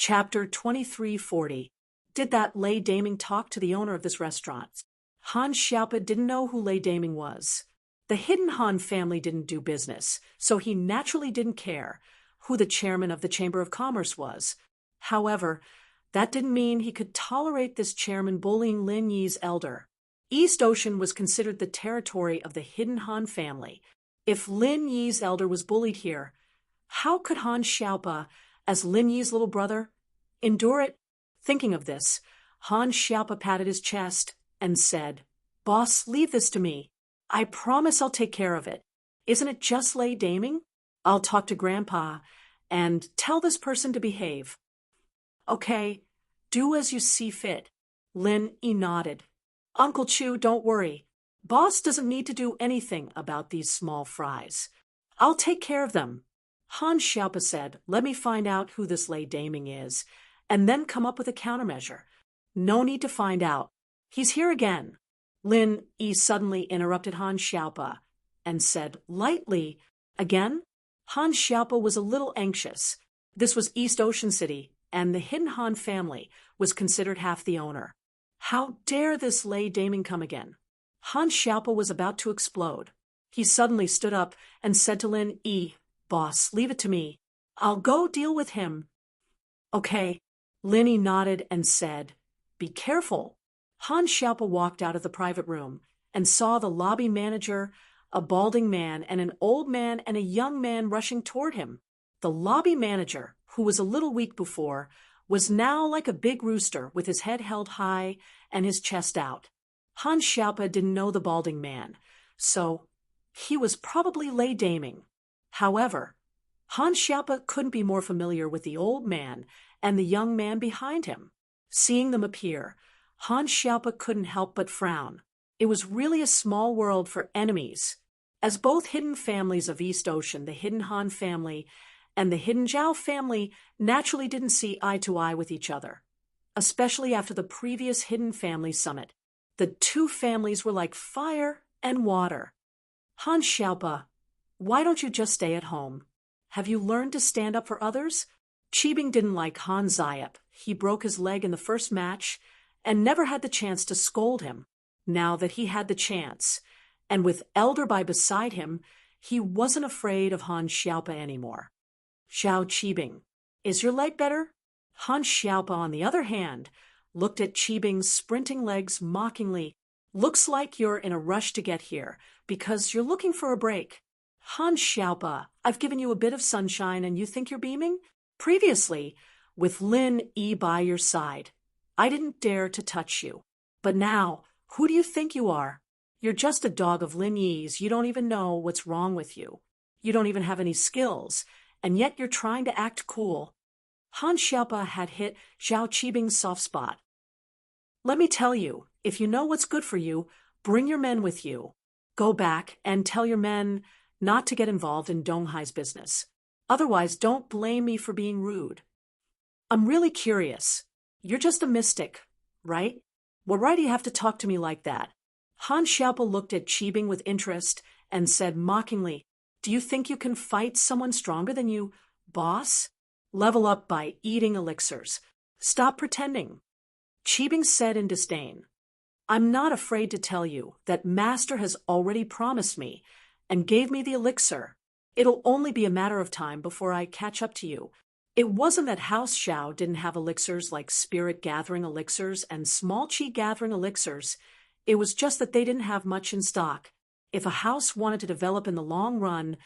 Chapter 2340. Did that Lei Daming talk to the owner of this restaurant? Han Xiaopa didn't know who Lei Daming was. The hidden Han family didn't do business, so he naturally didn't care who the chairman of the Chamber of Commerce was. However, that didn't mean he could tolerate this chairman bullying Lin Yi's elder. East Ocean was considered the territory of the hidden Han family. If Lin Yi's elder was bullied here, how could Han Xiaopa, as Lin Yi's little brother, endure it? Thinking of this, Han Xiaopa patted his chest and said, "Boss, leave this to me. I promise I'll take care of it. Isn't it just Lei Daming? I'll talk to Grandpa and tell this person to behave." "Okay, do as you see fit." Lin Yi nodded. "Uncle Chu, don't worry. Boss doesn't need to do anything about these small fries. I'll take care of them." Han Xiaopa said, "Let me find out who this Lei Daming is, and then come up with a countermeasure." "No need to find out. He's here again." Lin Yi suddenly interrupted Han Xiaopa and said lightly, "Again?" Han Xiaopa was a little anxious. This was East Ocean City, and the hidden Han family was considered half the owner. How dare this Lei Daming come again? Han Xiaopa was about to explode. He suddenly stood up and said to Lin Yi, "Boss, leave it to me. I'll go deal with him." "Okay." Lin Yi nodded and said, "Be careful." Han Xiaopa walked out of the private room and saw the lobby manager, a balding man, and an old man and a young man rushing toward him. The lobby manager, who was a little weak before, was now like a big rooster with his head held high and his chest out. Han Xiaopa didn't know the balding man, so he was probably Lei Daming. However, Han Xiaopa couldn't be more familiar with the old man and the young man behind him. Seeing them appear, Han Xiaopa couldn't help but frown. It was really a small world for enemies. As both hidden families of East Ocean, the hidden Han family and the hidden Zhao family, naturally didn't see eye to eye with each other, especially after the previous hidden family summit. The two families were like fire and water. "Han Xiaopa, why don't you just stay at home? Have you learned to stand up for others?" Qibing didn't like Han Zayep. He broke his leg in the first match and never had the chance to scold him. Now that he had the chance, and with Elder Bai beside him, he wasn't afraid of Han Xiaopa anymore. "Xiao Qibing, is your leg better?" Han Xiaopa, on the other hand, looked at Qibing's sprinting legs mockingly. "Looks like you're in a rush to get here, because you're looking for a break." "Han Xiaopa, I've given you a bit of sunshine and you think you're beaming? Previously, with Lin Yi by your side, I didn't dare to touch you. But now, who do you think you are? You're just a dog of Lin Yi's. You don't even know what's wrong with you. You don't even have any skills, and yet you're trying to act cool." Han Xiaopa had hit Xiao Qibing's soft spot. "Let me tell you, if you know what's good for you, bring your men with you. Go back and tell your men not to get involved in Donghai's business. Otherwise, don't blame me for being rude. I'm really curious. You're just a mystic, right? Well, why do you have to talk to me like that?" Han Xiaopa looked at Qibing with interest and said mockingly, "Do you think you can fight someone stronger than you, boss? Level up by eating elixirs. Stop pretending." Qibing said in disdain, "I'm not afraid to tell you that Master has already promised me and gave me the elixir. It'll only be a matter of time before I catch up to you. It wasn't that House Xiao didn't have elixirs like spirit gathering elixirs and small chi gathering elixirs. It was just that they didn't have much in stock. If a house wanted to develop in the long run,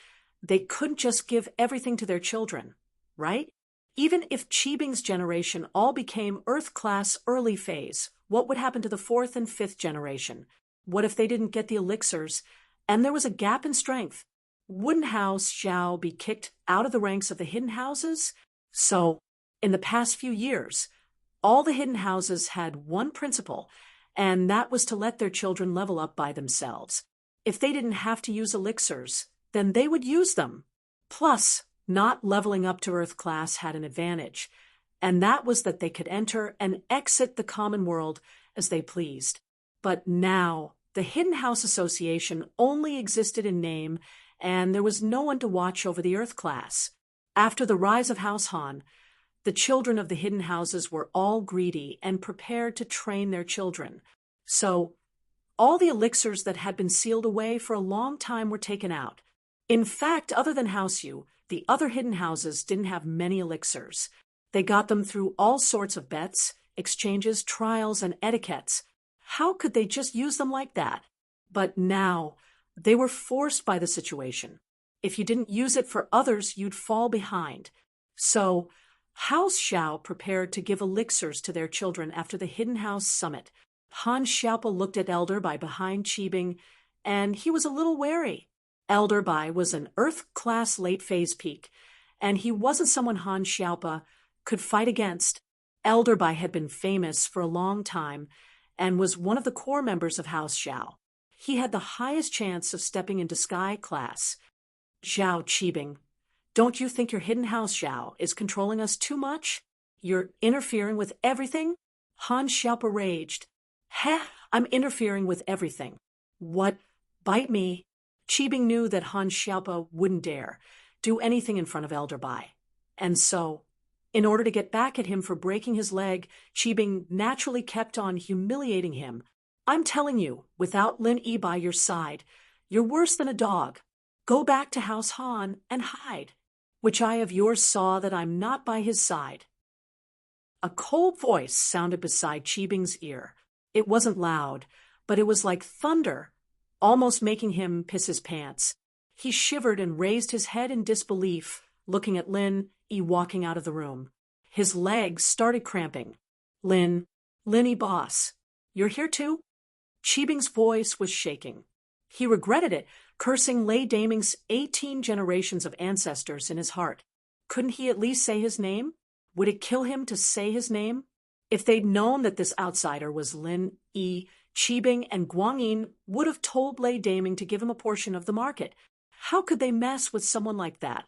they couldn't just give everything to their children, right? Even if Qibing's generation all became Earth-class early phase, what would happen to the fourth and fifth generation? What if they didn't get the elixirs and there was a gap in strength? Wouldn't House Xiao be kicked out of the ranks of the hidden houses? So, in the past few years, all the hidden houses had one principle, and that was to let their children level up by themselves. If they didn't have to use elixirs, then they would use them. Plus, not leveling up to Earth class had an advantage, and that was that they could enter and exit the common world as they pleased. But now, the Hidden House Association only existed in name, and there was no one to watch over the Earth class. After the rise of House Han, The children of the hidden houses were all greedy and prepared to train their children. So, all the elixirs that had been sealed away for a long time were taken out. In fact, other than House U, the other hidden houses didn't have many elixirs. They got them through all sorts of bets, exchanges, trials, and etiquettes. How could they just use them like that? But now, they were forced by the situation. If you didn't use it for others, you'd fall behind. So, House Xiao prepared to give elixirs to their children after the Hidden House Summit. Han Xiaopa looked at Elder Bai behind Qibing, and he was a little wary. Elder Bai was an Earth-class late-phase peak, and he wasn't someone Han Xiaopa could fight against. Elder Bai had been famous for a long time and was one of the core members of House Xiao. He had the highest chance of stepping into Sky Class. Zhao Qibing, don't you think your hidden house Xiao is controlling us too much? You're interfering with everything? Han Xiaopa raged. Heh, I'm interfering with everything. What? Bite me. Qibing knew that Han Xiaopa wouldn't dare do anything in front of Elder Bai. And so, in order to get back at him for breaking his leg, Qibing naturally kept on humiliating him. I'm telling you, without Lin Yi by your side, you're worse than a dog. Go back to House Han and hide. Which eye of yours saw that I'm not by his side? A cold voice sounded beside Qibing's ear. It wasn't loud, but it was like thunder, almost making him piss his pants. He shivered and raised his head in disbelief, looking at Lin Yi walking out of the room. His legs started cramping. Lin Yi boss, you're here too? Qibing's voice was shaking. He regretted it, cursing Lei Daming's 18 generations of ancestors in his heart. Couldn't he at least say his name? Would it kill him to say his name? If they'd known that this outsider was Lin Yi, Qibing and Guangyin would have told Lei Daming to give him a portion of the market. How could they mess with someone like that?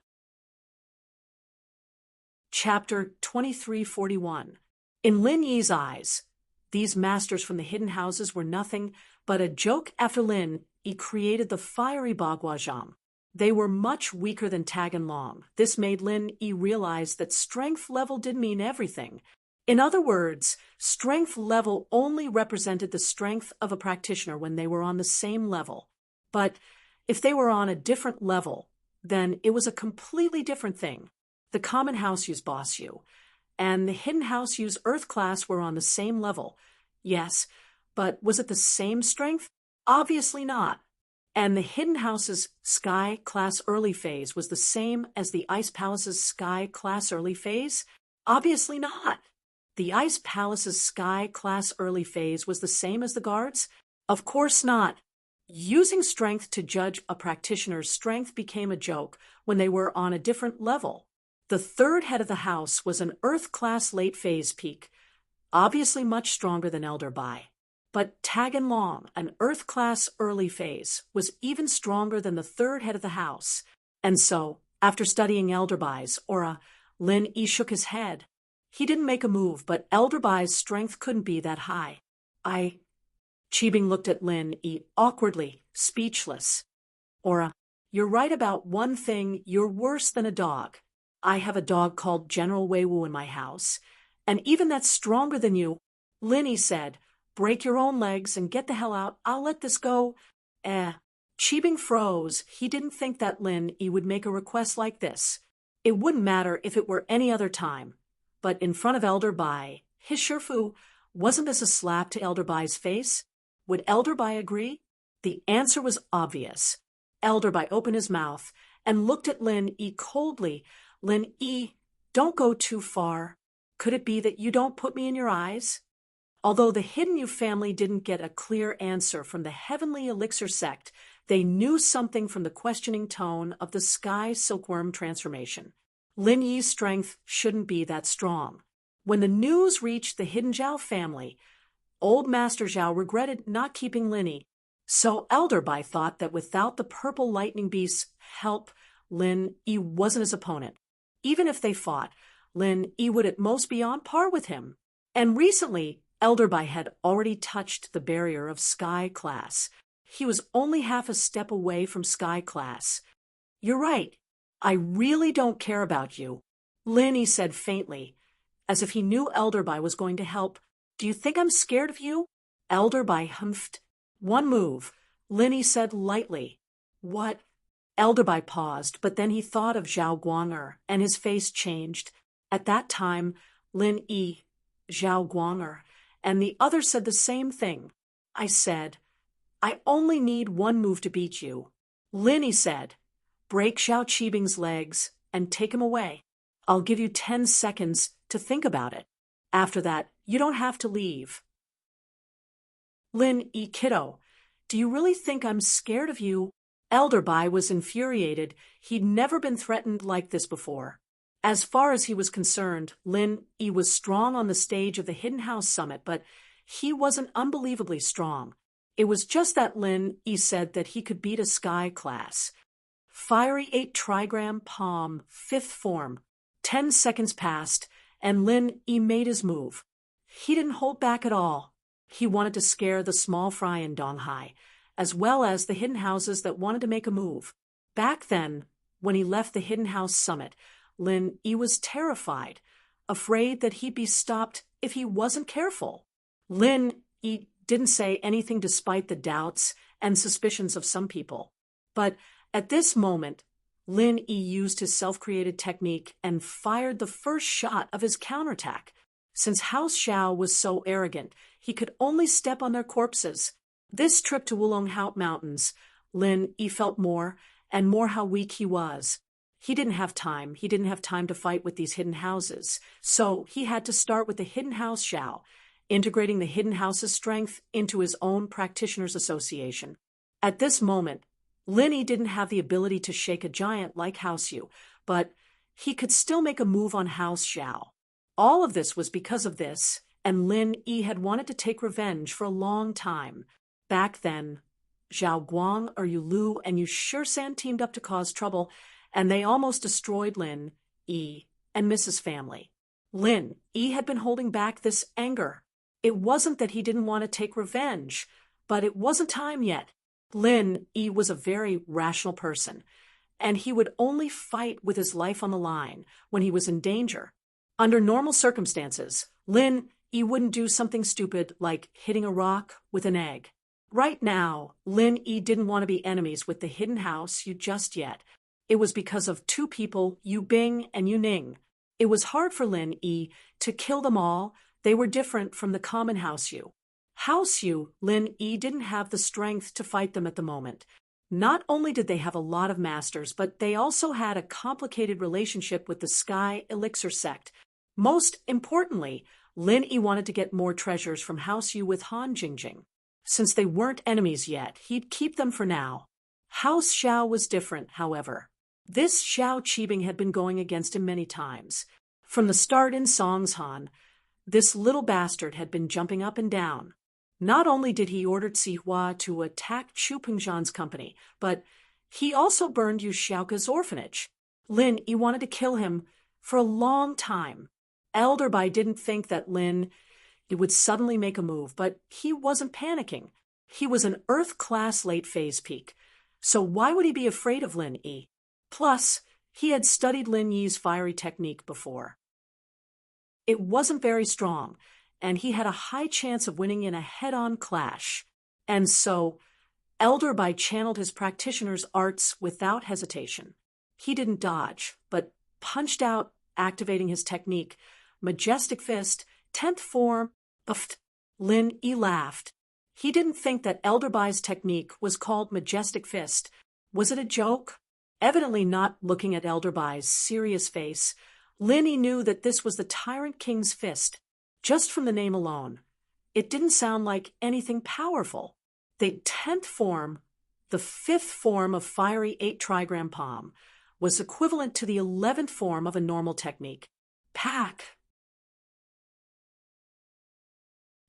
Chapter 2341. In Lin Yi's eyes, these masters from the hidden houses were nothing but a joke after Lin Yi created the fiery Baguazhang. They were much weaker than Tag and Long. This made Lin Yi realize that strength level didn't mean everything. In other words, strength level only represented the strength of a practitioner when they were on the same level. But if they were on a different level, then it was a completely different thing. The common house U's boss U and the hidden house U's Earth class were on the same level. Yes, but was it the same strength? Obviously not. And the hidden house's Sky class early phase was the same as the Ice Palace's Sky class early phase? Obviously not. The Ice Palace's Sky class early phase was the same as the guards? Of course not. Using strength to judge a practitioner's strength became a joke when they were on a different level. The third head of the house was an Earth class late phase peak, obviously much stronger than Elder Bai. But Tag and Long, an Earth class early phase, was even stronger than the third head of the house. And so, after studying Elder Bai's aura, Lin Yi shook his head. He didn't make a move, but Elder Bai's strength couldn't be that high. Qibing looked at Lin Yi awkwardly, speechless. Aura, you're right about one thing, you're worse than a dog. I have a dog called General Wei Wu in my house, and even that's stronger than you. Lin Yi said, break your own legs and get the hell out, I'll let this go. Qibing froze. He didn't think that Lin Yi would make a request like this. It wouldn't matter if it were any other time. But in front of Elder Bai, his Shifu, wasn't this a slap to Elder Bai's face? Would Elder Bai agree? The answer was obvious. Elder Bai opened his mouth and looked at Lin Yi coldly. Lin Yi, don't go too far. Could it be that you don't put me in your eyes? Although the Hidden Yu family didn't get a clear answer from the Heavenly Elixir sect, they knew something from the questioning tone of the Sky Silkworm transformation. Lin Yi's strength shouldn't be that strong. When the news reached the Hidden Zhao family, old Master Zhao regretted not keeping Lin Yi. So Elder Bai thought that without the purple lightning beast's help, Lin Yi wasn't his opponent. Even if they fought, Lin Yi would at most be on par with him. And recently, Elder Bai had already touched the barrier of Sky class. He was only half a step away from Sky class. You're right. I really don't care about you, Lin Yi said faintly. as if he knew Elderby was going to help. "Do you think I'm scared of you?" Elderby humphed. "One move," Linny said lightly. "What?" Elderby paused, but then he thought of Zhao Guanger, and his face changed. At that time, Lin Yi, Zhao Guanger, and the other said the same thing. "I said, I only need one move to beat you." Linny said, "Break Xiao Qibing's legs and take him away. I'll give you 10 seconds to think about it. After that, you don't have to leave." "Lin Yi, kiddo, do you really think I'm scared of you?" Elderby was infuriated. He'd never been threatened like this before. As far as he was concerned, Lin Yi was strong on the stage of the Hidden House Summit, but he wasn't unbelievably strong. It was just that Lin Yi said that he could beat a sky class. Fiery 8 trigram palm, 5th form. 10 seconds passed, and Lin Yi made his move. He didn't hold back at all. He wanted to scare the small fry in Donghai, as well as the hidden houses that wanted to make a move. Back then, when he left the Hidden House Summit, Lin Yi was terrified, afraid that he'd be stopped if he wasn't careful. Lin Yi didn't say anything despite the doubts and suspicions of some people. But at this moment, Lin Yi used his self-created technique and fired the first shot of his counterattack. Since House Xiao was so arrogant, he could only step on their corpses. This trip to Wulonghout Mountains, Lin Yi felt more and more how weak he was. He didn't have time. He didn't have time to fight with these hidden houses. So he had to start with the Hidden House Xiao, integrating the Hidden House's strength into his own practitioners' association. At this moment, Lin Yi didn't have the ability to shake a giant like House Yu, but he could still make a move on House Xiao. All of this was because of this, and Lin Yi had wanted to take revenge for a long time. Back then, Zhao Guang, Yulu, and Yushirsan teamed up to cause trouble, and they almost destroyed Lin Yi and Mrs. Family. Lin Yi had been holding back this anger. It wasn't that he didn't want to take revenge, but it wasn't time yet. Lin Yi was a very rational person, and he would only fight with his life on the line when he was in danger. Under normal circumstances, Lin Yi wouldn't do something stupid like hitting a rock with an egg. Right now, Lin Yi didn't want to be enemies with the Hidden House Yu just yet. It was because of 2 people, Yu Bing and Yu Ning. It was hard for Lin Yi to kill them all. They were different from the common House Yu. House Yu, Lin Yi didn't have the strength to fight them at the moment. Not only did they have a lot of masters, but they also had a complicated relationship with the Sky Elixir sect. Most importantly, Lin Yi wanted to get more treasures from House Yu with Han Jingjing. Since they weren't enemies yet, he'd keep them for now. House Xiao was different, however. This Xiao Qibing had been going against him many times. From the start in Songshan, this little bastard had been jumping up and down. Not only did he order Zihua to attack Chu Pingzhan's company, but he also burned Yu Xiaoka's orphanage. Lin Yi wanted to kill him for a long time. Elderby didn't think that Lin Yi would suddenly make a move, but he wasn't panicking. He was an Earth-class late-phase peak, so why would he be afraid of Lin Yi? Plus, he had studied Lin Yi's fiery technique before. It wasn't very strong, and he had a high chance of winning in a head-on clash. And so, Elderby channeled his practitioner's arts without hesitation. He didn't dodge, but punched out, activating his technique. Majestic Fist, 10th form, Lin Yi laughed. He didn't think that Elderby's technique was called Majestic Fist. Was it a joke? Evidently not looking at Elderby's serious face, Lin Yi knew that this was the Tyrant King's fist. Just from the name alone, it didn't sound like anything powerful. The 10th form, the 5th form of fiery 8 trigram palm, was equivalent to the 11th form of a normal technique. Pack!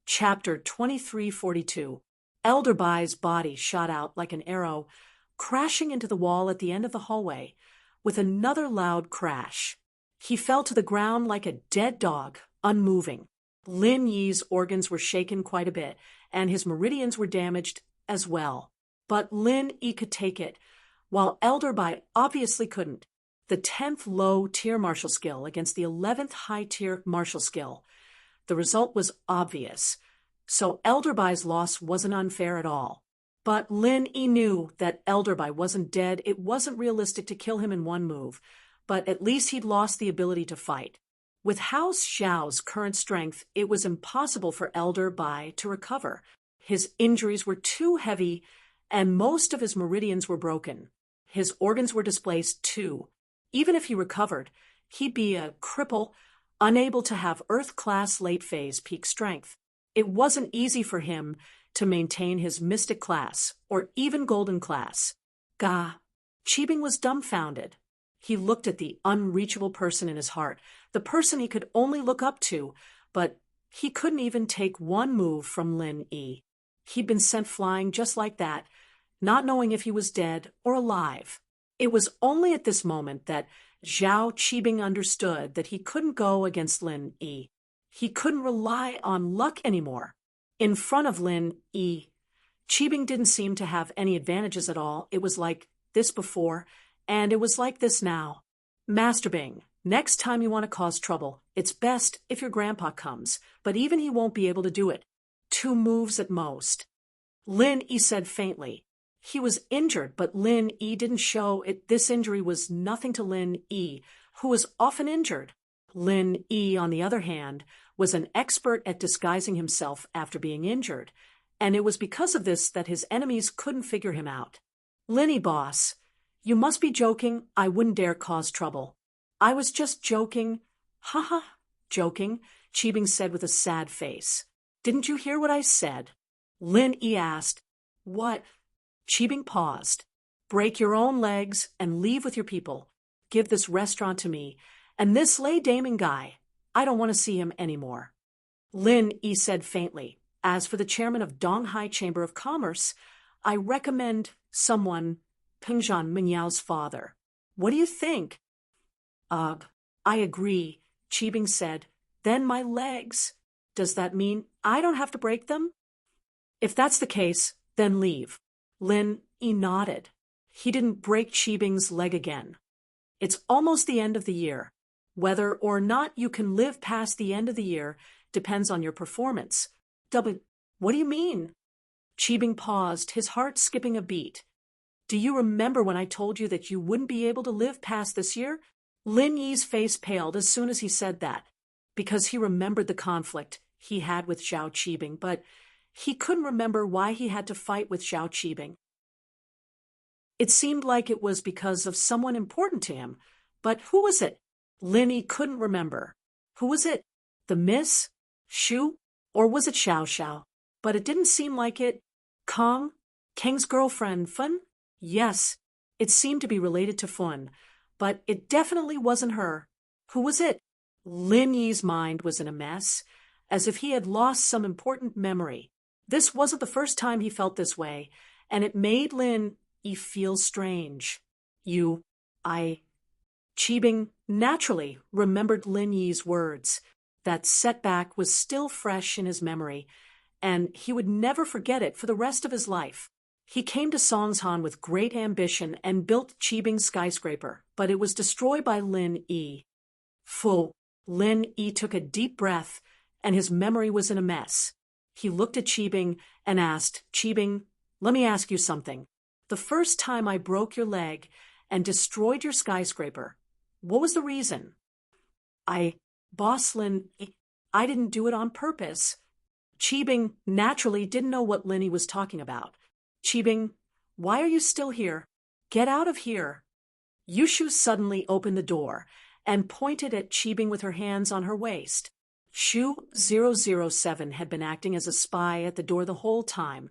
Chapter 2342. Elderby's body shot out like an arrow, crashing into the wall at the end of the hallway, with another loud crash. He fell to the ground like a dead dog, unmoving. Lin Yi's organs were shaken quite a bit, and his meridians were damaged as well. But Lin Yi could take it, while Elderby obviously couldn't. the 10th low-tier martial skill against the 11th high-tier martial skill. The result was obvious, so Elderbai's loss wasn't unfair at all. But Lin Yi knew that Elderbai wasn't dead. It wasn't realistic to kill him in one move, but at least he'd lost the ability to fight. With House Xiao's current strength, it was impossible for Elderbai to recover. His injuries were too heavy, and most of his meridians were broken. His organs were displaced too. Even if he recovered, he'd be a cripple, unable to have Earth-class late-phase peak strength. It wasn't easy for him to maintain his Mystic class, or even Golden class. Qibing was dumbfounded. He looked at the unreachable person in his heart, the person he could only look up to, but he couldn't even take one move from Lin Yi. He'd been sent flying just like that, not knowing if he was dead or alive. It was only at this moment that Zhao Qibing understood that he couldn't go against Lin Yi. He couldn't rely on luck anymore. In front of Lin Yi, Qibing didn't seem to have any advantages at all. It was like this before, and it was like this now. Master Bing, next time you want to cause trouble, it's best if your grandpa comes, but even he won't be able to do it. 2 moves at most. Lin Yi said faintly. He was injured, but Lin Yi didn't show it. This injury was nothing to Lin Yi, who was often injured. Lin Yi, on the other hand, was an expert at disguising himself after being injured, and it was because of this that his enemies couldn't figure him out. Linny boss, you must be joking. I wouldn't dare cause trouble. I was just joking. Haha, joking, Qibing said with a sad face. Didn't you hear what I said? Lin Yi asked. What? Qibing paused. Break your own legs and leave with your people. Give this restaurant to me. And this Lei Damon guy, I don't want to see him anymore. Lin Yi said faintly. As for the chairman of Donghai Chamber of Commerce, I recommend someone, Pingzhan Minyao's father. What do you think? Ugh, I agree, Qibing said. Then my legs. Does that mean I don't have to break them? If that's the case, then leave. Lin Yi nodded. He didn't break Qibing's leg again. It's almost the end of the year. Whether or not you can live past the end of the year depends on your performance. What do you mean? Qibing paused, his heart skipping a beat. Do you remember when I told you that you wouldn't be able to live past this year? Lin Yi's face paled as soon as he said that, because he remembered the conflict he had with Zhao Qibing, but he couldn't remember why he had to fight with Zhao Qibing. It seemed like it was because of someone important to him, but who was it? Lin Yi couldn't remember. Who was it? The Miss? Shu? Or was it Xiao Xiao? But it didn't seem like it. Kang's girlfriend, Fun? Yes, it seemed to be related to Fun, but it definitely wasn't her. Who was it? Lin Yi's mind was in a mess, as if he had lost some important memory. This wasn't the first time he felt this way, and it made Lin Yi feel strange. Qibing naturally remembered Lin Yi's words. That setback was still fresh in his memory, and he would never forget it for the rest of his life. He came to Songshan with great ambition and built Qibing's skyscraper, but it was destroyed by Lin Yi. Lin Yi took a deep breath, and his memory was in a mess. He looked at Qibing and asked, Qibing, let me ask you something. The first time I broke your leg and destroyed your skyscraper, what was the reason? Boss Lin, I didn't do it on purpose. Qibing naturally didn't know what Lin Yi was talking about. Qibing, why are you still here? Get out of here. Yushu suddenly opened the door and pointed at Qibing with her hands on her waist. Shu 007 had been acting as a spy at the door the whole time,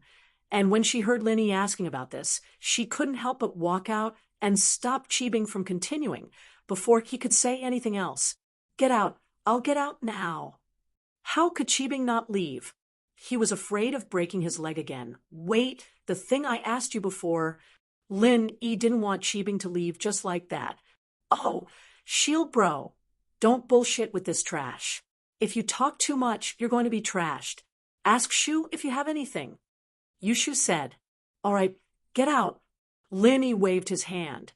and when she heard Lin Yi asking about this, she couldn't help but walk out and stop Qibing from continuing before he could say anything else. Get out. I'll get out now. How could Qibing not leave? He was afraid of breaking his leg again. Wait, the thing I asked you before. Lin Yi didn't want Qibing to leave just like that. Oh, shield bro. Don't bullshit with this trash. If you talk too much, you're going to be trashed. Ask Shu if you have anything. Yushu said. All right, get out. Lin Yi waved his hand.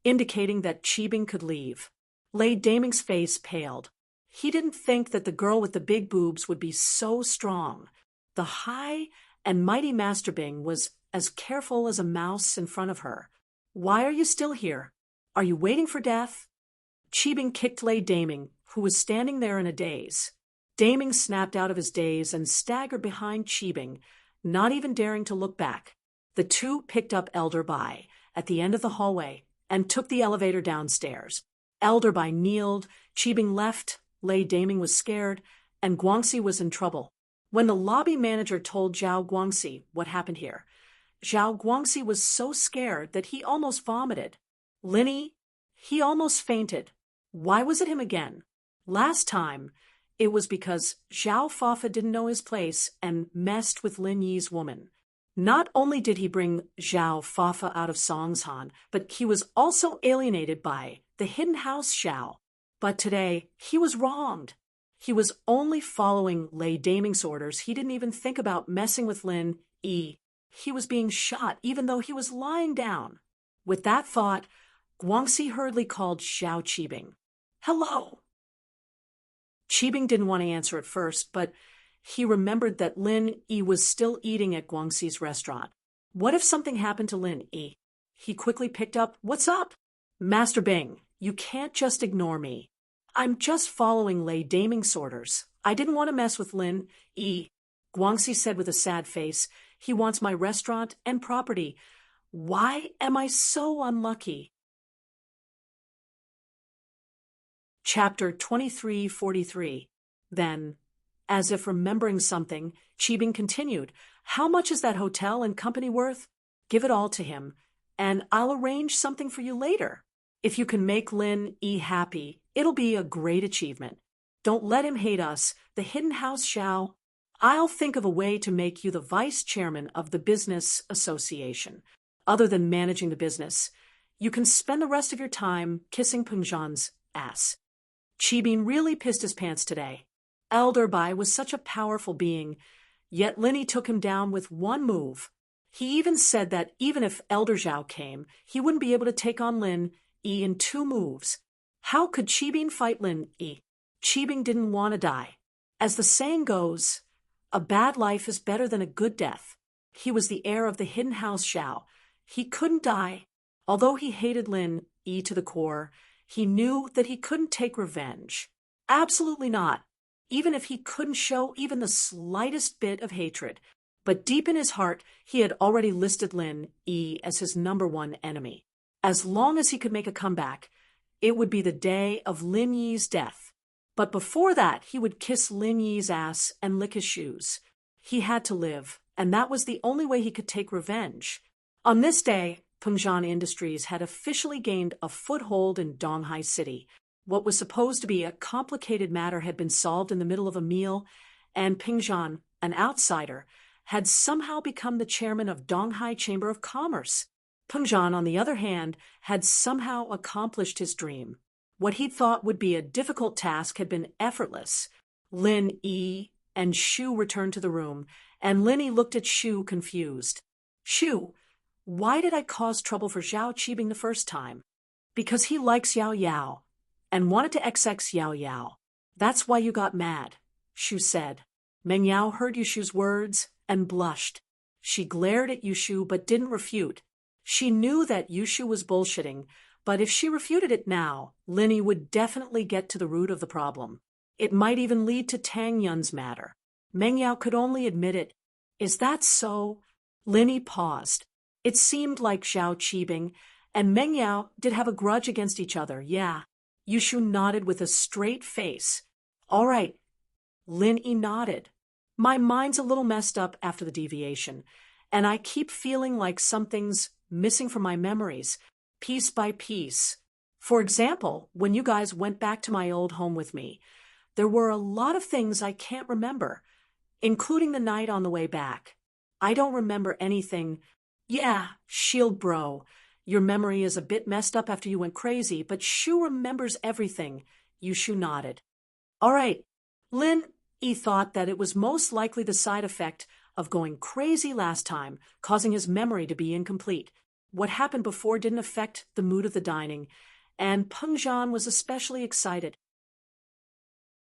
indicating that Cheebing could leave. Lei Daming's face paled. He didn't think that the girl with the big boobs would be so strong. The high and mighty Master Bing was as careful as a mouse in front of her. Why are you still here? Are you waiting for death? Cheebing kicked Lei Daming, who was standing there in a daze. Daming snapped out of his daze and staggered behind Cheebing, not even daring to look back. The two picked up Elder Bai at the end of the hallway and took the elevator downstairs. Elder Bai kneeled, Cheebing left, Lei Daming was scared, and Guangxi was in trouble. When the lobby manager told Zhao Guangxi what happened here, Zhao Guangxi was so scared that he almost vomited. Linny, he almost fainted. Why was it him again? Last time, it was because Zhao Fafa didn't know his place and messed with Lin Yi's woman. Not only did he bring Zhao Fafa out of Songshan, but he was also alienated by the hidden house Xiao. But today, he was wronged. He was only following Lei Daming's orders. He didn't even think about messing with Lin Yi. He was being shot even though he was lying down. With that thought, Guangxi hurriedly called Xiao Cheebing. Hello. Cheebing didn't want to answer at first, but he remembered that Lin Yi was still eating at Guangxi's restaurant. What if something happened to Lin Yi? He quickly picked up, What's up? Master Bing, you can't just ignore me. I'm just following Lei Daming's orders. I didn't want to mess with Lin Yi. Guangxi said with a sad face, He wants my restaurant and property. Why am I so unlucky? Chapter 2343. Then, as if remembering something, Cheebing continued, How much is that hotel and company worth? Give it all to him, and I'll arrange something for you later. If you can make Lin Yi happy, it'll be a great achievement. Don't let him hate us, the hidden house Xiao. I'll think of a way to make you the vice chairman of the business association. Other than managing the business, you can spend the rest of your time kissing Pengzhan's ass. Cheebing really pissed his pants today. Elder Bai was such a powerful being, yet Linny took him down with one move. He even said that even if Elder Zhao came, he wouldn't be able to take on Lin Yi in 2 moves. How could Cheebing fight Lin Yi? Cheebing didn't want to die. As the saying goes, a bad life is better than a good death. He was the heir of the hidden house Xiao. He couldn't die. Although he hated Lin Yi to the core, he knew that he couldn't take revenge. Absolutely not. Even if he couldn't show even the slightest bit of hatred. But deep in his heart, he had already listed Lin Yi as his #1 enemy. As long as he could make a comeback, it would be the day of Lin Yi's death. But before that, he would kiss Lin Yi's ass and lick his shoes. He had to live, and that was the only way he could take revenge. On this day, Pengzhan Industries had officially gained a foothold in Donghai City. What was supposed to be a complicated matter had been solved in the middle of a meal, and Pengzhan, an outsider, had somehow become the chairman of Donghai Chamber of Commerce. Pengzhan, on the other hand, had somehow accomplished his dream. What he thought would be a difficult task had been effortless. Lin Yi and Shu returned to the room, and Linny looked at Shu confused. Shu, why did I cause trouble for Zhao Cheebing the first time? Because he likes Yao Yao, and wanted to XX Yao Yao. That's why you got mad, Shu said. Meng Yao heard Yushu's words and blushed. She glared at Yushu but didn't refute. She knew that Yushu was bullshitting, but if she refuted it now, Linny would definitely get to the root of the problem. It might even lead to Tang Yun's matter. Meng Yao could only admit it. Is that so? Linny paused. It seemed like Zhao Cheebing and Meng Yao did have a grudge against each other, yeah. Yushu nodded with a straight face. All right. Lin Yi nodded. My mind's a little messed up after the deviation, and I keep feeling like something's missing from my memories, piece by piece. For example, when you guys went back to my old home with me, there were a lot of things I can't remember, including the night on the way back. I don't remember anything. Yeah, Shield Bro, your memory is a bit messed up after you went crazy, but Shu remembers everything. Yushu nodded. All right. Lin Yi thought that it was most likely the side effect of going crazy last time, causing his memory to be incomplete. What happened before didn't affect the mood of the dining, and Peng Zhan was especially excited.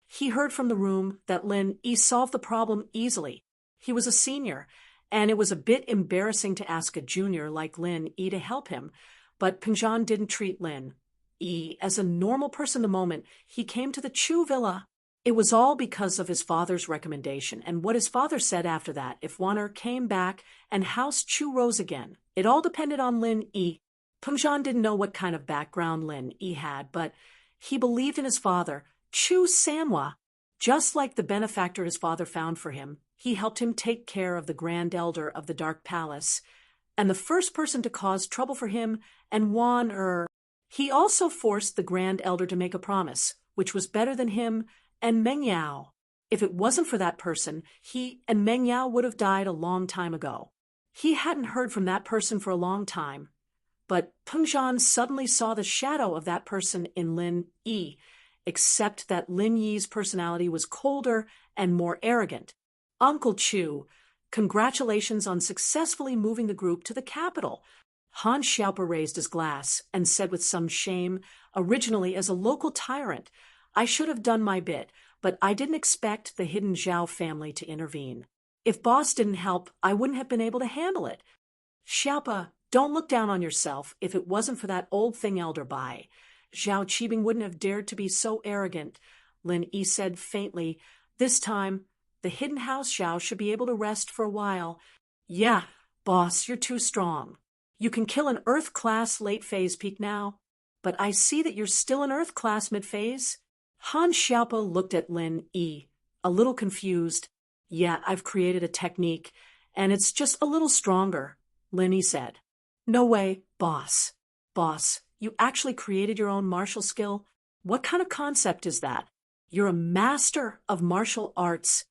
He heard from the room that Lin Yi solved the problem easily. He was a senior, and it was a bit embarrassing to ask a junior like Lin Yi to help him, but Peng Zhan didn't treat Lin Yi as a normal person the moment he came to the Chu villa. It was all because of his father's recommendation and what his father said after that. If Wanner came back and House Chu rose again, it all depended on Lin Yi. Peng Zhan didn't know what kind of background Lin Yi had, but he believed in his father, Chu Sanhua. Just like the benefactor his father found for him, he helped him take care of the Grand Elder of the Dark Palace, and the first person to cause trouble for him and Wanner. He also forced the Grand Elder to make a promise, which was better than him and Meng Yao. If it wasn't for that person, he and Meng Yao would have died a long time ago. He hadn't heard from that person for a long time, but Peng Zhan suddenly saw the shadow of that person in Lin Yi, except that Lin Yi's personality was colder and more arrogant. Uncle Chu, congratulations on successfully moving the group to the capital. Han Xiaopa raised his glass and said with some shame, originally as a local tyrant, I should have done my bit, but I didn't expect the hidden Zhao family to intervene. If boss didn't help, I wouldn't have been able to handle it. Xiaopa, don't look down on yourself. If it wasn't for that old thing Elder Bai, Zhao Qibing wouldn't have dared to be so arrogant. Lin Yi said faintly, this time, the hidden house Zhao should be able to rest for a while. Yeah, boss, you're too strong. You can kill an Earth-class late-phase peak now, but I see that you're still an Earth-class mid-phase. Han Xiaopa looked at Lin Yi, a little confused. Yeah, I've created a technique, and it's just a little stronger, Lin Yi said. No way, boss. Boss, you actually created your own martial skill? What kind of concept is that? You're a master of martial arts.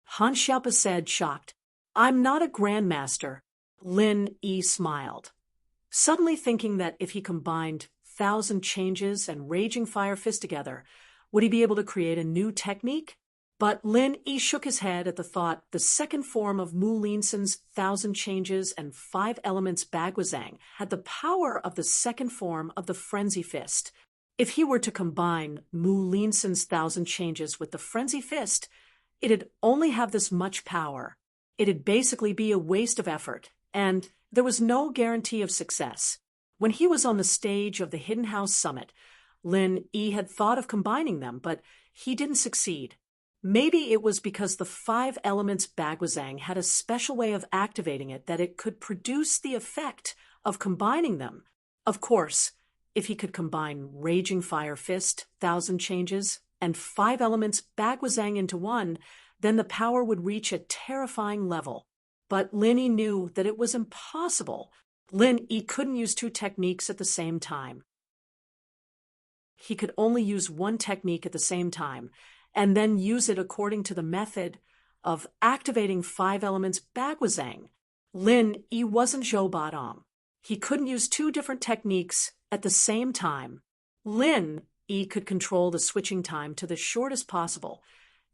Han Xiaopa said, shocked. I'm not a grandmaster. Lin Yi smiled, suddenly thinking that if he combined 1,000 Changes and Raging Fire Fist together, would he be able to create a new technique? But Lin Yi shook his head at the thought the second form of Mu Linsun's 1,000 Changes and 5 Elements Baguazhang had the power of the second form of the Frenzy Fist. If he were to combine Mu Linsun's 1,000 Changes with the Frenzy Fist, it'd only have this much power. It'd basically be a waste of effort, and there was no guarantee of success. When he was on the stage of the Hidden House Summit, Lin Yi had thought of combining them, but he didn't succeed. Maybe it was because the 5 Elements Baguazhang had a special way of activating it that it could produce the effect of combining them. Of course, if he could combine Raging Fire Fist, 1,000 Changes, and 5 Elements Baguazhang into one, then the power would reach a terrifying level. But Lin Yi knew that it was impossible. Lin Yi couldn't use 2 techniques at the same time. He could only use one technique at the same time, and then use it according to the method of activating 5 Elements Baguazhang. Lin Yi wasn't Zhou Badong. He couldn't use 2 different techniques at the same time. Lin Yi could control the switching time to the shortest possible,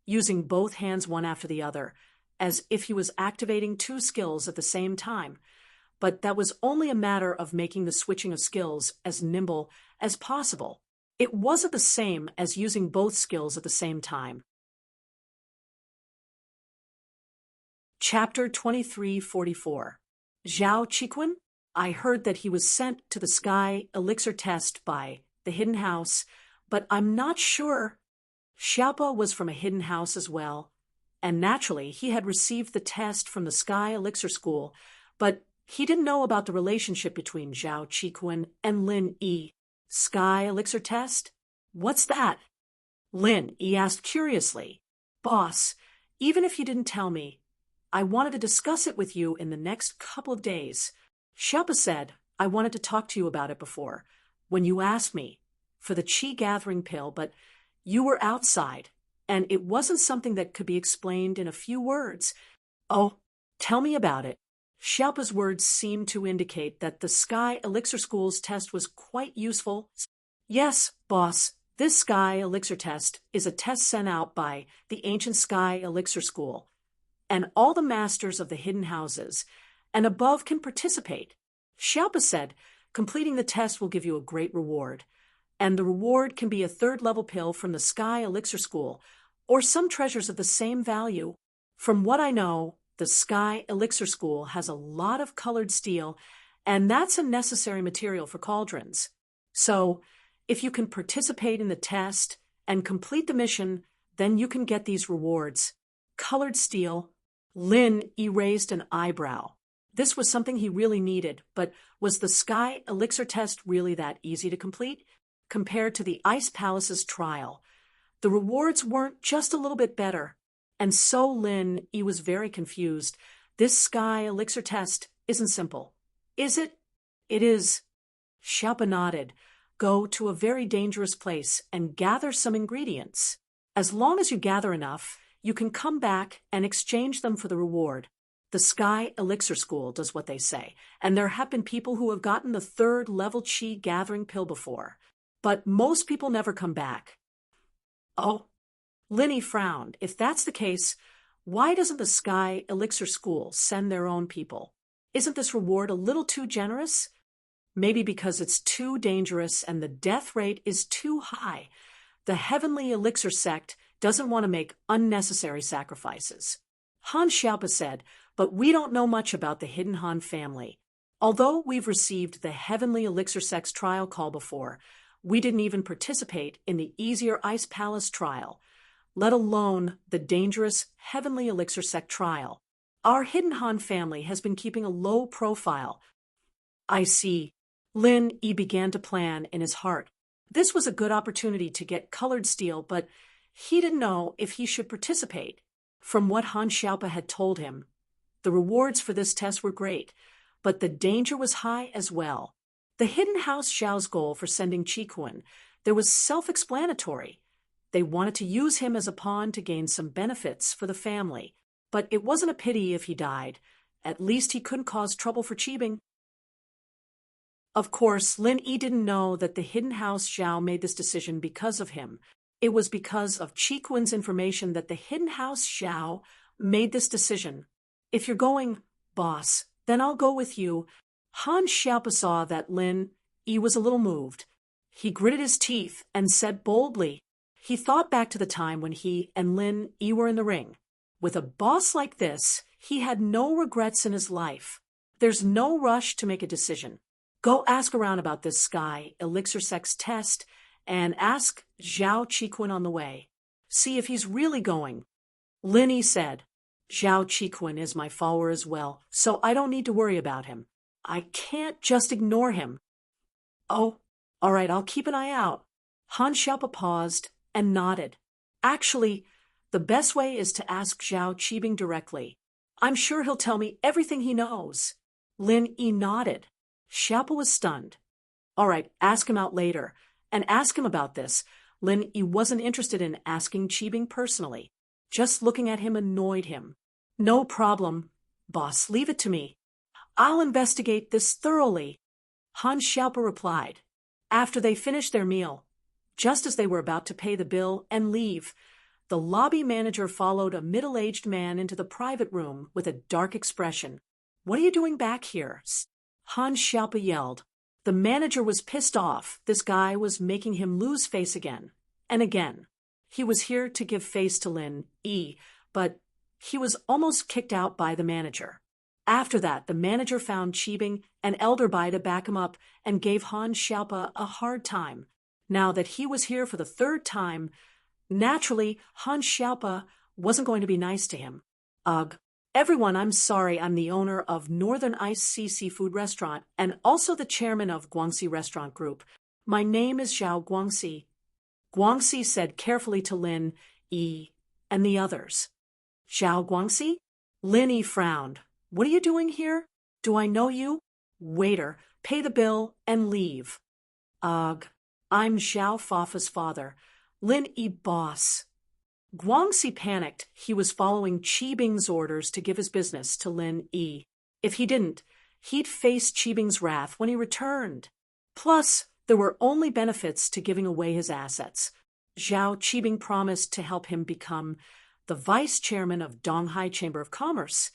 using both hands one after the other, as if he was activating 2 skills at the same time. But that was only a matter of making the switching of skills as nimble as possible. It wasn't the same as using both skills at the same time. Chapter 2344. Zhao Qiqun? I heard that he was sent to the Sky Elixir test by the Hidden House, but I'm not sure. Xiaopa was from a hidden house as well, and naturally he had received the test from the Sky Elixir School, but he didn't know about the relationship between Zhao Qiqun and Lin Yi. Sky Elixir test? What's that? Lin Yi asked curiously. Boss, even if you didn't tell me, I wanted to discuss it with you in the next couple of days. Xiaopa said, I wanted to talk to you about it before, when you asked me for the Qi gathering pill, but you were outside, and it wasn't something that could be explained in a few words. Oh, tell me about it. Xiaopa's words seemed to indicate that the Sky Elixir School's test was quite useful. Yes, boss, this Sky Elixir test is a test sent out by the ancient Sky Elixir School, and all the masters of the hidden houses and above can participate. Xiaopa said, completing the test will give you a great reward. And the reward can be a third-level pill from the Sky Elixir School, or some treasures of the same value. From what I know, the Sky Elixir School has a lot of colored steel, and that's a necessary material for cauldrons. So, if you can participate in the test and complete the mission, then you can get these rewards. Colored steel. Lin erased an eyebrow. This was something he really needed, but was the Sky Elixir test really that easy to complete? Compared to the Ice Palace's trial, the rewards weren't just a little bit better. And so Lin E was very confused. This Sky Elixir test isn't simple. Is it? It is. Xiaopa nodded. Go to a very dangerous place and gather some ingredients. As long as you gather enough, you can come back and exchange them for the reward. The Sky Elixir School does what they say, and there have been people who have gotten the third-level chi gathering pill before. But most people never come back. Oh, Linny frowned. If that's the case, why doesn't the Sky Elixir School send their own people? Isn't this reward a little too generous? Maybe because it's too dangerous and the death rate is too high. The Heavenly Elixir sect doesn't want to make unnecessary sacrifices. Han Xiaopa said, but we don't know much about the Hidden Han family. Although we've received the Heavenly Elixir sect's trial call before, we didn't even participate in the easier Ice Palace trial, let alone the dangerous Heavenly Elixir sect trial. Our Hidden Han family has been keeping a low profile. I see. Lin E began to plan in his heart. This was a good opportunity to get colored steel, but he didn't know if he should participate. From what Han Xiaopa had told him, the rewards for this test were great, but the danger was high as well. The Hidden House Xiao's goal for sending Qikuan, there was self-explanatory. They wanted to use him as a pawn to gain some benefits for the family, but it wasn't a pity if he died. At least he couldn't cause trouble for Qibing. Of course, Lin Yi didn't know that the Hidden House Xiao made this decision because of him. It was because of Qikuan's information that the Hidden House Xiao made this decision. If you're going, boss, then I'll go with you. Han Xiaopa saw that Lin Yi was a little moved. He gritted his teeth and said boldly. He thought back to the time when he and Lin Yi were in the ring. With a boss like this, he had no regrets in his life. There's no rush to make a decision. Go ask around about this Sky Elixir Sect's test and ask Zhao Qikuan on the way. See if he's really going. Lin Yi said, Zhao Qikuan is my follower as well, so I don't need to worry about him. I can't just ignore him. Oh, all right, I'll keep an eye out. Han Xiaopa paused and nodded. Actually, the best way is to ask Zhao Qibing directly. I'm sure he'll tell me everything he knows. Lin Yi nodded. Xiaopa was stunned. All right, ask him out later. And ask him about this. Lin Yi wasn't interested in asking Qibing personally. Just looking at him annoyed him. No problem, boss, leave it to me. I'll investigate this thoroughly. Han Xiaopa replied. After they finished their meal, just as they were about to pay the bill and leave, the lobby manager followed a middle-aged man into the private room with a dark expression. What are you doing back here? Han Xiaopa yelled. The manager was pissed off. This guy was making him lose face again and again. He was here to give face to Lin Yi, but he was almost kicked out by the manager. After that, the manager found Qibing and Elderby to back him up and gave Han Xiaopa a hard time. Now that he was here for the third time, naturally, Han Xiaopa wasn't going to be nice to him. Ugh. Everyone, I'm sorry, I'm the owner of Northern Ice Sea Seafood Restaurant and also the chairman of Guangxi Restaurant Group. My name is Zhao Guangxi. Guangxi said carefully to Lin Yi and the others. Zhao Guangxi? Lin Yi frowned. What are you doing here? Do I know you? Waiter, pay the bill and leave. Ugh. I'm Zhao Fafa's father. Lin Yi boss. Guangxi panicked. He was following Qibing's orders to give his business to Lin Yi. If he didn't, he'd face Qibing's wrath when he returned. Plus, there were only benefits to giving away his assets. Zhao Qibing promised to help him become the vice chairman of Donghai Chamber of Commerce,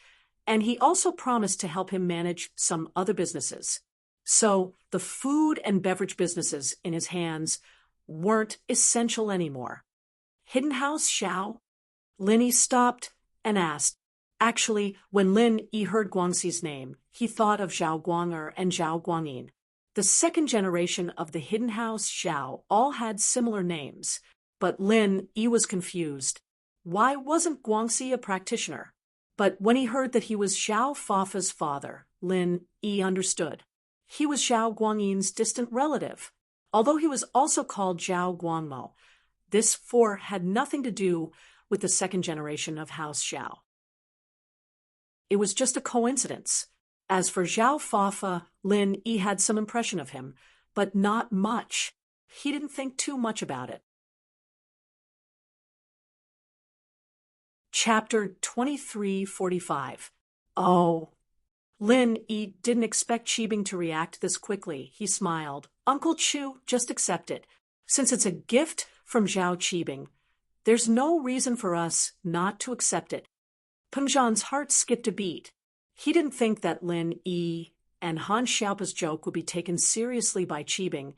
and he also promised to help him manage some other businesses. So the food and beverage businesses in his hands weren't essential anymore. Hidden House Xiao? Lin stopped and asked. Actually, when Lin Yi heard Guangxi's name, he thought of Zhao Guang'er and Zhao Guangyin. The second generation of the Hidden House Xiao all had similar names, but Lin Yi was confused. Why wasn't Guangxi a practitioner? But when he heard that he was Zhao Fafa's father, Lin Yi understood. He was Zhao Guangyin's distant relative. Although he was also called Zhao Guangmo, this four had nothing to do with the second generation of House Xiao. It was just a coincidence. As for Zhao Fafa, Lin Yi had some impression of him, but not much. He didn't think too much about it. Chapter 2345. Oh. Lin Yi didn't expect Qibing to react this quickly. He smiled. Uncle Chu, just accept it. Since it's a gift from Zhao Qibing, there's no reason for us not to accept it. Peng Zhan's heart skipped a beat. He didn't think that Lin Yi and Han Xiaopa's joke would be taken seriously by Qibing,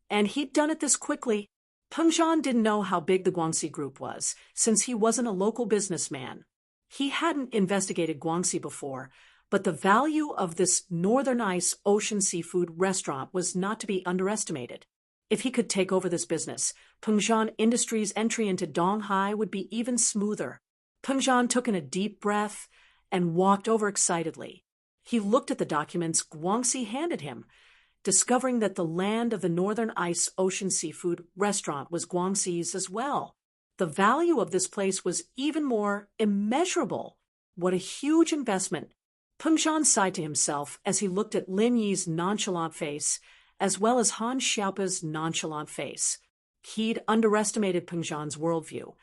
and he'd done it this quickly. Peng Zhan didn't know how big the Guangxi group was, since he wasn't a local businessman. He hadn't investigated Guangxi before, but the value of this Northern Ice ocean seafood restaurant was not to be underestimated. If he could take over this business, Peng Zhan Industries' entry into Donghai would be even smoother. Peng Zhan took in a deep breath and walked over excitedly. He looked at the documents Guangxi handed him, discovering that the land of the Northern Ice Ocean Seafood restaurant was Guangxi's as well. The value of this place was even more immeasurable. What a huge investment. Peng Zhan sighed to himself as he looked at Lin Yi's nonchalant face, as well as Han Xiaopa's nonchalant face. He'd underestimated Peng Zhan's worldview,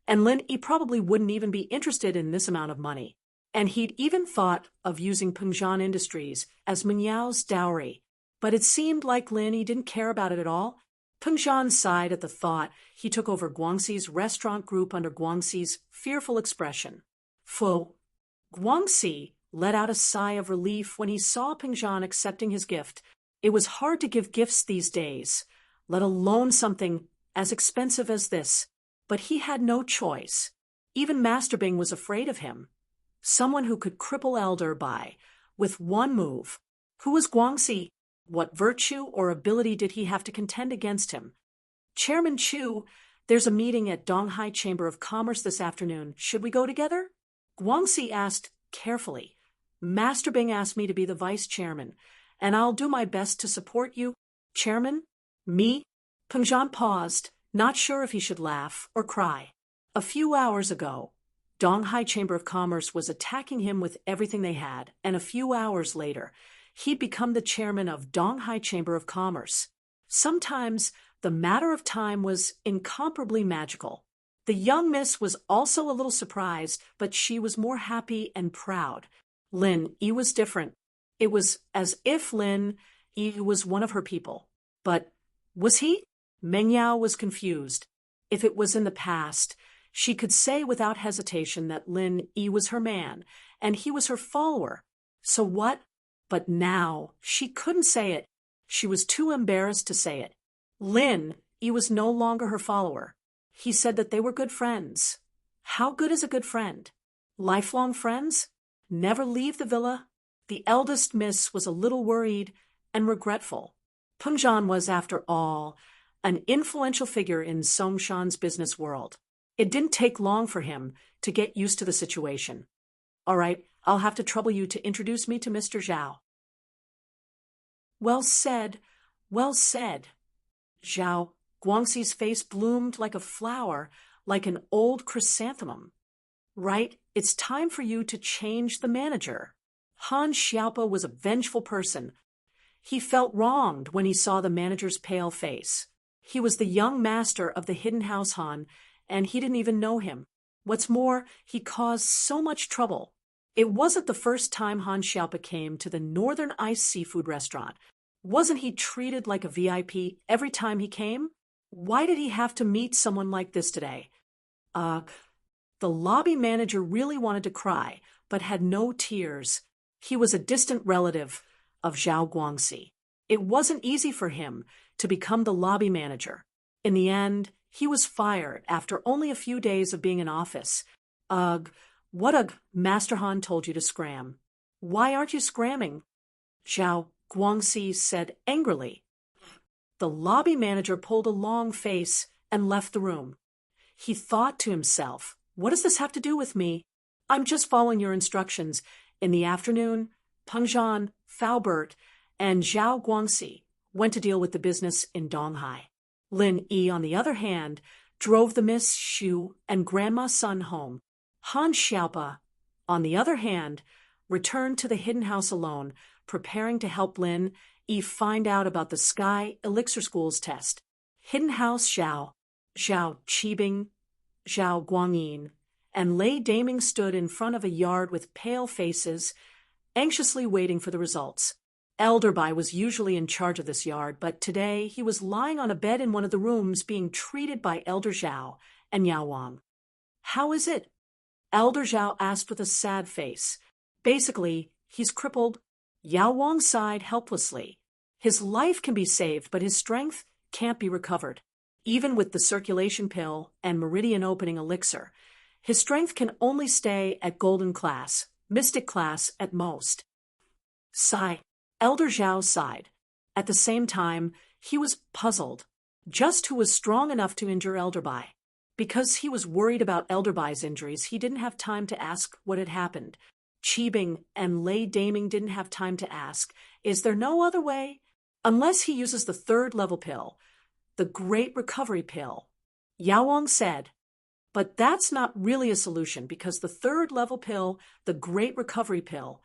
and Lin Yi probably wouldn't even be interested in this amount of money. And he'd even thought of using Peng Zhan Industries as Meng Yao's dowry, but it seemed like Lin Yi didn't care about it at all. Peng Zhan sighed at the thought he took over Guangxi's restaurant group under Guangxi's fearful expression. Fu. Guangxi let out a sigh of relief when he saw Peng Zhan accepting his gift. It was hard to give gifts these days, let alone something as expensive as this. But he had no choice. Even Master Bing was afraid of him. Someone who could cripple Elder by, with one move. Who was Guangxi? What virtue or ability did he have to contend against him? Chairman Chu, there's a meeting at Donghai Chamber of Commerce this afternoon. Should we go together? Guangxi asked carefully. Master Bing asked me to be the vice chairman, and I'll do my best to support you. Chairman? Me? Peng Zhan paused, not sure if he should laugh or cry. A few hours ago, Donghai Chamber of Commerce was attacking him with everything they had, and a few hours later, he'd become the chairman of Donghai Chamber of Commerce. Sometimes the matter of time was incomparably magical. The young miss was also a little surprised, but she was more happy and proud. Lin Yi was different. It was as if Lin Yi was one of her people. But was he? Meng Yao was confused. If it was in the past, she could say without hesitation that Lin Yi was her man, and he was her follower. So what? But now, she couldn't say it. She was too embarrassed to say it. Lin Yi was no longer her follower. He said that they were good friends. How good is a good friend? Lifelong friends? Never leave the villa? The eldest miss was a little worried and regretful. Peng Zhan was, after all, an influential figure in Songshan's business world. It didn't take long for him to get used to the situation. All right, I'll have to trouble you to introduce me to Mr. Zhao. Well said, well said. Zhao, Guangxi's face bloomed like a flower, like an old chrysanthemum. Right, it's time for you to change the manager. Han Xiaopa was a vengeful person. He felt wronged when he saw the manager's pale face. He was the young master of the Hidden House Han, and he didn't even know him. What's more, he caused so much trouble. It wasn't the first time Han Xiaopa came to the Northern Ice Seafood restaurant. Wasn't he treated like a VIP every time he came? Why did he have to meet someone like this today? The lobby manager really wanted to cry, but had no tears. He was a distant relative of Zhao Guangxi. It wasn't easy for him to become the lobby manager. In the end, he was fired after only a few days of being in office. Ugh, what ugh, Master Han told you to scram. Why aren't you scramming? Zhao Guangxi said angrily. The lobby manager pulled a long face and left the room. He thought to himself, what does this have to do with me? I'm just following your instructions. In the afternoon, Peng Zhan, Faubert, and Zhao Guangxi went to deal with the business in Donghai. Lin Yi, on the other hand, drove the Miss Xu and Grandma Sun home. Han Xiaopa, on the other hand, returned to the hidden house alone, preparing to help Lin Yi find out about the Sky Elixir School's test. Hidden House Zhao Qibing, Zhao Guangyin, and Lei Daming stood in front of a yard with pale faces, anxiously waiting for the results. Elder Bai was usually in charge of this yard, but today he was lying on a bed in one of the rooms being treated by Elder Zhao and Yao Wang. How is it? Elder Zhao asked with a sad face. Basically, he's crippled. Yao Wang sighed helplessly. His life can be saved, but his strength can't be recovered. Even with the circulation pill and meridian opening elixir, his strength can only stay at golden class, mystic class at most. Sigh. Elder Zhao sighed. At the same time, he was puzzled. Just who was strong enough to injure Elder Bai? Because he was worried about Elder Bai's injuries, he didn't have time to ask what had happened. Qibing and Lei Daming didn't have time to ask, is there no other way? Unless he uses the third level pill, the Great Recovery Pill. Yao Wang said, but that's not really a solution because the third level pill, the Great Recovery Pill,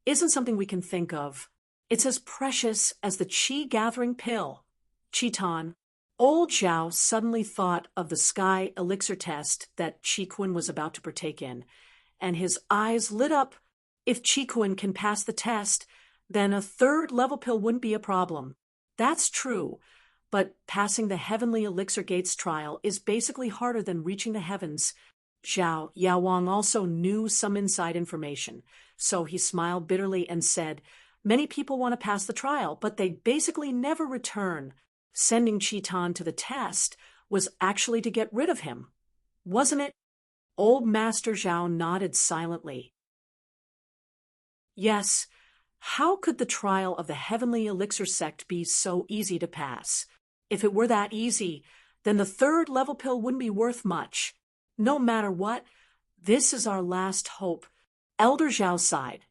isn't something we can think of. It's as precious as the Qi-gathering pill. Qitan. Old Zhao suddenly thought of the Sky Elixir test that Qi Kun was about to partake in, and his eyes lit up. If Qi Kun can pass the test, then a third level pill wouldn't be a problem. That's true, but passing the Heavenly Elixir Gates trial is basically harder than reaching the heavens. Yao Wang also knew some inside information, so he smiled bitterly and said, many people want to pass the trial, but they basically never return. Sending Qitan to the test was actually to get rid of him, wasn't it? Old Master Zhao nodded silently. Yes, how could the trial of the Heavenly Elixir sect be so easy to pass? If it were that easy, then the third level pill wouldn't be worth much. No matter what, this is our last hope. Elder Zhao sighed.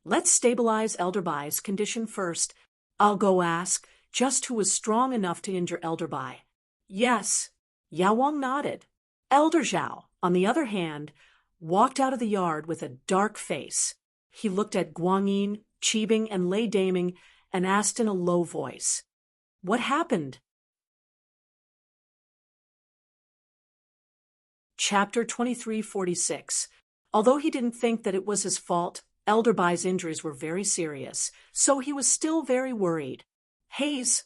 Let's stabilize Elder Bai's condition first. I'll go ask just who was strong enough to injure Elder Bai. Yes. Yao Wang nodded. Elder Zhao, on the other hand, walked out of the yard with a dark face. He looked at Guangyin, Qibing, and Lei Daming and asked in a low voice, what happened? Chapter 2346. Although he didn't think that it was his fault, Elder Bai's injuries were very serious, so he was still very worried. Haze.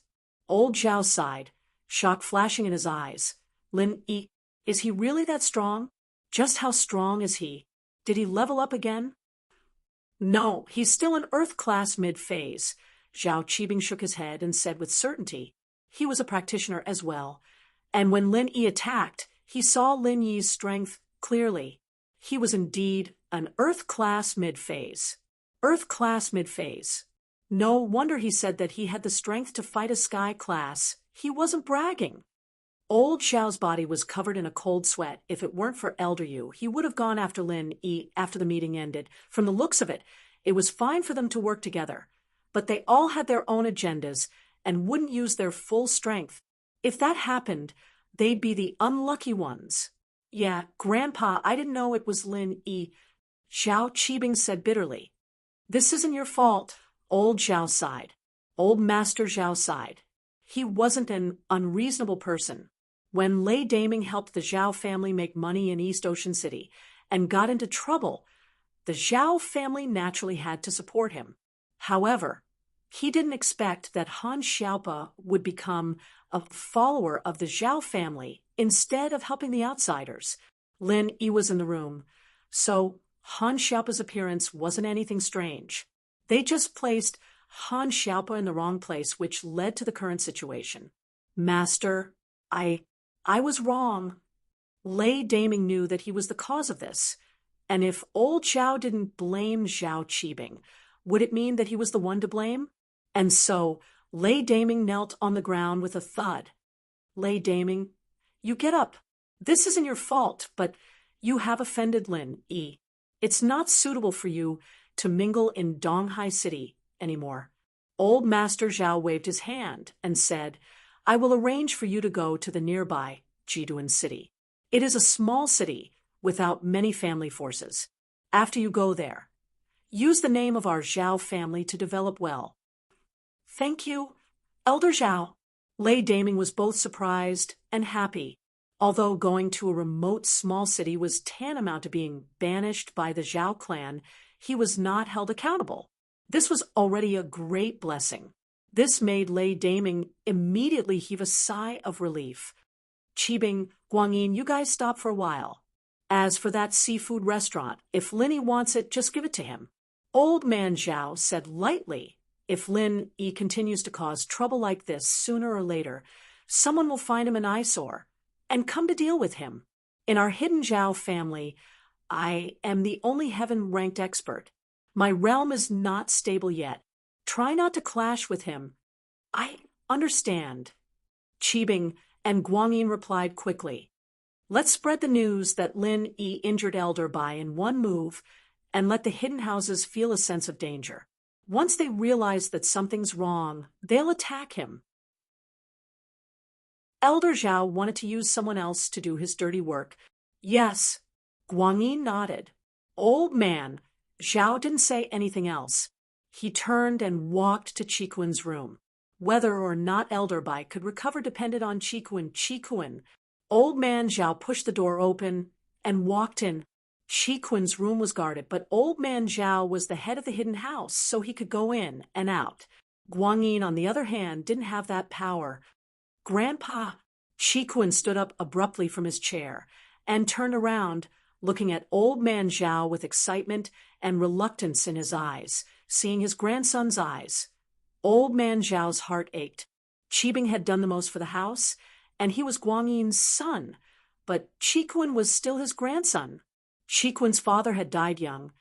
Old Zhao sighed, shock flashing in his eyes. Lin Yi, is he really that strong? Just how strong is he? Did he level up again? No, he's still in Earth class mid-phase. Zhao Qibing shook his head and said with certainty. He was a practitioner as well, and when Lin Yi attacked, he saw Lin Yi's strength clearly. He was indeed an Earth class mid-phase. Earth class mid-phase. No wonder he said that he had the strength to fight a Sky class. He wasn't bragging. Old Zhao's body was covered in a cold sweat. If it weren't for Elder Yu, he would have gone after Lin Yi after the meeting ended. From the looks of it, it was fine for them to work together. But they all had their own agendas and wouldn't use their full strength. If that happened, they'd be the unlucky ones. Yeah, Grandpa, I didn't know it was Lin Yi. Zhao Qibing said bitterly. This isn't your fault. Old Zhao sighed. Old Master Zhao sighed. He wasn't an unreasonable person. When Lei Daming helped the Zhao family make money in East Ocean City and got into trouble, the Zhao family naturally had to support him. However, he didn't expect that Han Xiaopa would become a follower of the Zhao family instead of helping the outsiders. Lin Yi was in the room, so Han Xiaopa's appearance wasn't anything strange. They just placed Han Xiaopa in the wrong place, which led to the current situation. Master, I was wrong. Lei Daming knew that he was the cause of this, and if old Zhao didn't blame Zhao Qibing, would it mean that he was the one to blame? And so Lei Daming knelt on the ground with a thud. Lei Daming, you get up. This isn't your fault, but you have offended Lin Yi. It's not suitable for you to mingle in Donghai City anymore. Old Master Zhao waved his hand and said, I will arrange for you to go to the nearby Jiduan City. It is a small city without many family forces. After you go there, use the name of our Zhao family to develop well. Thank you, Elder Zhao. Lei Daming was both surprised and happy. Although going to a remote small city was tantamount to being banished by the Zhao clan, he was not held accountable. This was already a great blessing. This made Lei Daming immediately heave a sigh of relief. Qibing, Guangyin, you guys stop for a while. As for that seafood restaurant, if Lin wants it, just give it to him. Old man Zhao said lightly, if Lin Yi continues to cause trouble like this sooner or later, someone will find him an eyesore and come to deal with him. In our hidden Zhao family, I am the only heaven-ranked expert. My realm is not stable yet. Try not to clash with him. I understand. Qibing and Guangyin replied quickly. Let's spread the news that Lin Yi injured Elder Bai in one move and let the hidden houses feel a sense of danger. Once they realize that something's wrong, they'll attack him. Elder Zhao wanted to use someone else to do his dirty work. Yes, Guangyin nodded. Old man, Zhao didn't say anything else. He turned and walked to Qikuan's room. Whether or not Elder Bai could recover depended on Qikuan. Old man Zhao pushed the door open and walked in. Qikuan's room was guarded, but Old man Zhao was the head of the hidden house, so he could go in and out. Guangyin, on the other hand, didn't have that power. Grandpa! Qikuan stood up abruptly from his chair and turned around, looking at Old man Zhao with excitement and reluctance in his eyes, seeing his grandson's eyes. Old man Zhao's heart ached. Qibing had done the most for the house, and he was Guangyin's son, but Qikuan was still his grandson. Qikuan's father had died young,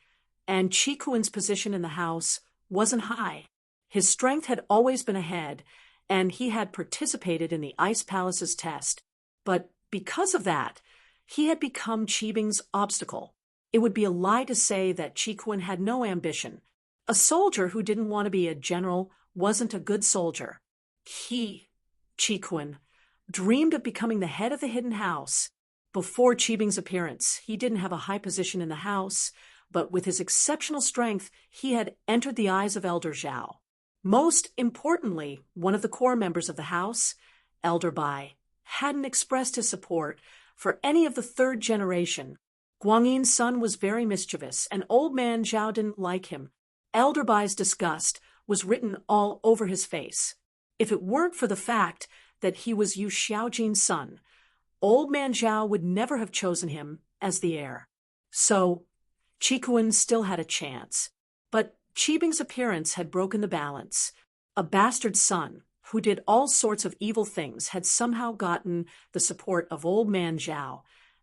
and Qikuan's position in the house wasn't high. His strength had always been ahead, and he had participated in the Ice Palace's test. But because of that, he had become Qibing's obstacle. It would be a lie to say that Qikuan had no ambition. A soldier who didn't want to be a general wasn't a good soldier. He, Qikuan, dreamed of becoming the head of the hidden house. Before Qibing's appearance, he didn't have a high position in the house, but with his exceptional strength, he had entered the eyes of Elder Zhao. Most importantly, one of the core members of the house, Elder Bai, hadn't expressed his support for any of the third generation. Guangyin's son was very mischievous, and Old man Zhao didn't like him. Elder Bai's disgust was written all over his face. If it weren't for the fact that he was Yu Xiaojin's son, Old man Zhao would never have chosen him as the heir. So, Qikuan still had a chance. But Qibing's appearance had broken the balance. A bastard son, who did all sorts of evil things, had somehow gotten the support of Old man Zhao.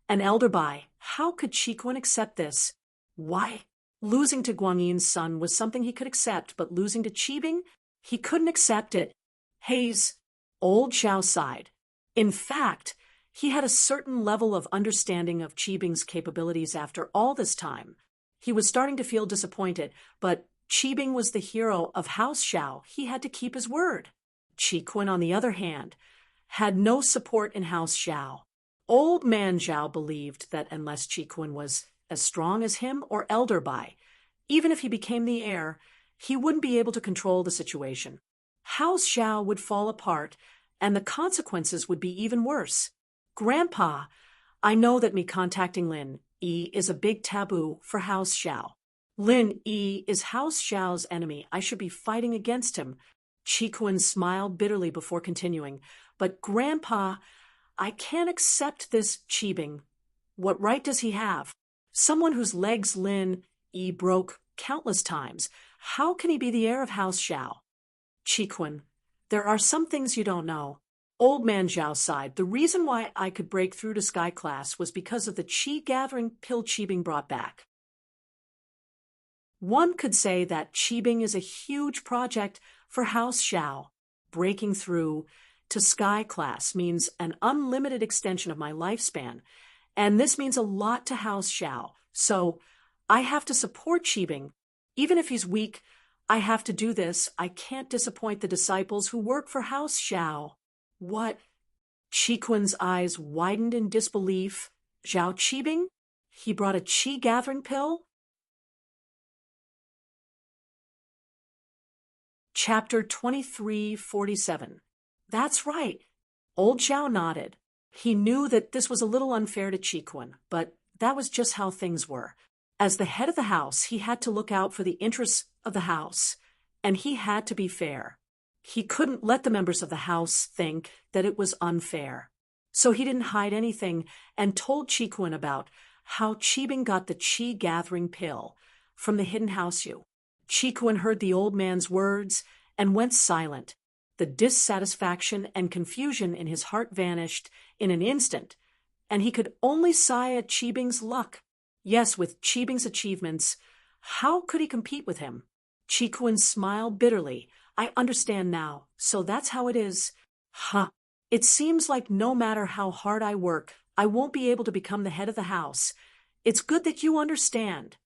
And Elder Bai, how could Qikuan accept this? Why? Losing to Guangyin's son was something he could accept, but losing to Qibing? He couldn't accept it. Haze, Old Zhao sighed. In fact, he had a certain level of understanding of Qibing's capabilities after all this time. He was starting to feel disappointed, but Qibing was the hero of House Zhao. He had to keep his word. Qikuan, on the other hand, had no support in House Zhao. Old man Zhao believed that unless Qikuan was as strong as him or Elder Bai, even if he became the heir, he wouldn't be able to control the situation. House Zhao would fall apart, and the consequences would be even worse. Grandpa, I know that me contacting Lin Yi is a big taboo for House Zhao. Lin Yi is House Zhao's enemy. I should be fighting against him. Qikuan smiled bitterly before continuing. But Grandpa, I can't accept this Qibing. What right does he have? Someone whose legs Lin Yi broke countless times. How can he be the heir of House Xiao? Chiquan, there are some things you don't know. Old man Zhao sighed. The reason why I could break through to Sky Class was because of the chi-gathering pill Qibing brought back. One could say that Qibing is a huge project for House Xiao. Breaking through to Sky Class means an unlimited extension of my lifespan, and this means a lot to House Xiao. So I have to support Qibing. Even if he's weak, I have to do this. I can't disappoint the disciples who work for House Xiao. What? Chiquan's eyes widened in disbelief. Zhao Qibing? He brought a chi-gathering pill? Chapter 2347. That's right. Old Zhao nodded. He knew that this was a little unfair to Chiquan, but that was just how things were. As the head of the house, he had to look out for the interests of the house, and he had to be fair. He couldn't let the members of the house think that it was unfair. So he didn't hide anything and told Chiquan about how Qibing got the chi-gathering pill from the hidden house you. Chiquan heard the old man's words and went silent. The dissatisfaction and confusion in his heart vanished in an instant, and he could only sigh at Qibing's luck. Yes, with Qibing's achievements, how could he compete with him? Chiquan smiled bitterly. I understand now, so that's how it is. Huh. It seems like no matter how hard I work, I won't be able to become the head of the house. It's good that you understand.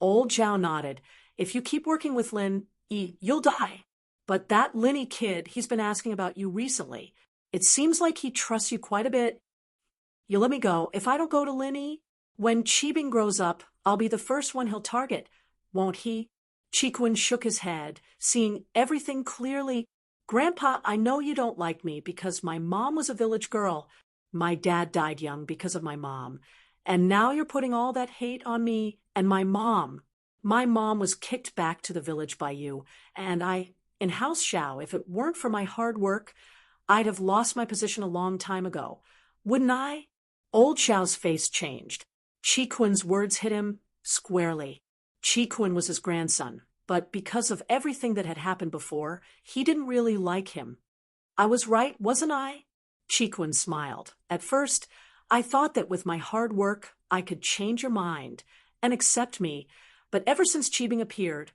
Old Zhao nodded. If you keep working with Lin Yi, you'll die. But that Linny kid, he's been asking about you recently. It seems like he trusts you quite a bit. You let me go. If I don't go to Linny, when Qibing grows up, I'll be the first one he'll target, won't he? Chiquan shook his head, seeing everything clearly. Grandpa, I know you don't like me because my mom was a village girl. My dad died young because of my mom. And now you're putting all that hate on me and my mom. My mom was kicked back to the village by you, and in House Xiao, if it weren't for my hard work, I'd have lost my position a long time ago. Wouldn't I? Old Xiao's face changed. Chiquan's words hit him squarely. Chiquan was his grandson, but because of everything that had happened before, he didn't really like him. I was right, wasn't I? Chiquan smiled. At first, I thought that with my hard work, I could change your mind and accept me, but ever since Qibing appeared,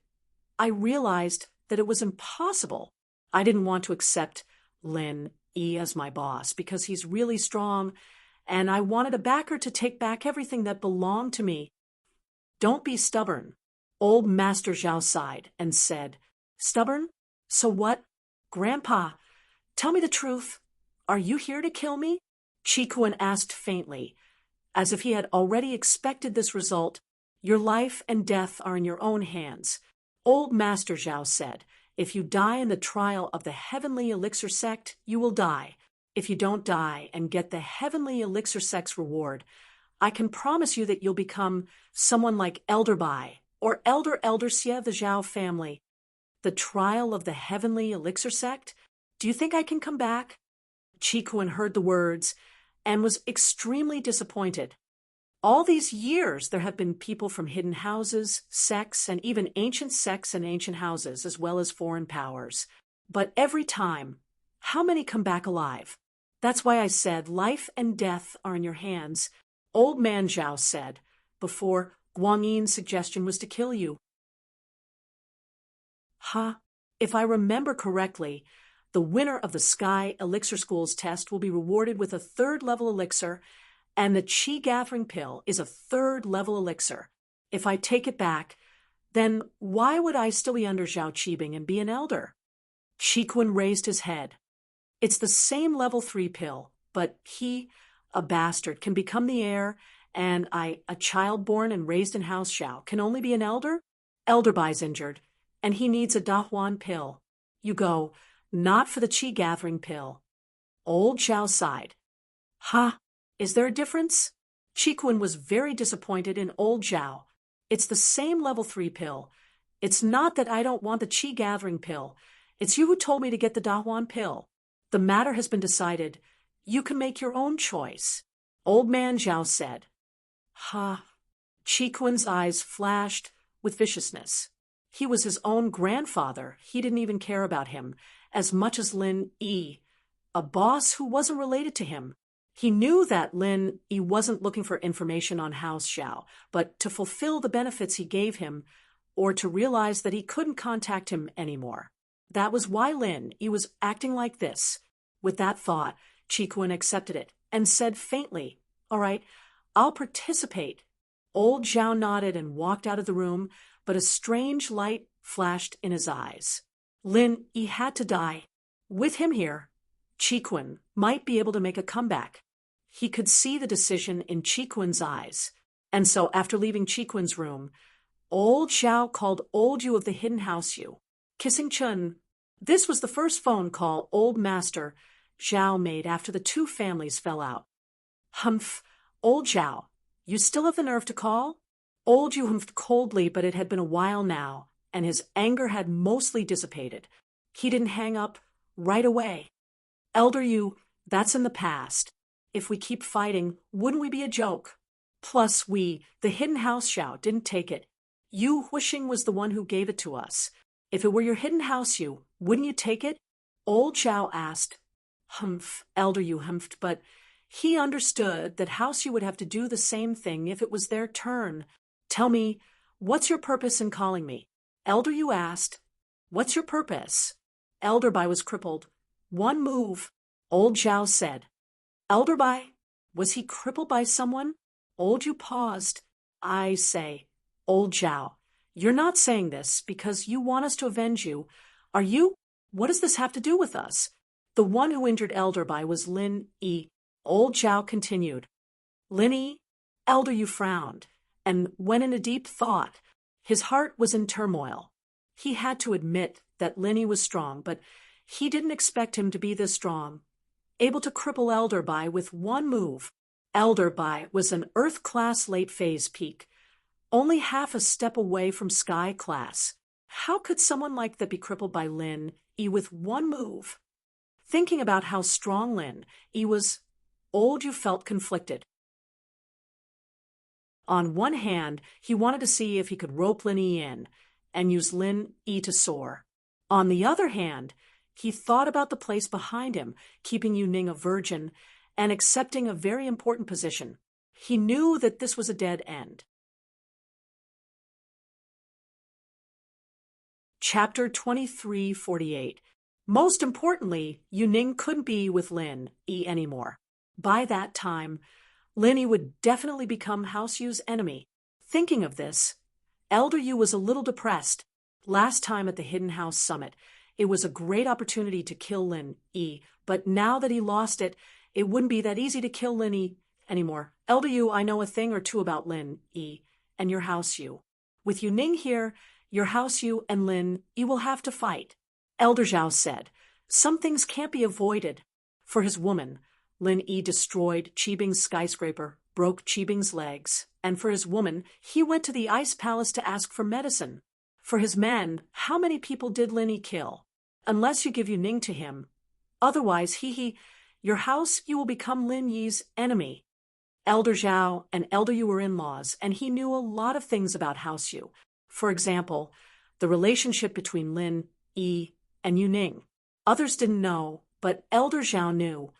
I realized that it was impossible. I didn't want to accept Lin Yi as my boss because he's really strong, and I wanted a backer to take back everything that belonged to me. Don't be stubborn. Old Master Zhao sighed and said, Stubborn? So what? Grandpa, tell me the truth. Are you here to kill me? Chiquan asked faintly, as if he had already expected this result. Your life and death are in your own hands. Old Master Zhao said, if you die in the trial of the Heavenly Elixir Sect, you will die. If you don't die and get the Heavenly Elixir Sect's reward, I can promise you that you'll become someone like Elder Bai or Elder Xie of the Zhao family. The trial of the Heavenly Elixir Sect? Do you think I can come back? Chiquan heard the words and was extremely disappointed. All these years there have been people from hidden houses, sects, and even ancient sects and ancient houses, as well as foreign powers. But every time, how many come back alive? That's why I said life and death are in your hands. Old man Zhao said, before Guangyin's suggestion was to kill you. If I remember correctly, the winner of the Sky Elixir School's test will be rewarded with a 3rd-level elixir, and the chi-gathering pill is a 3rd-level elixir. If I take it back, then why would I still be under Zhao Qibing and be an elder? Chiquan raised his head. It's the same level 3 pill, but he, a bastard, can become the heir, and I, a child born and raised in House Xiao, can only be an elder? Elder Bai's injured, and he needs a Dahuan pill. You go, not for the chi-gathering pill. Old Xiao sighed. Is there a difference? Chiquan was very disappointed in Old Zhao. It's the same level 3 pill. It's not that I don't want the chi-gathering pill. It's you who told me to get the Dahuan pill. The matter has been decided. You can make your own choice. Old man Zhao said. Chiquan's eyes flashed with viciousness. He was his own grandfather. He didn't even care about him as much as Lin Yi, a boss who wasn't related to him. He knew that Lin Yi wasn't looking for information on House Xiao, but to fulfill the benefits he gave him, or to realize that he couldn't contact him anymore. That was why Lin Yi was acting like this. With that thought, Qi accepted it and said faintly, "All right, I'll participate." Old Zhao nodded and walked out of the room, but a strange light flashed in his eyes. Lin Yi had to die. With him here, Qi might be able to make a comeback. He could see the decision in Qi eyes. And so after leaving Qi room, old Zhao called old Yu of the hidden house Yu, kissing Chun. This was the first phone call old master Zhao made after the two families fell out. "Humph, old Zhao, you still have the nerve to call?" Old Yu humphed coldly, but it had been a while now, and his anger had mostly dissipated. He didn't hang up right away. "Elder Yu, that's in the past. If we keep fighting, wouldn't we be a joke? Plus we, the hidden house Xiao, didn't take it. Yu Huixing was the one who gave it to us. If it were your hidden house Yu, wouldn't you take it?" Old Zhao asked. Humph, Elder Yu humphed, but he understood that House Yu would have to do the same thing if it was their turn. "Tell me, what's your purpose in calling me?" Elder Yu asked. "What's your purpose?" Elder Bai was crippled. "One move," Old Zhao said. Elder Bai? Was he crippled by someone? Old Yu paused. "I say, Old Zhao, you're not saying this because you want us to avenge you, are you? What does this have to do with us?" The one who injured Elder Bai was Lin Yi. Old Zhao continued. "Lin Yi?" Elder Yu frowned, and went in a deep thought. His heart was in turmoil. He had to admit that Lin Yi was strong, but he didn't expect him to be this strong. Able to cripple Elder Bai with one move. Elder Bai was an Earth-class late-phase peak, only half a step away from Sky class. How could someone like that be crippled by Lin Yi with one move? Thinking about how strong Lin Yi was, Old Yu felt conflicted. On one hand, he wanted to see if he could rope Lin Yi in and use Lin Yi to soar. On the other hand, he thought about the place behind him, keeping Yu Ning a virgin and accepting a very important position. He knew that this was a dead end. Chapter 2348. Most importantly, Yu Ning couldn't be with Lin Yi anymore. By that time, Lin Yi would definitely become House Yu's enemy. Thinking of this, Elder Yu was a little depressed. Last time at the Hidden House Summit, it was a great opportunity to kill Lin Yi, but now that he lost it, it wouldn't be that easy to kill Lin Yi anymore. "Elder Yu, I know a thing or two about Lin Yi and your House Yu. With Yu Ning here, your House Yu and Lin Yi will have to fight." Elder Zhao said, "Some things can't be avoided." For his woman, Lin Yi destroyed Qibing's skyscraper, broke Qibing's legs, and for his woman, he went to the Ice Palace to ask for medicine. For his men, how many people did Lin Yi kill? Unless you give Yu Ning to him. Otherwise, your House Yu will become Lin Yi's enemy. Elder Zhao and Elder Yu were in-laws, and he knew a lot of things about House Yu. For example, the relationship between Lin Yi and Yu Ning. Others didn't know, but Elder Zhao knew.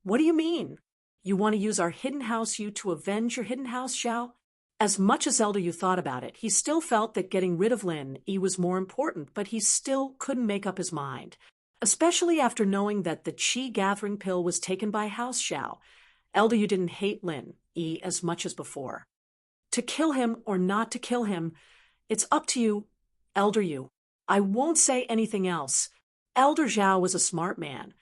"What do you mean? You want to use our hidden house Yu to avenge your hidden house Zhao?" As much as Elder Yu thought about it, he still felt that getting rid of Lin Yi was more important, but he still couldn't make up his mind. Especially after knowing that the Qi gathering pill was taken by House Xiao. Elder Yu didn't hate Lin Yi as much as before. To kill him or not to kill him, it's up to you, Elder Yu. I won't say anything else. Elder Zhao was a smart man,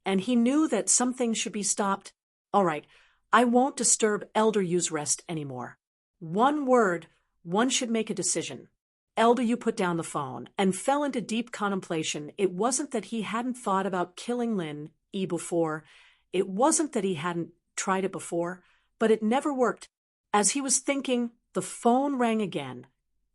and he knew that some things should be stopped. All right, I won't disturb Elder Yu's rest anymore. One word, one should make a decision. Elder Yu put down the phone and fell into deep contemplation. It wasn't that he hadn't thought about killing Lin Yi before. It wasn't that he hadn't tried it before, but it never worked. As he was thinking, the phone rang again,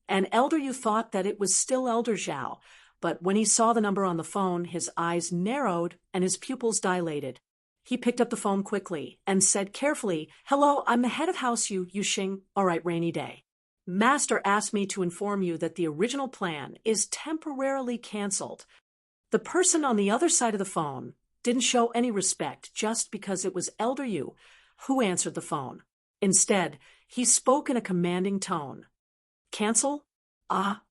and Elder Yu thought that it was still Elder Zhao, but when he saw the number on the phone, his eyes narrowed and his pupils dilated. He picked up the phone quickly and said carefully, "Hello, I'm the head of House Yu, Yuxing. All right, rainy day. Master asked me to inform you that the original plan is temporarily canceled. The person on the other side of the phone didn't show any respect just because it was Elder Yu who answered the phone. Instead, he spoke in a commanding tone. Cancel? Ah.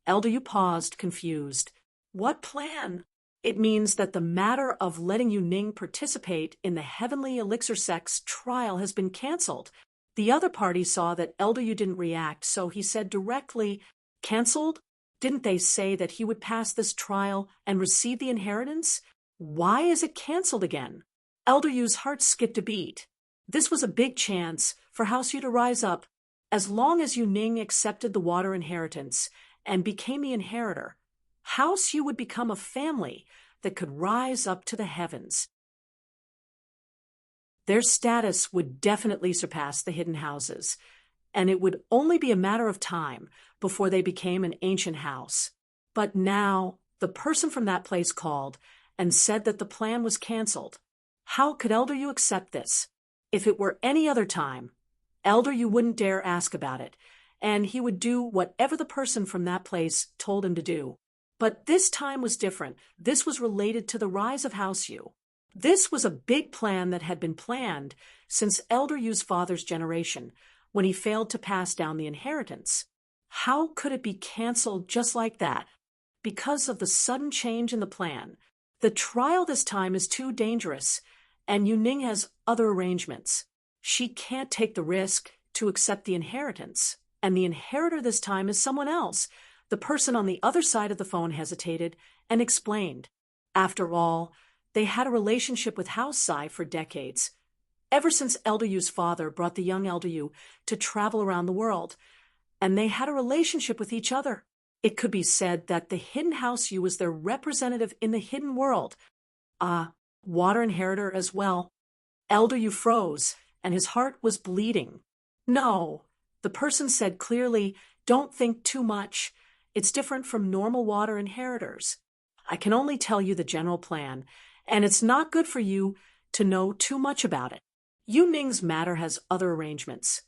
Elder Yu paused, confused. What plan? It means that the matter of letting Yu Ning participate in the Heavenly Elixir Sect's trial has been canceled. The other party saw that Elder Yu didn't react, so he said directly, Canceled? Didn't they say that he would pass this trial and receive the inheritance? Why is it canceled again? Elder Yu's heart skipped a beat. This was a big chance for House Yu to rise up. As long as Yu Ning accepted the water inheritance and became the inheritor, House Yu would become a family that could rise up to the heavens. Their status would definitely surpass the hidden houses, and it would only be a matter of time before they became an ancient house. But now, the person from that place called and said that the plan was canceled. How could Elder Yu accept this? If it were any other time, Elder Yu wouldn't dare ask about it, and he would do whatever the person from that place told him to do. But this time was different. This was related to the rise of House Yu. This was a big plan that had been planned since Elder Yu's father's generation, when he failed to pass down the inheritance. How could it be canceled just like that? Because of the sudden change in the plan. The trial this time is too dangerous, and Yu Ning has other arrangements. She can't take the risk to accept the inheritance, and the inheritor this time is someone else. The person on the other side of the phone hesitated and explained. After all, they had a relationship with House Sai for decades, ever since Elder Yu's father brought the young Elder Yu to travel around the world, and they had a relationship with each other. It could be said that the hidden House Yu was their representative in the hidden world. Water inheritor as well. Elder Yu froze, and his heart was bleeding. No, the person said clearly, don't think too much. It's different from normal water inheritors. I can only tell you the general plan, and it's not good for you to know too much about it. Yu Ning's matter has other arrangements,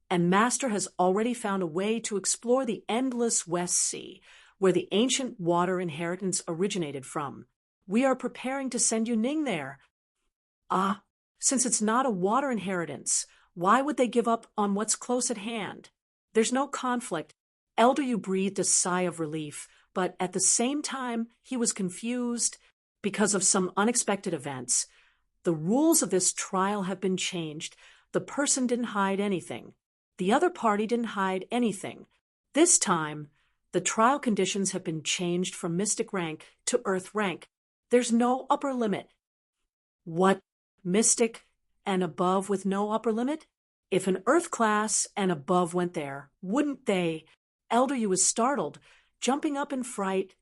and Master has already found a way to explore the endless West Sea, where the ancient water inheritance originated from. We are preparing to send Yu Ning there. Since it's not a water inheritance, why would they give up on what's close at hand? There's no conflict. Elder Yu breathed a sigh of relief, but at the same time he was confused because of some unexpected events. The rules of this trial have been changed. The person didn't hide anything. The other party didn't hide anything. This time, the trial conditions have been changed from mystic rank to earth rank. There's no upper limit. What? Mystic and above with no upper limit? If an earth class and above went there, wouldn't they? Elder Yu was startled, jumping up in fright.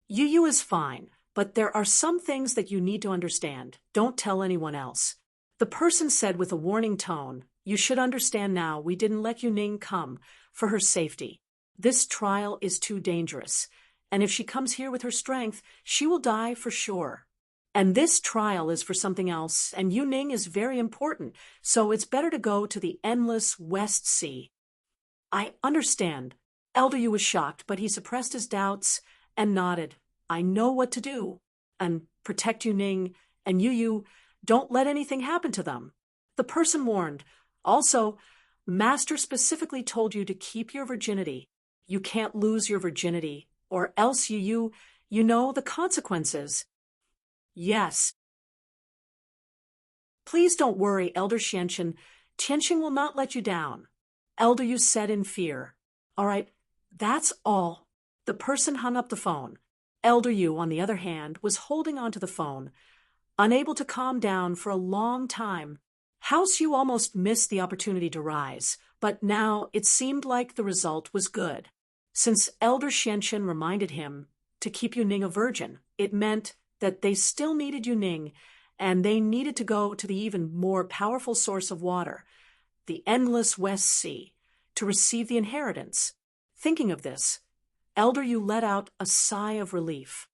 Yu is fine, but there are some things that you need to understand. Don't tell anyone else. The person said with a warning tone, You should understand now we didn't let Yu Ning come for her safety. This trial is too dangerous, and if she comes here with her strength, she will die for sure. And this trial is for something else, and Yu Ning is very important, so it's better to go to the endless West Sea. I understand. Elder Yu was shocked, but he suppressed his doubts and nodded. I know what to do. And protect Yu Ning, and Yu, don't let anything happen to them. The person warned. Also, Master specifically told you to keep your virginity. You can't lose your virginity, or else you know the consequences. Yes. Please don't worry, Elder Xianqin. Tianqing will not let you down. Elder Yu said in fear. All right, that's all. The person hung up the phone. Elder Yu, on the other hand, was holding onto the phone, unable to calm down for a long time. House Yu almost missed the opportunity to rise, but now it seemed like the result was good. Since Elder Xianqin reminded him to keep Yu Ning a virgin, it meant that they still needed Yu Ning, and they needed to go to the even more powerful source of water, the endless West Sea, to receive the inheritance. Thinking of this, Elder Yu let out a sigh of relief.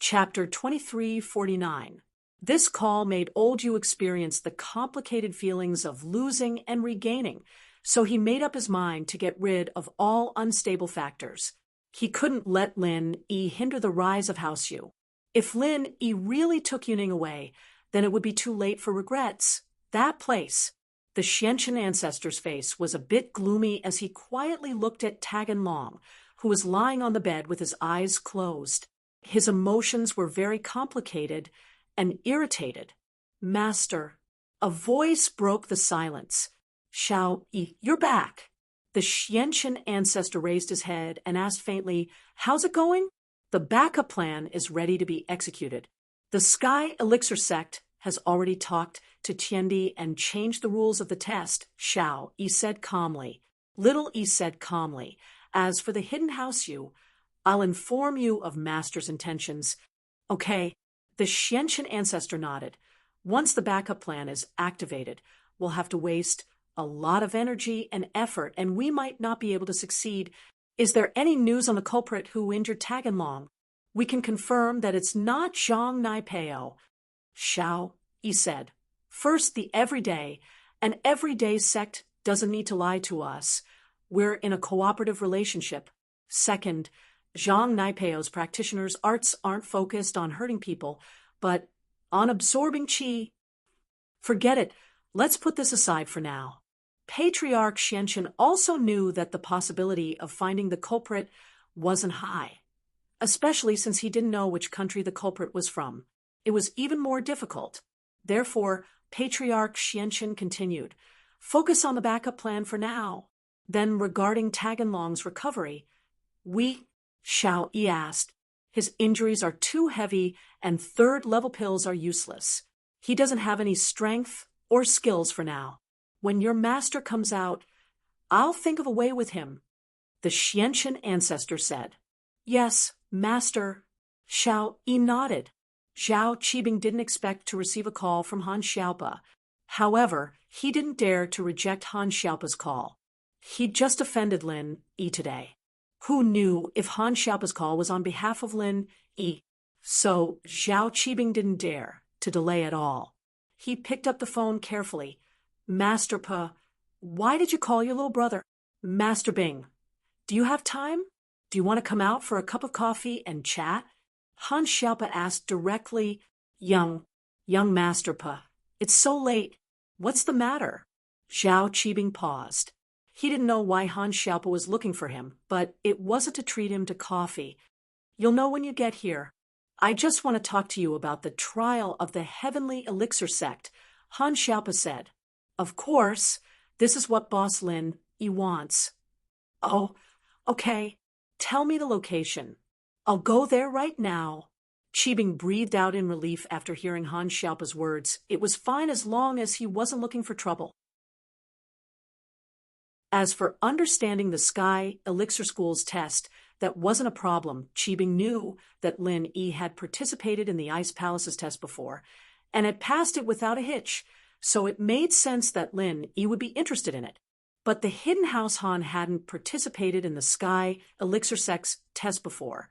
Chapter 2349. This call made old Yu experience the complicated feelings of losing and regaining, so he made up his mind to get rid of all unstable factors. He couldn't let Lin Yi hinder the rise of House Yu. If Lin Yi really took Yuning away, then it would be too late for regrets. That place. The Xianqian ancestor's face was a bit gloomy as he quietly looked at Taganlong, who was lying on the bed with his eyes closed. His emotions were very complicated and irritated. Master. A voice broke the silence. Xiao Yi, you're back. The Xianqian ancestor raised his head and asked faintly, how's it going? The backup plan is ready to be executed. The Sky Elixir sect has already talked to Tiandi and changed the rules of the test, Xiao Yi said calmly. Little Yi said calmly, as for the hidden house Yu, I'll inform you of Master's intentions. Okay. The Xianqian ancestor nodded. Once the backup plan is activated, we'll have to waste a lot of energy and effort, and we might not be able to succeed. Is there any news on the culprit who injured Taganlong? We can confirm that it's not Zhang Naipeo. Xiao Yi said. First, the everyday. An everyday sect doesn't need to lie to us. We're in a cooperative relationship. Second, Zhang Naipeo's practitioners' arts aren't focused on hurting people, but on absorbing qi. Forget it. Let's put this aside for now. Patriarch Xianqian also knew that the possibility of finding the culprit wasn't high, especially since he didn't know which country the culprit was from. It was even more difficult. Therefore, Patriarch Xianqian continued, focus on the backup plan for now. Then regarding Taganlong's recovery, Xiao Yi asked, his injuries are too heavy and third-level pills are useless. He doesn't have any strength or skills for now. When your master comes out, I'll think of a way with him, the Xianqian ancestor said. Yes, master. Xiao Yi nodded. Zhao Qibing didn't expect to receive a call from Han Xiaopa. However, he didn't dare to reject Han Xiaopa's call. He'd just offended Lin Yi today. Who knew if Han Xiaopa's call was on behalf of Lin Yi? So Zhao Qibing didn't dare to delay at all. He picked up the phone carefully. Master Pa, why did you call your little brother? Master Bing, do you have time? Do you want to come out for a cup of coffee and chat? Han Xiaopa asked directly. Young Master Pa, it's so late. What's the matter? Zhao Qibing paused. He didn't know why Han Xiaopa was looking for him, but it wasn't to treat him to coffee. You'll know when you get here. I just want to talk to you about the trial of the Heavenly Elixir sect, Han Xiaopa said. Of course, this is what Boss Lin Yi wants. Oh, okay. Tell me the location. I'll go there right now. Qibing breathed out in relief after hearing Han Xiaopa's words. It was fine as long as he wasn't looking for trouble. As for understanding the Sky Elixir School's test, that wasn't a problem. Qibing knew that Lin Yi had participated in the Ice Palace's test before, and had passed it without a hitch, so it made sense that Lin Yi would be interested in it. But the Hidden House Han hadn't participated in the Sky Elixir Sect's test before,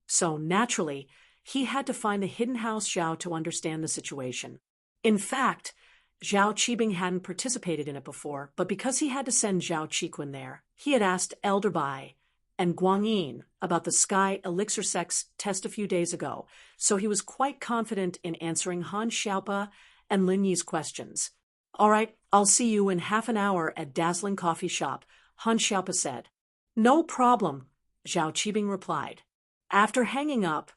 so naturally, he had to find the Hidden House Zhao to understand the situation. In fact, Zhao Qibing hadn't participated in it before, but because he had to send Zhao Qiqun there, he had asked Elder Bai and Guangyin about the Sky Elixir Sect's test a few days ago, so he was quite confident in answering Han Xiaopa and Lin Yi's questions. All right, I'll see you in half an hour at Dazzling Coffee Shop, Han Xiaopa said. No problem, Zhao Qibing replied. After hanging up,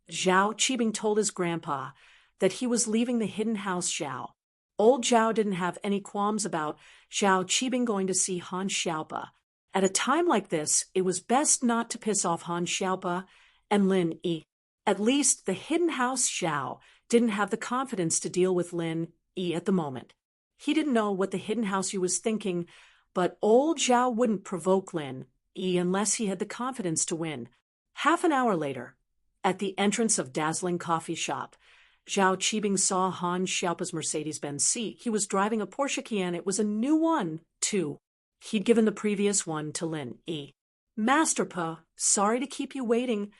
Zhao Qibing told his grandpa that he was leaving the Hidden House Zhao. Old Zhao didn't have any qualms about Zhao Qibing going to see Han Xiaopa. At a time like this, it was best not to piss off Han Xiaopa and Lin Yi. At least the Hidden House Zhao didn't have the confidence to deal with Lin Yi at the moment. He didn't know what the Hidden House Yi was thinking, but old Zhao wouldn't provoke Lin Yi unless he had the confidence to win. Half an hour later, at the entrance of Dazzling Coffee Shop, Zhao Qibing saw Han Xiaopa's Mercedes-Benz seat. He was driving a Porsche Cayenne. It was a new one, too. He'd given the previous one to Lin Yi. Master Pa, sorry to keep you waiting.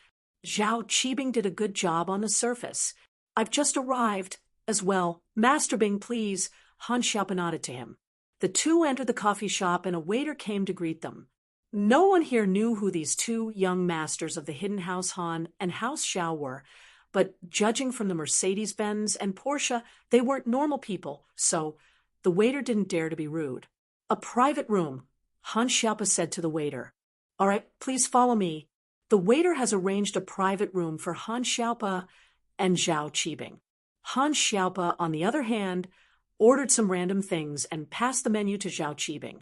Zhao Qibing did a good job on the surface. I've just arrived. as well. Master Bing, please, Han Xiaopa nodded to him. The two entered the coffee shop and a waiter came to greet them. No one here knew who these two young masters of the Hidden House Han and House Xiao were, but judging from the Mercedes-Benz and Porsche, they weren't normal people, so the waiter didn't dare to be rude. A private room, Han Xiaopa said to the waiter. All right, please follow me. The waiter has arranged a private room for Han Xiaopa and Zhao Qibing. Han Xiaopa, on the other hand, ordered some random things and passed the menu to Zhao Qibing.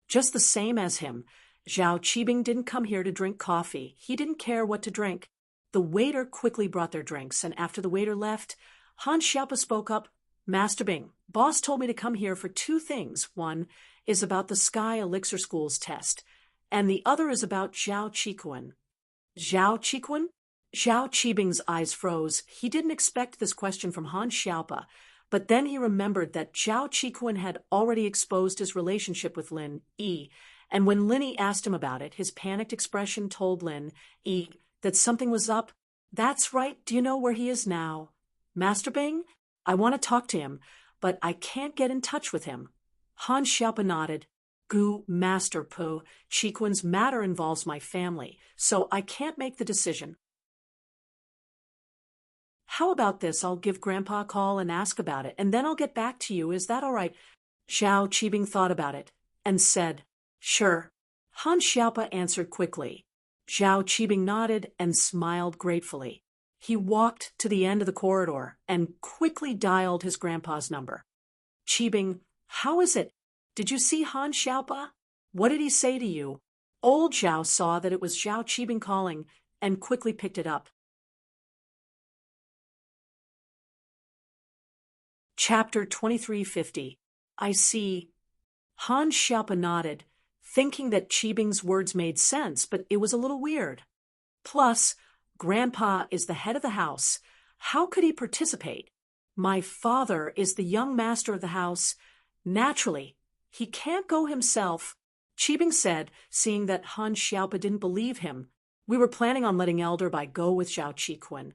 Just the same as him, Zhao Qibing didn't come here to drink coffee. He didn't care what to drink. The waiter quickly brought their drinks, and after the waiter left, Han Xiaopa spoke up. Master Bing, boss told me to come here for two things. One is about the Sky Elixir School's test, and the other is about Zhao Qikuan. Zhao Qikuan? Zhao Qibing's eyes froze. He didn't expect this question from Han Xiaopa, but then he remembered that Zhao Qikuan had already exposed his relationship with Lin Yi, and when Lin Yi asked him about it, his panicked expression told Lin Yi that something was up. That's right. Do you know where he is now? Master Bing? I want to talk to him, but I can't get in touch with him. Han Xiaopa nodded. Gu, Master Po, Qikuan's matter involves my family, so I can't make the decision. How about this? I'll give Grandpa a call and ask about it, and then I'll get back to you. Is that all right? Zhao Qibing thought about it and said, Sure. Han Xiaopa answered quickly. Zhao Qibing nodded and smiled gratefully. He walked to the end of the corridor and quickly dialed his grandpa's number. Qibing, how is it? Did you see Han Xiaopa? What did he say to you? Old Zhao saw that it was Zhao Qibing calling and quickly picked it up. Chapter 2350. I see. Han Xiaopa nodded, thinking that Qibing's words made sense, but it was a little weird. Plus, Grandpa is the head of the house. How could he participate? My father is the young master of the house. Naturally, he can't go himself, Qibing said, seeing that Han Xiaopa didn't believe him. We were planning on letting Elder Bai go with Zhao Qikuan,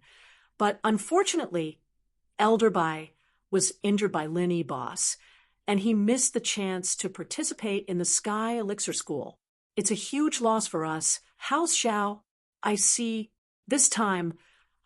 but unfortunately, Elder Bai was injured by Lin Yi boss, and he missed the chance to participate in the Sky Elixir School. It's a huge loss for us. House Xiao, I see. This time,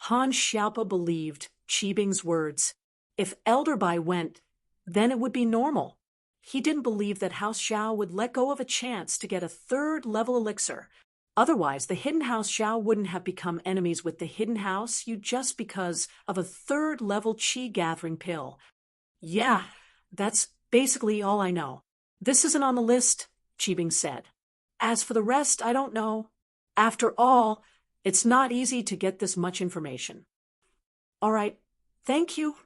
Han Xiaopa believed Qibing's words. If Elder Bai went, then it would be normal. He didn't believe that House Xiao would let go of a chance to get a third-level elixir. Otherwise, the Hidden House Xiao wouldn't have become enemies with the Hidden House you just because of a third-level qi-gathering pill. Yeah, that's basically all I know. This isn't on the list, Qibing said. As for the rest, I don't know. After all, it's not easy to get this much information. All right, thank you,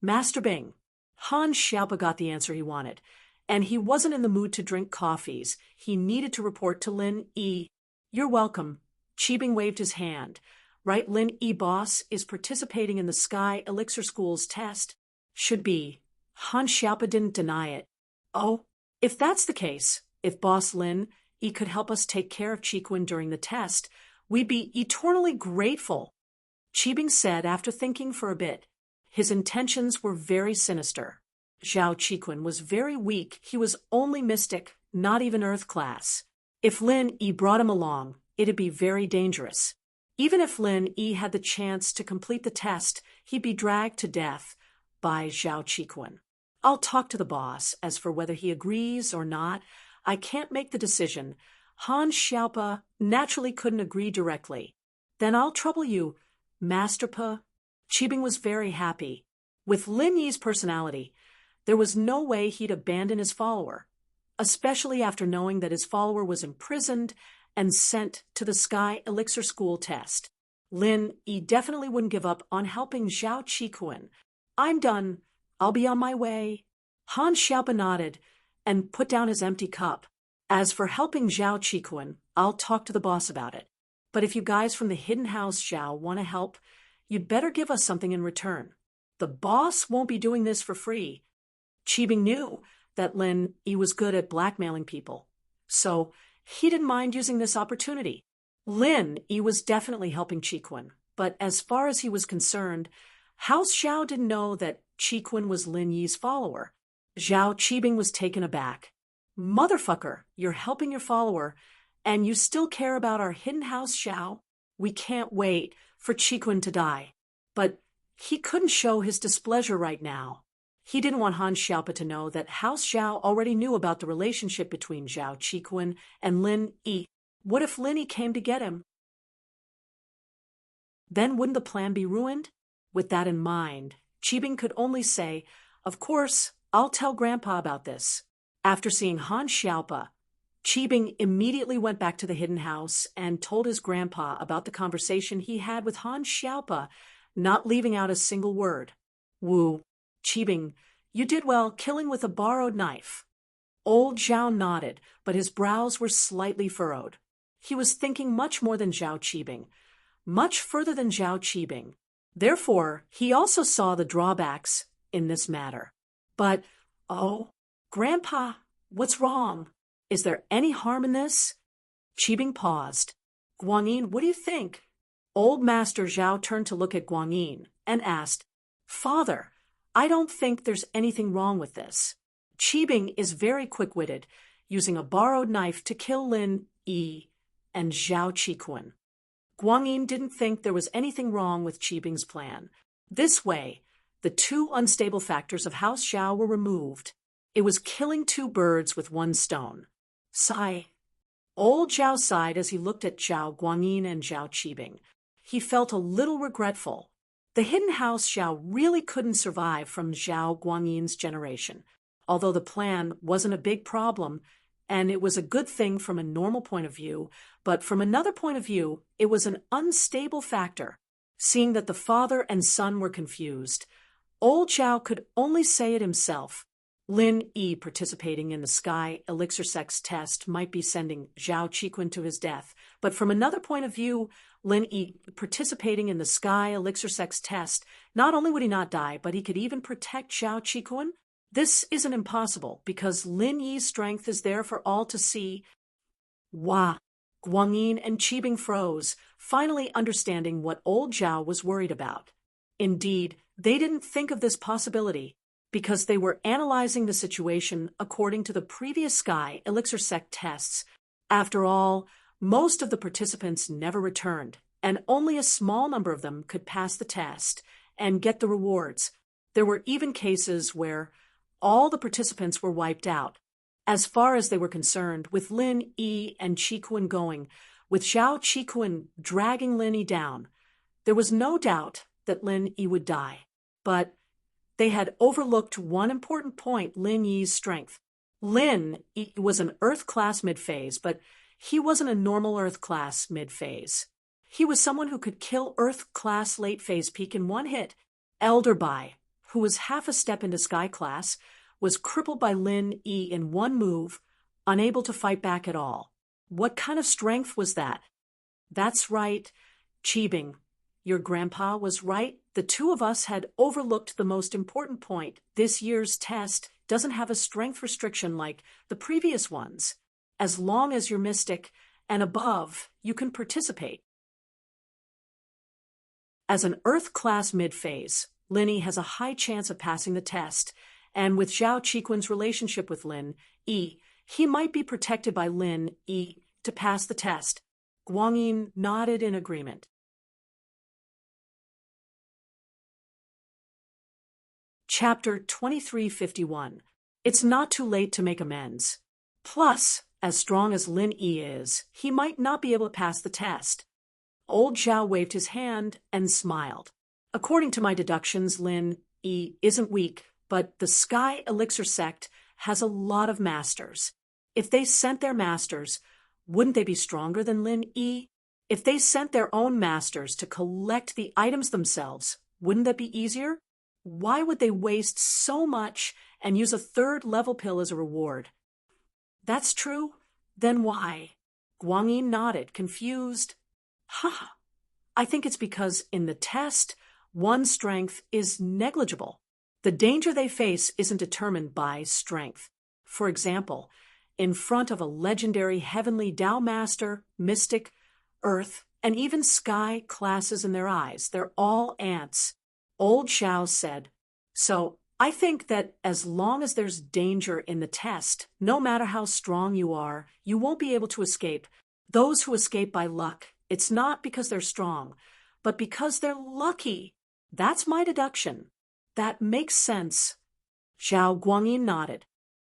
Master Bing. Han Xiaopa got the answer he wanted, and he wasn't in the mood to drink coffees. He needed to report to Lin Yi. You're welcome. Qibing waved his hand. Right, Lin Yi boss is participating in the Sky Elixir School's test. Should be. Han Xiaopa didn't deny it. Oh, if that's the case, if Boss Lin Yi could help us take care of Qikuan during the test, we'd be eternally grateful, Qibing said after thinking for a bit. His intentions were very sinister. Zhao Qikuan was very weak. He was only mystic, not even Earth class. If Lin Yi brought him along, it'd be very dangerous. Even if Lin Yi had the chance to complete the test, he'd be dragged to death by Zhao Qikuan. I'll talk to the boss. As for whether he agrees or not, I can't make the decision. Han Xiaopa naturally couldn't agree directly. Then I'll trouble you, Master Pa. Qibing was very happy. With Lin Yi's personality, there was no way he'd abandon his follower, especially after knowing that his follower was imprisoned and sent to the Sky Elixir School test. Lin Yi definitely wouldn't give up on helping Zhao Qikuan. I'm done. I'll be on my way. Han Xiaopa nodded and put down his empty cup. As for helping Zhao Qikuan, I'll talk to the boss about it. But if you guys from the Hidden House Zhao want to help, you'd better give us something in return. The boss won't be doing this for free. Qibing knew that Lin Yi was good at blackmailing people, so he didn't mind using this opportunity. Lin Yi was definitely helping Qikuan, but as far as he was concerned, House Xiao didn't know that Qi was Lin Yi's follower. Zhao Qibing was taken aback. Motherfucker, you're helping your follower, and you still care about our hidden house Xiao? We can't wait for Qi to die. But he couldn't show his displeasure right now. He didn't want Han Xiaopa to know that House Xiao already knew about the relationship between Zhao Qi and Lin Yi. What if Lin Yi came to get him? Then wouldn't the plan be ruined? With that in mind, Qibing could only say, "Of course, I'll tell Grandpa about this." After seeing Han Xiaopa, Qibing immediately went back to the hidden house and told his grandpa about the conversation he had with Han Xiaopa, not leaving out a single word. Wu, Qibing, you did well killing with a borrowed knife. Old Zhao nodded, but his brows were slightly furrowed. He was thinking much more than Zhao Qibing, much further than Zhao Qibing. Therefore, he also saw the drawbacks in this matter. But, oh, Grandpa, what's wrong? Is there any harm in this? Qibing paused. Guangyin, what do you think? Old Master Zhao turned to look at Guangyin and asked, Father, I don't think there's anything wrong with this. Qibing is very quick-witted, using a borrowed knife to kill Lin Yi and Zhao Qi. Guangyin didn't think there was anything wrong with Qibing's plan. This way, the two unstable factors of House Xiao were removed. It was killing two birds with one stone. Sigh. Old Zhao sighed as he looked at Zhao Guangyin and Zhao Qibing. He felt a little regretful. The hidden house Xiao really couldn't survive from Zhao Guangyin's generation. Although the plan wasn't a big problem, and it was a good thing from a normal point of view, but from another point of view, it was an unstable factor. Seeing that the father and son were confused, old Zhao could only say it himself. Lin Yi participating in the Sky Elixir Sex test might be sending Zhao Qi to his death, but from another point of view, Lin Yi participating in the Sky Elixir Sex test, not only would he not die, but he could even protect Zhao Qi. This isn't impossible, because Lin Yi's strength is there for all to see. Wah! Guangyin and Qibing froze, finally understanding what old Zhao was worried about. Indeed, they didn't think of this possibility, because they were analyzing the situation according to the previous Sky Elixir Sec tests. After all, most of the participants never returned, and only a small number of them could pass the test and get the rewards. There were even cases where all the participants were wiped out. As far as they were concerned, with Lin Yi and Qi going, with Zhao Qi dragging Lin Yi down, there was no doubt that Lin Yi would die. But they had overlooked one important point: Lin Yi's strength. Lin Yi was an Earth-class mid-phase, but he wasn't a normal Earth-class mid-phase. He was someone who could kill Earth-class late-phase peak in one hit. Elder Bai, who was half a step into Sky class, was crippled by Lin Yi in one move, unable to fight back at all. What kind of strength was that? That's right, Qibing. Your grandpa was right. The two of us had overlooked the most important point. This year's test doesn't have a strength restriction like the previous ones. As long as you're mystic and above, you can participate. As an Earth-class mid-phase, Lin Yi has a high chance of passing the test, and with Zhao Qi relationship with Lin Yi, he might be protected by Lin Yi to pass the test. Guangyin nodded in agreement. Chapter 2351. It's not too late to make amends. Plus, as strong as Lin Yi is, he might not be able to pass the test. Old Zhao waved his hand and smiled. According to my deductions, Lin Yi isn't weak, but the Sky Elixir sect has a lot of masters. If they sent their masters, wouldn't they be stronger than Lin Yi? If they sent their own masters to collect the items themselves, wouldn't that be easier? Why would they waste so much and use a third level pill as a reward? That's true? Then why? Guangyin nodded, confused. I think it's because in the test, one's strength is negligible. The danger they face isn't determined by strength. For example, in front of a legendary heavenly Tao master, mystic, earth, and even sky classes in their eyes, they're all ants. Old Xiao said. So, I think that as long as there's danger in the test, no matter how strong you are, you won't be able to escape. Those who escape by luck, it's not because they're strong, but because they're lucky. That's my deduction. That makes sense. Zhao Guangyin nodded.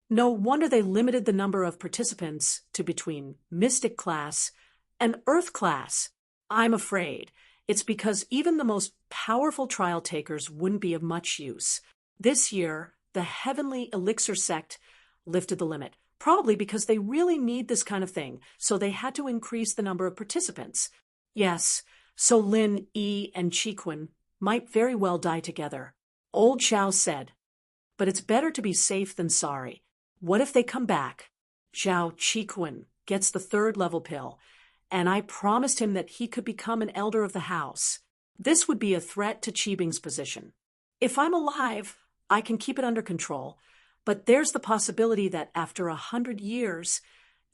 No wonder they limited the number of participants to between Mystic class and Earth class. I'm afraid it's because even the most powerful trial takers wouldn't be of much use. This year, the Heavenly Elixir sect lifted the limit, probably because they really need this kind of thing, so they had to increase the number of participants. Yes, so Lin, Yi, and Chiquan might very well die together. Old Xiao said. But it's better to be safe than sorry. What if they come back? Zhao Chiquan gets the 3rd level pill, and I promised him that he could become an elder of the house. This would be a threat to Qibing's position. If I'm alive, I can keep it under control, but there's the possibility that after 100 years,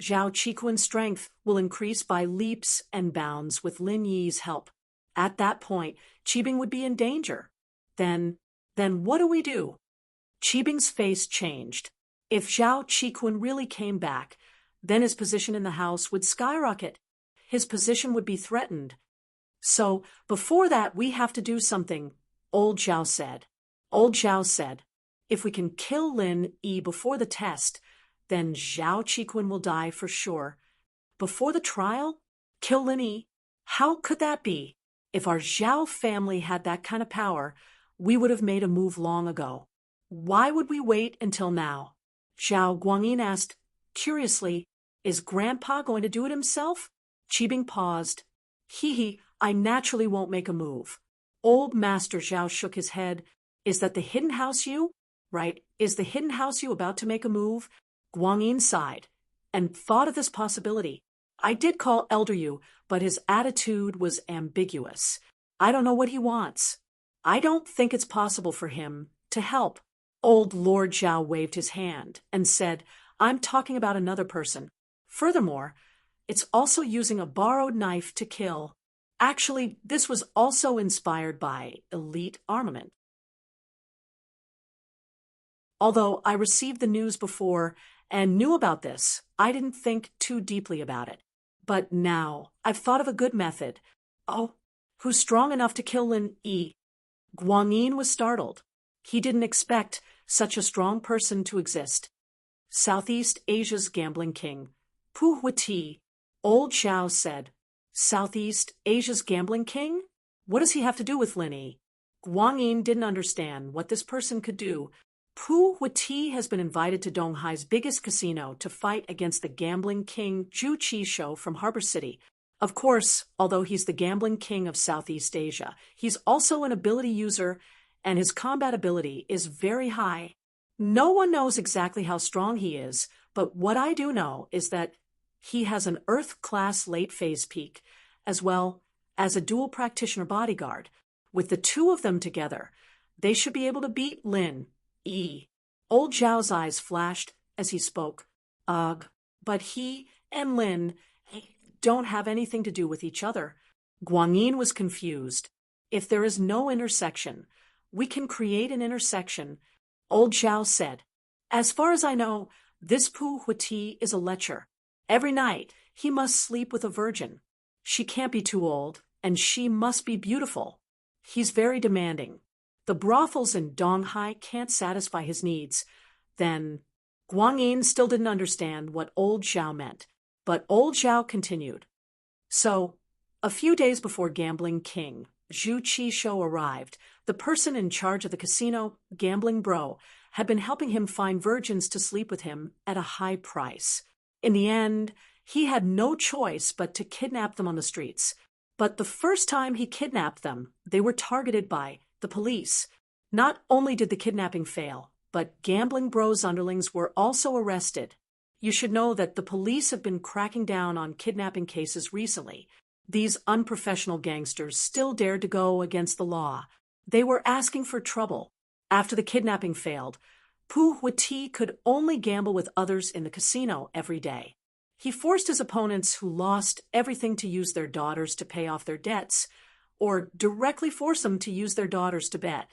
Zhao Chiquan's strength will increase by leaps and bounds with Lin Yi's help. At that point, Qibing would be in danger. Then what do we do? Qibing's face changed. If Zhao Chiquan really came back, then his position in the house would skyrocket. His position would be threatened. So, before that, we have to do something, Old Zhao said. Old Zhao said, if we can kill Lin Yi before the test, then Zhao Chiquan will die for sure. Before the trial? Kill Lin Yi? How could that be? If our Zhao family had that kind of power, we would have made a move long ago. Why would we wait until now? Zhao Guangyin asked, curiously, is Grandpa going to do it himself? Qibing paused. I naturally won't make a move. Old Master Zhao shook his head. Is that the hidden house you? Right, is the hidden house you about to make a move? Guangyin sighed, and thought of this possibility. I did call Elder Yu, but his attitude was ambiguous. I don't know what he wants. I don't think it's possible for him to help. Old Lord Zhao waved his hand and said, I'm talking about another person. Furthermore, it's also using a borrowed knife to kill. Actually, this was also inspired by elite armament. Although I received the news before and knew about this, I didn't think too deeply about it. But now, I've thought of a good method. Oh, who's strong enough to kill Lin Yi? Guangyin was startled. He didn't expect such a strong person to exist. Southeast Asia's gambling king, Pu Huati. Old Xiao said. Southeast Asia's gambling king? What does he have to do with Lin Yi? Guangyin didn't understand what this person could do. Pu Huati has been invited to Donghai's biggest casino to fight against the gambling king Zhu Qisho from Harbor City. Of course, although he's the gambling king of Southeast Asia, he's also an ability user, and his combat ability is very high. No one knows exactly how strong he is, but what I do know is that he has an Earth-class late-phase peak, as well as a dual practitioner bodyguard. With the two of them together, they should be able to beat Lin Yi. Old Zhao's eyes flashed as he spoke. Ugh, but he and Lin don't have anything to do with each other. Guangyin was confused. If there is no intersection, we can create an intersection, Old Zhao said. As far as I know, this Pu Huati is a lecher. Every night, he must sleep with a virgin. She can't be too old, and she must be beautiful. He's very demanding. The brothels in Donghai can't satisfy his needs. Then, Guangyin still didn't understand what Old Zhao meant, but Old Zhao continued. So, a few days before Gambling King Zhu Qisho arrived, the person in charge of the casino, Gambling Bro, had been helping him find virgins to sleep with him at a high price. In the end, he had no choice but to kidnap them on the streets. But the first time he kidnapped them, they were targeted by the police. Not only did the kidnapping fail, but Gambling Bro's underlings were also arrested. You should know that the police have been cracking down on kidnapping cases recently. These unprofessional gangsters still dared to go against the law. They were asking for trouble. After the kidnapping failed, Pu Huati could only gamble with others in the casino every day. He forced his opponents who lost everything to use their daughters to pay off their debts. or directly force them to use their daughters to bet.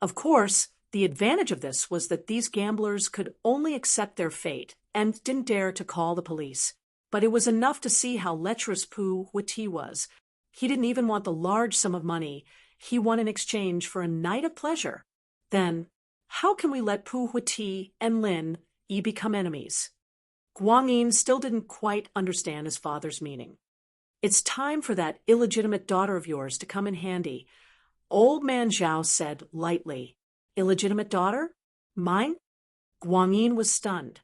Of course, the advantage of this was that these gamblers could only accept their fate and didn't dare to call the police. But it was enough to see how lecherous Pu Huati was. He didn't even want the large sum of money he won in exchange for a night of pleasure. Then, how can we let Pu Huati and Lin Yi become enemies? Guangyin still didn't quite understand his father's meaning. It's time for that illegitimate daughter of yours to come in handy. Old man Zhao said lightly. Illegitimate daughter? Mine? Guangyin was stunned.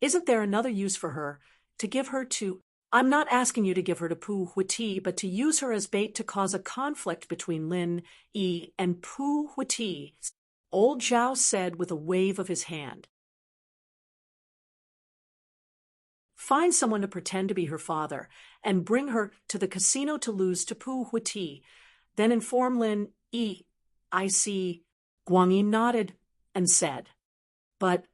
Isn't there another use for her? To give her to... I'm not asking you to give her to Pu Huati, but to use her as bait to cause a conflict between Lin Yi and Pu Huati, old Zhao said with a wave of his hand. Find someone to pretend to be her father and bring her to the casino to lose to Pu Huati. Then inform Lin Yi. I see. Guangyin nodded and said, But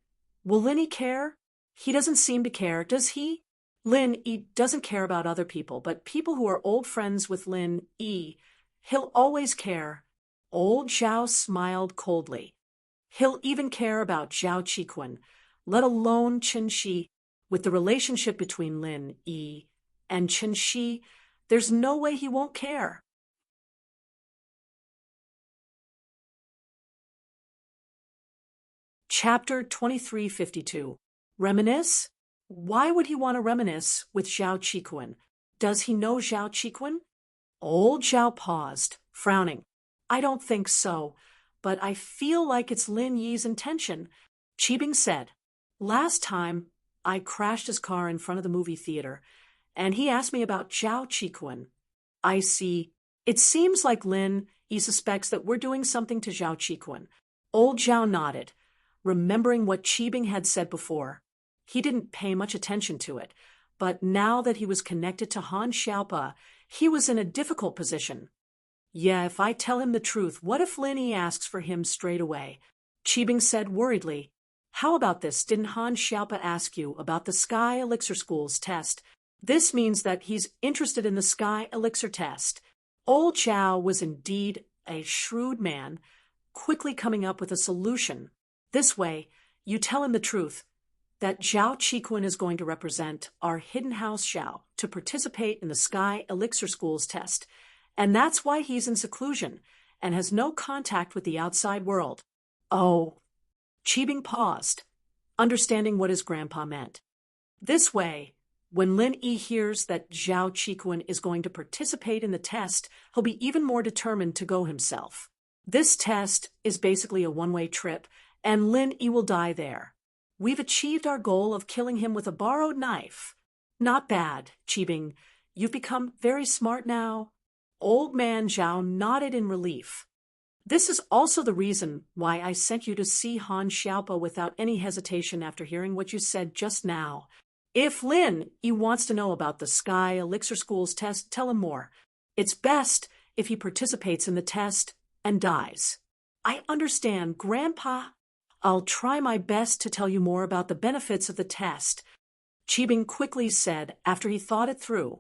will Lin Yi care? He doesn't seem to care, does he? Lin Yi doesn't care about other people, but people who are old friends with Lin Yi, he'll always care. Old Zhao smiled coldly. He'll even care about Zhao Qiqun, let alone Chen Shi. With the relationship between Lin Yi and Chen Shi, there's no way he won't care. Chapter 2352. Reminisce? Why would he want to reminisce with Zhao Qiqun? Does he know Zhao Qiqun? Old Zhao paused, frowning. I don't think so, but I feel like it's Lin Yi's intention. Qibing said, Last time, I crashed his car in front of the movie theater, and he asked me about Zhao Qiqun. I see. It seems like Lin Yi suspects that we're doing something to Zhao Qiqun. Old Zhao nodded, remembering what Qibing had said before. He didn't pay much attention to it, but now that he was connected to Han Xiaopa, he was in a difficult position. Yeah, if I tell him the truth, what if Lin Yi asks for him straight away? Qibing said worriedly. How about this? Didn't Han Xiaopa ask you about the Sky Elixir School's test? This means that he's interested in the Sky Elixir test. Old Zhao was indeed a shrewd man, quickly coming up with a solution. This way, you tell him the truth, that Zhao Qiqun is going to represent our hidden house Zhao to participate in the Sky Elixir School's test, and that's why he's in seclusion and has no contact with the outside world. Oh. Qibing paused, understanding what his grandpa meant. This way, when Lin Yi hears that Zhao Qiqun is going to participate in the test, he'll be even more determined to go himself. This test is basically a one-way trip, and Lin Yi will die there. We've achieved our goal of killing him with a borrowed knife. Not bad, Qibing. You've become very smart now. Old man Zhao nodded in relief. This is also the reason why I sent you to see Han Xiaopa without any hesitation after hearing what you said just now. If Lin Yi wants to know about the Sky Elixir School's test, tell him more. It's best if he participates in the test and dies. I understand, Grandpa. I'll try my best to tell you more about the benefits of the test, Qibing quickly said after he thought it through.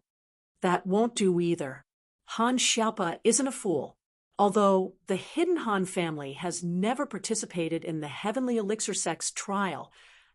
That won't do either. Han Xiaopa isn't a fool. Although the hidden Han family has never participated in the Heavenly Elixir Sect's trial,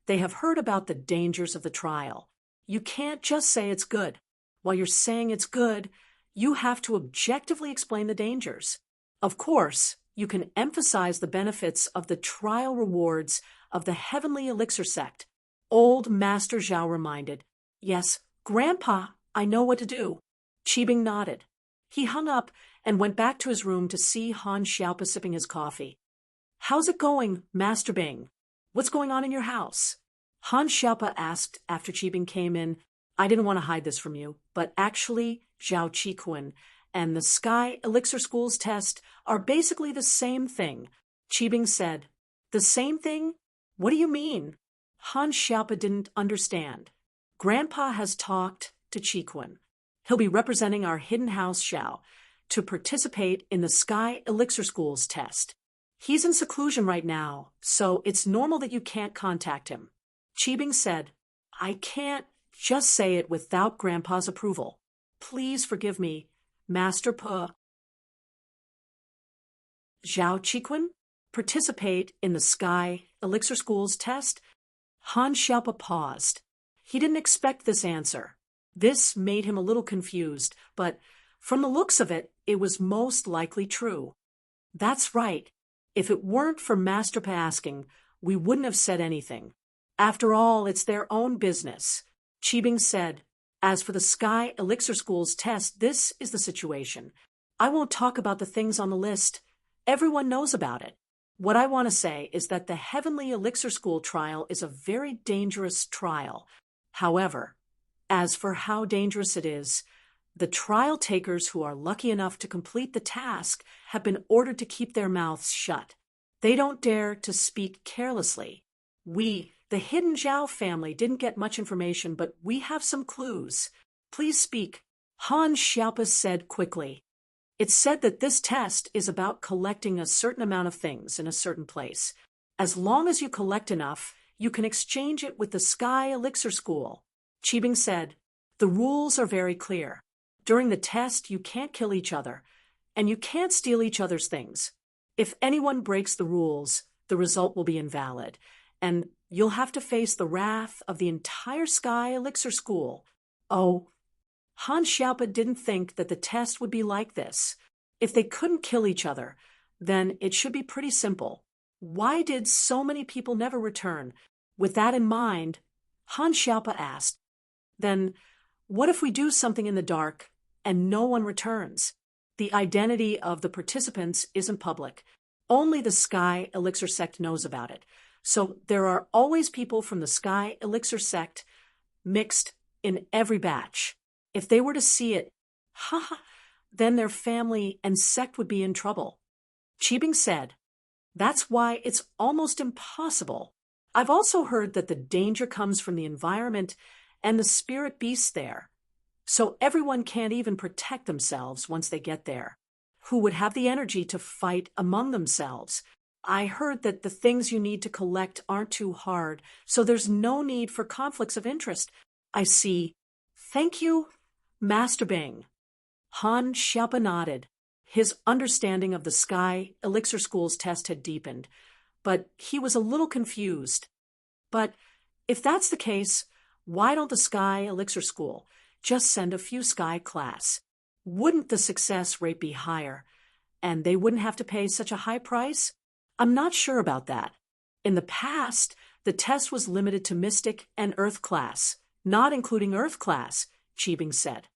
they have heard about the dangers of the trial. You can't just say it's good. While you're saying it's good, you have to objectively explain the dangers. Of course, you can emphasize the benefits of the trial rewards of the Heavenly Elixir Sect. Old Master Zhao reminded. Yes, Grandpa, I know what to do. Qibing nodded. He hung up and went back to his room to see Han Xiaopa sipping his coffee. How's it going, Master Bing? What's going on in your house? Han Xiaopa asked after Qibing came in. I didn't want to hide this from you, but actually, Zhao Qiqun and the Sky Elixir School's test are basically the same thing. Qibing said. The same thing? What do you mean? Han Xiaopa didn't understand. Grandpa has talked to Qiqun. He'll be representing our hidden house Zhao to participate in the Sky Elixir School's test. He's in seclusion right now, so it's normal that you can't contact him. Qibing said, I can't just say it without Grandpa's approval. Please forgive me. Master Zhao Chiquan participate in the Sky Elixir School's test? Han Xiaopa paused. He didn't expect this answer. This made him a little confused, but from the looks of it, it was most likely true. That's right. If it weren't for Master Pa asking, we wouldn't have said anything. After all, it's their own business. Qibing said, as for the Sky Elixir School's test, this is the situation. I won't talk about the things on the list. Everyone knows about it. What I want to say is that the Heavenly Elixir School trial is a very dangerous trial. However, as for how dangerous it is, the trial takers who are lucky enough to complete the task have been ordered to keep their mouths shut. They don't dare to speak carelessly. We, the hidden Zhao family, didn't get much information, but we have some clues. Please speak, Han Xiaopa said quickly. It's said that this test is about collecting a certain amount of things in a certain place. As long as you collect enough, you can exchange it with the Sky Elixir School. Qibing said, the rules are very clear. During the test, you can't kill each other, and you can't steal each other's things. If anyone breaks the rules, the result will be invalid, and you'll have to face the wrath of the entire Sky Elixir School. Oh, Han Xiaopa didn't think that the test would be like this. If they couldn't kill each other, then it should be pretty simple. Why did so many people never return? With that in mind, Han Xiaopa asked, then what if we do something in the dark and no one returns? The identity of the participants isn't public. Only the Sky Elixir sect knows about it. So there are always people from the Sky Elixir sect mixed in every batch. If they were to see it, then their family and sect would be in trouble. Qibing said, that's why it's almost impossible. I've also heard that the danger comes from the environment and the spirit beasts there. So everyone can't even protect themselves once they get there. Who would have the energy to fight among themselves? I heard that the things you need to collect aren't too hard, so there's no need for conflicts of interest. I see. Thank you, Master Bing. Han Xiaopa nodded. His understanding of the Sky Elixir School's test had deepened, but he was a little confused. But if that's the case, why don't the Sky Elixir School just send a few Sky class? Wouldn't the success rate be higher, and they wouldn't have to pay such a high price? I'm not sure about that. In the past, the test was limited to Mystic and Earth class, not including Earth class, Qibing said.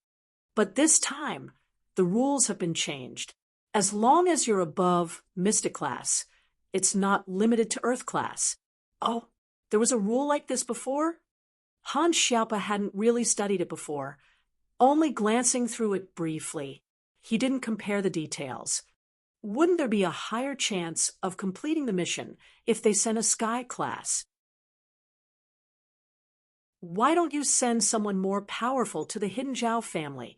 But this time, the rules have been changed. As long as you're above Mystic class, it's not limited to Earth class. Oh, there was a rule like this before? Han Xiaopa hadn't really studied it before, only glancing through it briefly. He didn't compare the details. Wouldn't there be a higher chance of completing the mission if they sent a Sky class? Why don't you send someone more powerful to the Hidden Zhao family?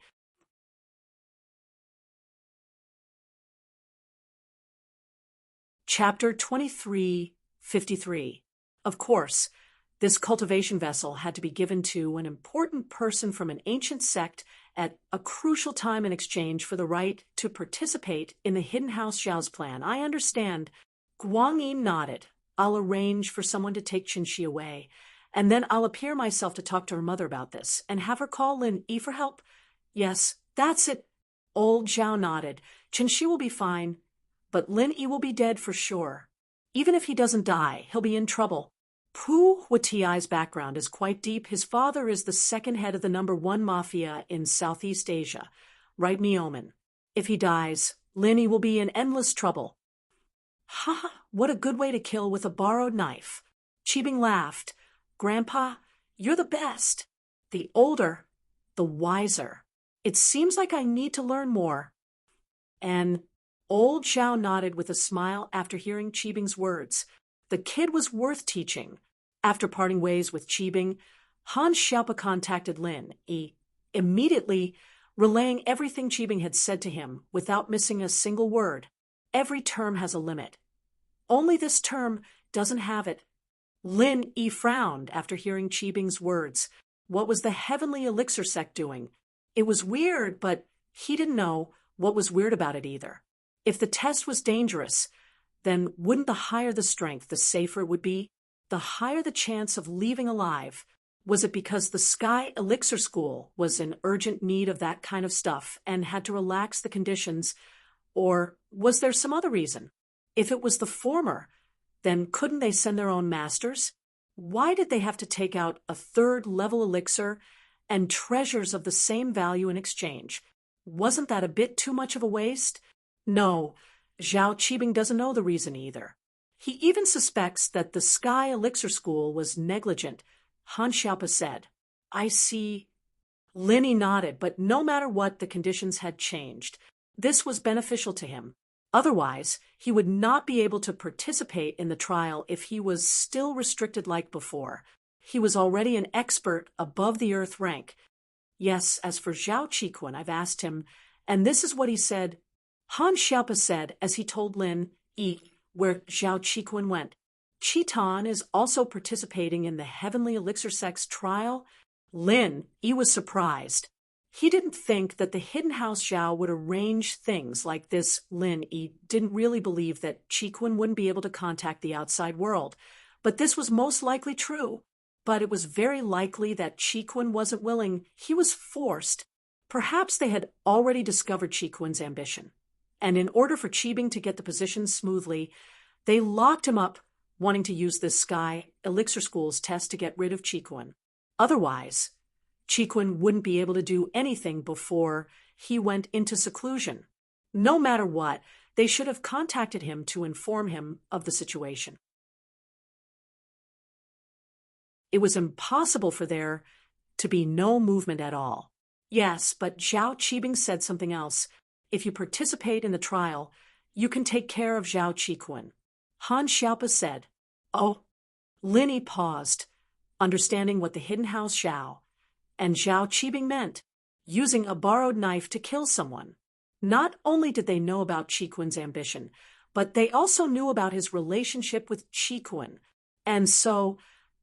Chapter 2353. Of course, this cultivation vessel had to be given to an important person from an ancient sect at a crucial time in exchange for the right to participate in the Hidden House Zhao's plan. I understand. Guang Yi nodded. I'll arrange for someone to take Qinxi away, and then I'll appear myself to talk to her mother about this and have her call Lin Yi for help. Yes, that's it. Old Zhao nodded. Qinxi will be fine, but Lin Yi will be dead for sure. Even if he doesn't die, he'll be in trouble. Pu Huatiai's background is quite deep. His father is the second head of the #1 mafia in Southeast Asia, right, Mioman? If he dies, Lin Yi will be in endless trouble. What a good way to kill with a borrowed knife. Qibing laughed. Grandpa, you're the best. The older, the wiser. It seems like I need to learn more. And old Zhao nodded with a smile after hearing Qibing's words. The kid was worth teaching. After parting ways with Qibing, Han Xiaopa contacted Lin Yi, immediately relaying everything Qibing had said to him without missing a single word. Every term has a limit. Only this term doesn't have it. Lin Yi frowned after hearing Qibing's words. What was the Heavenly Elixir sect doing? It was weird, but He didn't know what was weird about it either. If the test was dangerous, then wouldn't the higher the strength, the safer it would be? The higher the chance of leaving alive. Was it because the Sky Elixir School was in urgent need of that kind of stuff and had to relax the conditions, or was there some other reason? If it was the former, then couldn't they send their own masters? Why did they have to take out a third-level elixir and treasures of the same value in exchange? Wasn't that a bit too much of a waste? No, Zhao Qibing doesn't know the reason either. He even suspects that the Sky Elixir School was negligent. Han Xiaopa said, I see. Lin nodded, but no matter what, the conditions had changed. This was beneficial to him. Otherwise, he would not be able to participate in the trial if he was still restricted like before. He was already an expert above the earth rank. Yes, as for Zhao Qiquan, I've asked him, and this is what he said. Han Xiaopa said as he told Lin Yi where Zhao Qiquan went. Qitan is also participating in the Heavenly Elixir Sect's trial. Lin Yi was surprised. He didn't think that the Hidden House Zhao would arrange things like this. Lin Yi didn't really believe that Qiquan wouldn't be able to contact the outside world. But this was most likely true. But it was very likely that Qiquan wasn't willing. He was forced. Perhaps they had already discovered Qiquan's ambition. And in order for Qibing to get the position smoothly, they locked him up, wanting to use this Sky Elixir School's test to get rid of Qiquan. Otherwise, Qiquan wouldn't be able to do anything before he went into seclusion. No matter what, they should have contacted him to inform him of the situation. It was impossible for there to be no movement at all. Yes, but Zhao Qibing said something else. If you participate in the trial, you can take care of Zhao Qiquan. Han Xiaopa said. Oh. Lin Yi paused, understanding what the Hidden House Zhao and Zhao Qibing meant, using a borrowed knife to kill someone. Not only did they know about Qiquan's ambition, but they also knew about his relationship with Qiquan. And so,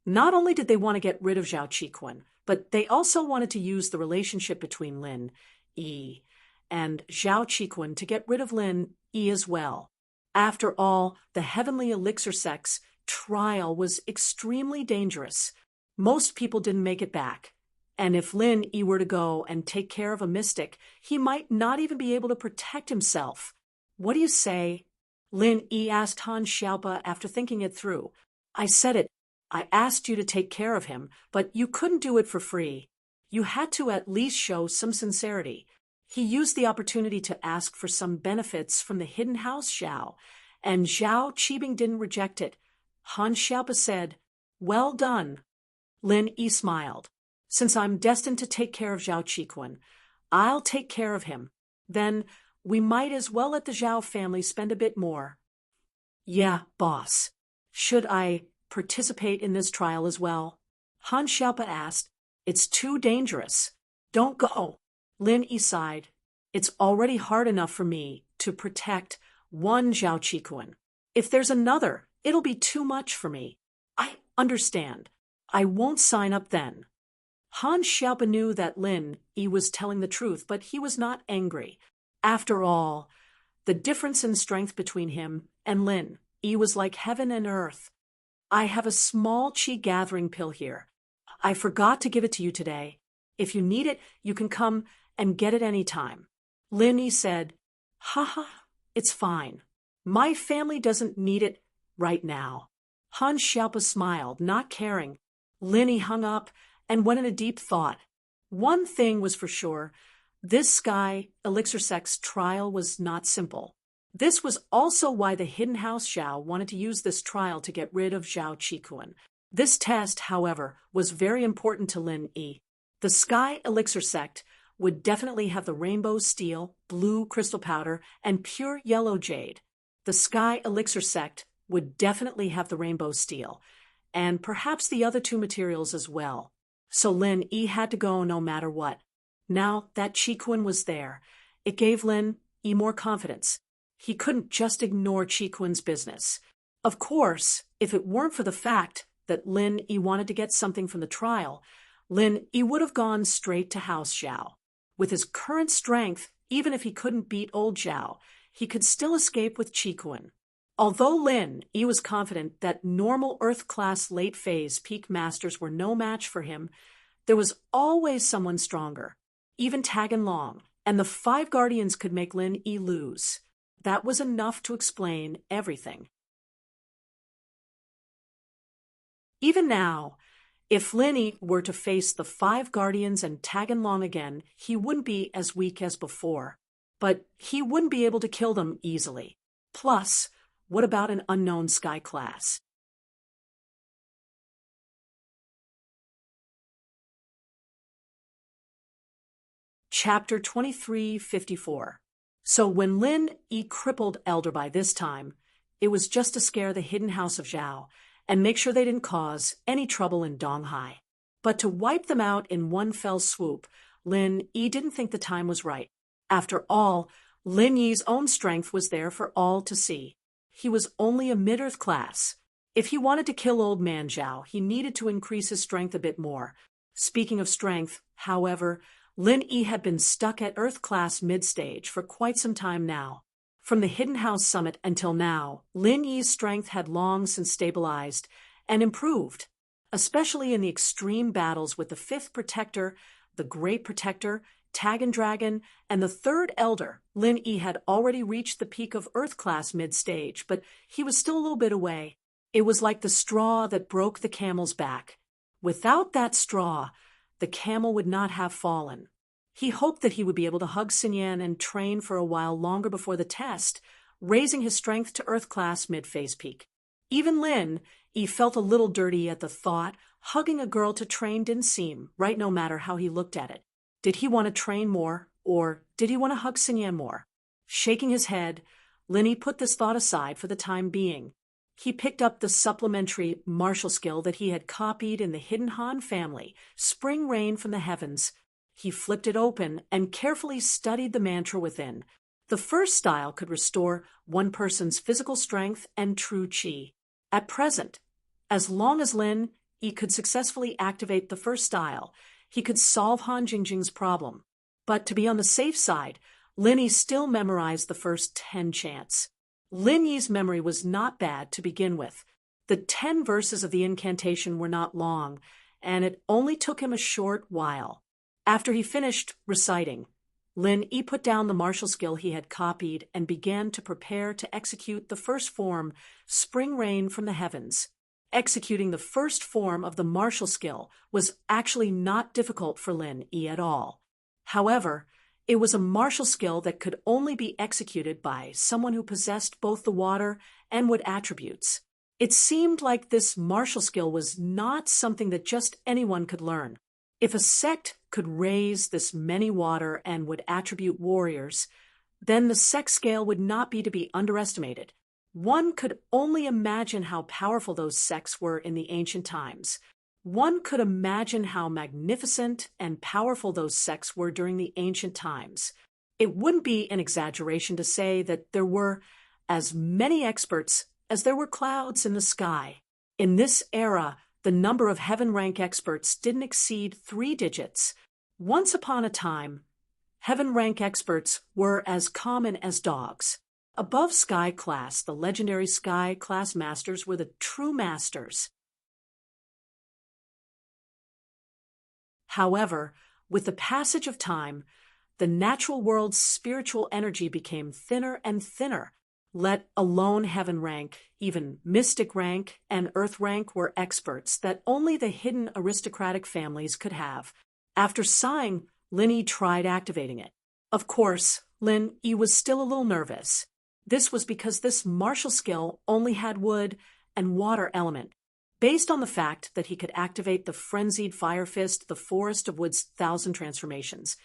not only did they want to get rid of Zhao Qiquan, but they also wanted to use the relationship between Lin Yi and Zhao Qiquan to get rid of Lin Yi as well. After all, the Heavenly Elixir Sect's trial was extremely dangerous. Most people didn't make it back. And if Lin Yi were to go and take care of a mystic, he might not even be able to protect himself. What do you say? Lin Yi asked Han Xiaopa after thinking it through. I said it. I asked you to take care of him, but you couldn't do it for free. You had to at least show some sincerity. He used the opportunity to ask for some benefits from the Hidden House Zhao, and Zhao Qibing didn't reject it. Han Xiaopa said, Well done. Lin Yi smiled. Since I'm destined to take care of Zhao Qiquan, I'll take care of him. Then we might as well let the Zhao family spend a bit more. Yeah, boss. Should I participate in this trial as well? Han Xiaopa asked. It's too dangerous. Don't go. Lin Yi sighed. It's already hard enough for me to protect one Zhao Qiquan. If there's another, it'll be too much for me. I understand. I won't sign up then. Han Xiaopa knew that Lin Yi was telling the truth, but he was not angry. After all, the difference in strength between him and Lin Yi was like heaven and earth. I have a small qi gathering pill here. I forgot to give it to you today. If you need it, you can come and get it any time. Lin Yi said, Haha, it's fine. My family doesn't need it right now. Han Xiaopa smiled, not caring. Lin Yi hung up and went in a deep thought. One thing was for sure, this Sky Elixir Sect's trial was not simple. This was also why the Hidden House Zhao wanted to use this trial to get rid of Zhao Qiquan. This test, however, was very important to Lin Yi. The Sky Elixir Sect would definitely have the rainbow steel, blue crystal powder, and pure yellow jade. The Sky Elixir Sect would definitely have the rainbow steel, and perhaps the other two materials as well. So Lin Yi had to go no matter what. Now that Qiquan was there, it gave Lin Yi more confidence. He couldn't just ignore Qiquan's business. Of course, if it weren't for the fact that Lin Yi wanted to get something from the trial, Lin Yi would have gone straight to House Zhao. With his current strength, even if he couldn't beat old Zhao, he could still escape with Qikuan. Although Lin Yi was confident that normal Earth-class late-phase peak masters were no match for him, there was always someone stronger, even Tagan Long, and the 5 guardians could make Lin Yi lose. That was enough to explain everything. Even now, if Lin Yi were to face the 5 guardians and Tagan Long again, he wouldn't be as weak as before. But he wouldn't be able to kill them easily. Plus, what about an unknown sky class? Chapter 2354. So when Lin Yi crippled Elder by this time, it was just to scare the hidden house of Zhao and make sure they didn't cause any trouble in Donghai. But to wipe them out in one fell swoop, Lin Yi didn't think the time was right. After all, Lin Yi's own strength was there for all to see. He was only a mid-earth class. If he wanted to kill old man Zhao, he needed to increase his strength a bit more. Speaking of strength, however, Lin Yi had been stuck at Earth class mid-stage for quite some time now. From the Hidden House Summit until now, Lin Yi's strength had long since stabilized and improved, especially in the extreme battles with the 5th Protector, the Great Protector, Tagan Dragon, and the 3rd Elder. Lin Yi had already reached the peak of Earth class mid-stage, but he was still a little bit away. It was like the straw that broke the camel's back. Without that straw, the camel would not have fallen. He hoped that he would be able to hug Xinyan and train for a while longer before the test, raising his strength to Earth class mid-phase peak. Even Lin Yi felt a little dirty at the thought. Hugging a girl to train didn't seem right, no matter how he looked at it. Did he want to train more, or did he want to hug Xinyan more? Shaking his head, Lin Yi put this thought aside for the time being. He picked up the supplementary martial skill that he had copied in the Hidden Han family, Spring Rain from the Heavens. He flipped it open and carefully studied the mantra within. The first style could restore one person's physical strength and true qi. At present, as long as Lin Yi could successfully activate the first style, he could solve Han Jingjing's problem. But to be on the safe side, Lin Yi still memorized the first 10 chants. Lin Yi's memory was not bad to begin with. The 10 verses of the incantation were not long, and it only took him a short while. After he finished reciting, Lin Yi put down the martial skill he had copied and began to prepare to execute the first form, Spring Rain from the Heavens. Executing the first form of the martial skill was actually not difficult for Lin Yi at all. However, it was a martial skill that could only be executed by someone who possessed both the water and wood attributes. It seemed like this martial skill was not something that just anyone could learn. If a sect could raise this many water and wood attribute warriors, then the sect scale would not be to be underestimated. One could only imagine how powerful those sects were in the ancient times. One could imagine how magnificent and powerful those sects were during the ancient times. It wouldn't be an exaggeration to say that there were as many experts as there were clouds in the sky. In this era, the number of heaven rank experts didn't exceed 3 digits. Once upon a time, heaven rank experts were as common as dogs. Above Sky Class, the legendary Sky Class Masters were the true masters. However, with the passage of time, the natural world's spiritual energy became thinner and thinner. Let alone heaven rank, even mystic rank and earth rank were experts that only the hidden aristocratic families could have. After sighing, Lin Yi tried activating it. Of course, Lin Yi was still a little nervous. This was because this martial skill only had wood and water element. Based on the fact that he could activate the frenzied fire fist, the forest of wood's 1,000 transformations,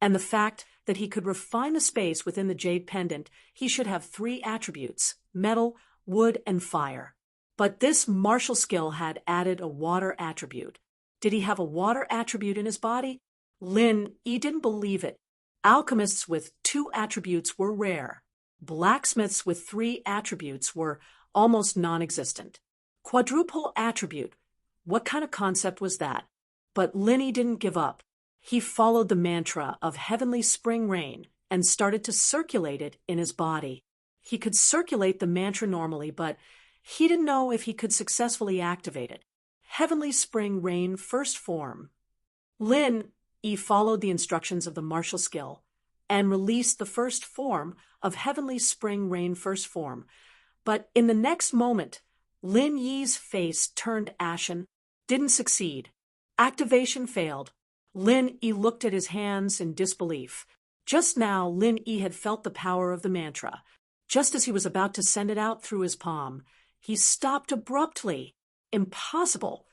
and the fact that he could refine the space within the jade pendant, he should have 3 attributes: metal, wood, and fire. But this martial skill had added a water attribute. Did he have a water attribute in his body? Lin Yi didn't believe it. Alchemists with 2 attributes were rare. Blacksmiths with 3 attributes were almost non-existent. Quadruple attribute. What kind of concept was that? But Lin Yi didn't give up. He followed the mantra of heavenly spring rain, and started to circulate it in his body. He could circulate the mantra normally, but he didn't know if he could successfully activate it. Heavenly Spring Rain First Form. Lin Yi followed the instructions of the martial skill and released the first form of Heavenly Spring Rain First Form. But in the next moment, Lin Yi's face turned ashen. Didn't succeed. Activation failed. Lin Yi looked at his hands in disbelief. Just now, Lin Yi had felt the power of the mantra. Just as he was about to send it out through his palm, he stopped abruptly. Impossible.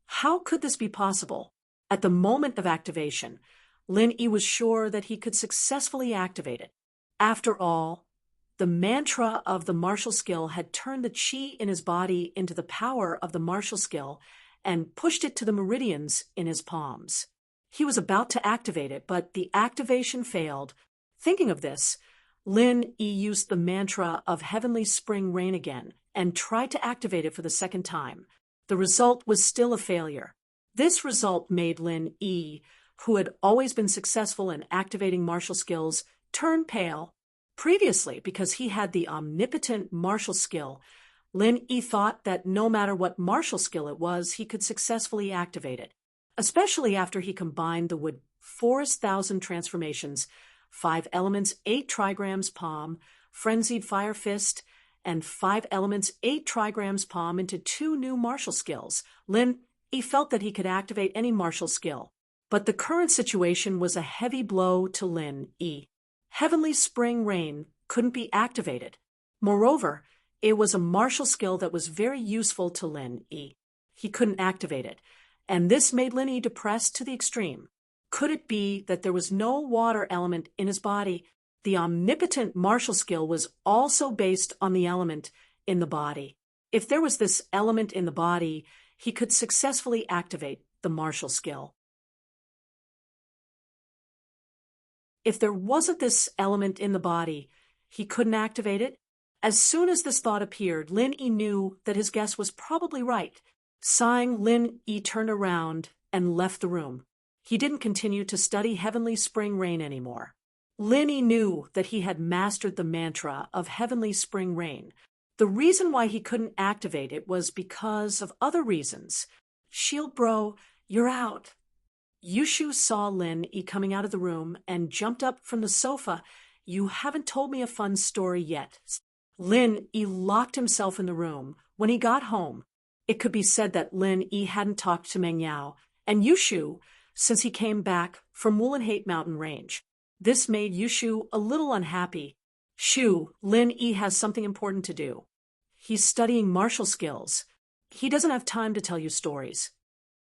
How could this be possible? At the moment of activation, Lin Yi was sure that he could successfully activate it. After all, the mantra of the martial skill had turned the qi in his body into the power of the martial skill and pushed it to the meridians in his palms. He was about to activate it, but the activation failed. Thinking of this, Lin Yi used the mantra of Heavenly Spring Rain again and tried to activate it for the second time. The result was still a failure. This result made Lin Yi, who had always been successful in activating martial skills, turn pale. Previously, because he had the omnipotent martial skill, Lin Yi thought that no matter what martial skill it was, he could successfully activate it, especially after he combined the wood forest thousand transformations, 5 elements, 8 trigrams palm, frenzied fire fist, and 5 elements, 8 trigrams palm into 2 new martial skills. Lin Yi felt that he could activate any martial skill, but the current situation was a heavy blow to Lin Yi. Heavenly Spring Rain couldn't be activated. Moreover, it was a martial skill that was very useful to Lin Yi. He couldn't activate it, and this made Lin Yi depressed to the extreme. Could it be that there was no water element in his body? The omnipotent martial skill was also based on the element in the body. If there was this element in the body, he could successfully activate the martial skill. If there wasn't this element in the body, he couldn't activate it. As soon as this thought appeared, Lin Yi knew that his guess was probably right. Sighing, Lin Yi turned around and left the room. He didn't continue to study Heavenly Spring Rain anymore. Lin Yi knew that he had mastered the mantra of Heavenly Spring Rain. The reason why he couldn't activate it was because of other reasons. Shield bro, you're out. Yushu saw Lin Yi coming out of the room and jumped up from the sofa. You haven't told me a fun story yet. Lin Yi locked himself in the room. When he got home, it could be said that Lin Yi hadn't talked to Meng Yao and Yushu since he came back from Wulanhate Mountain Range. This made Yushu a little unhappy. Shu, Lin Yi has something important to do. He's studying martial skills. He doesn't have time to tell you stories.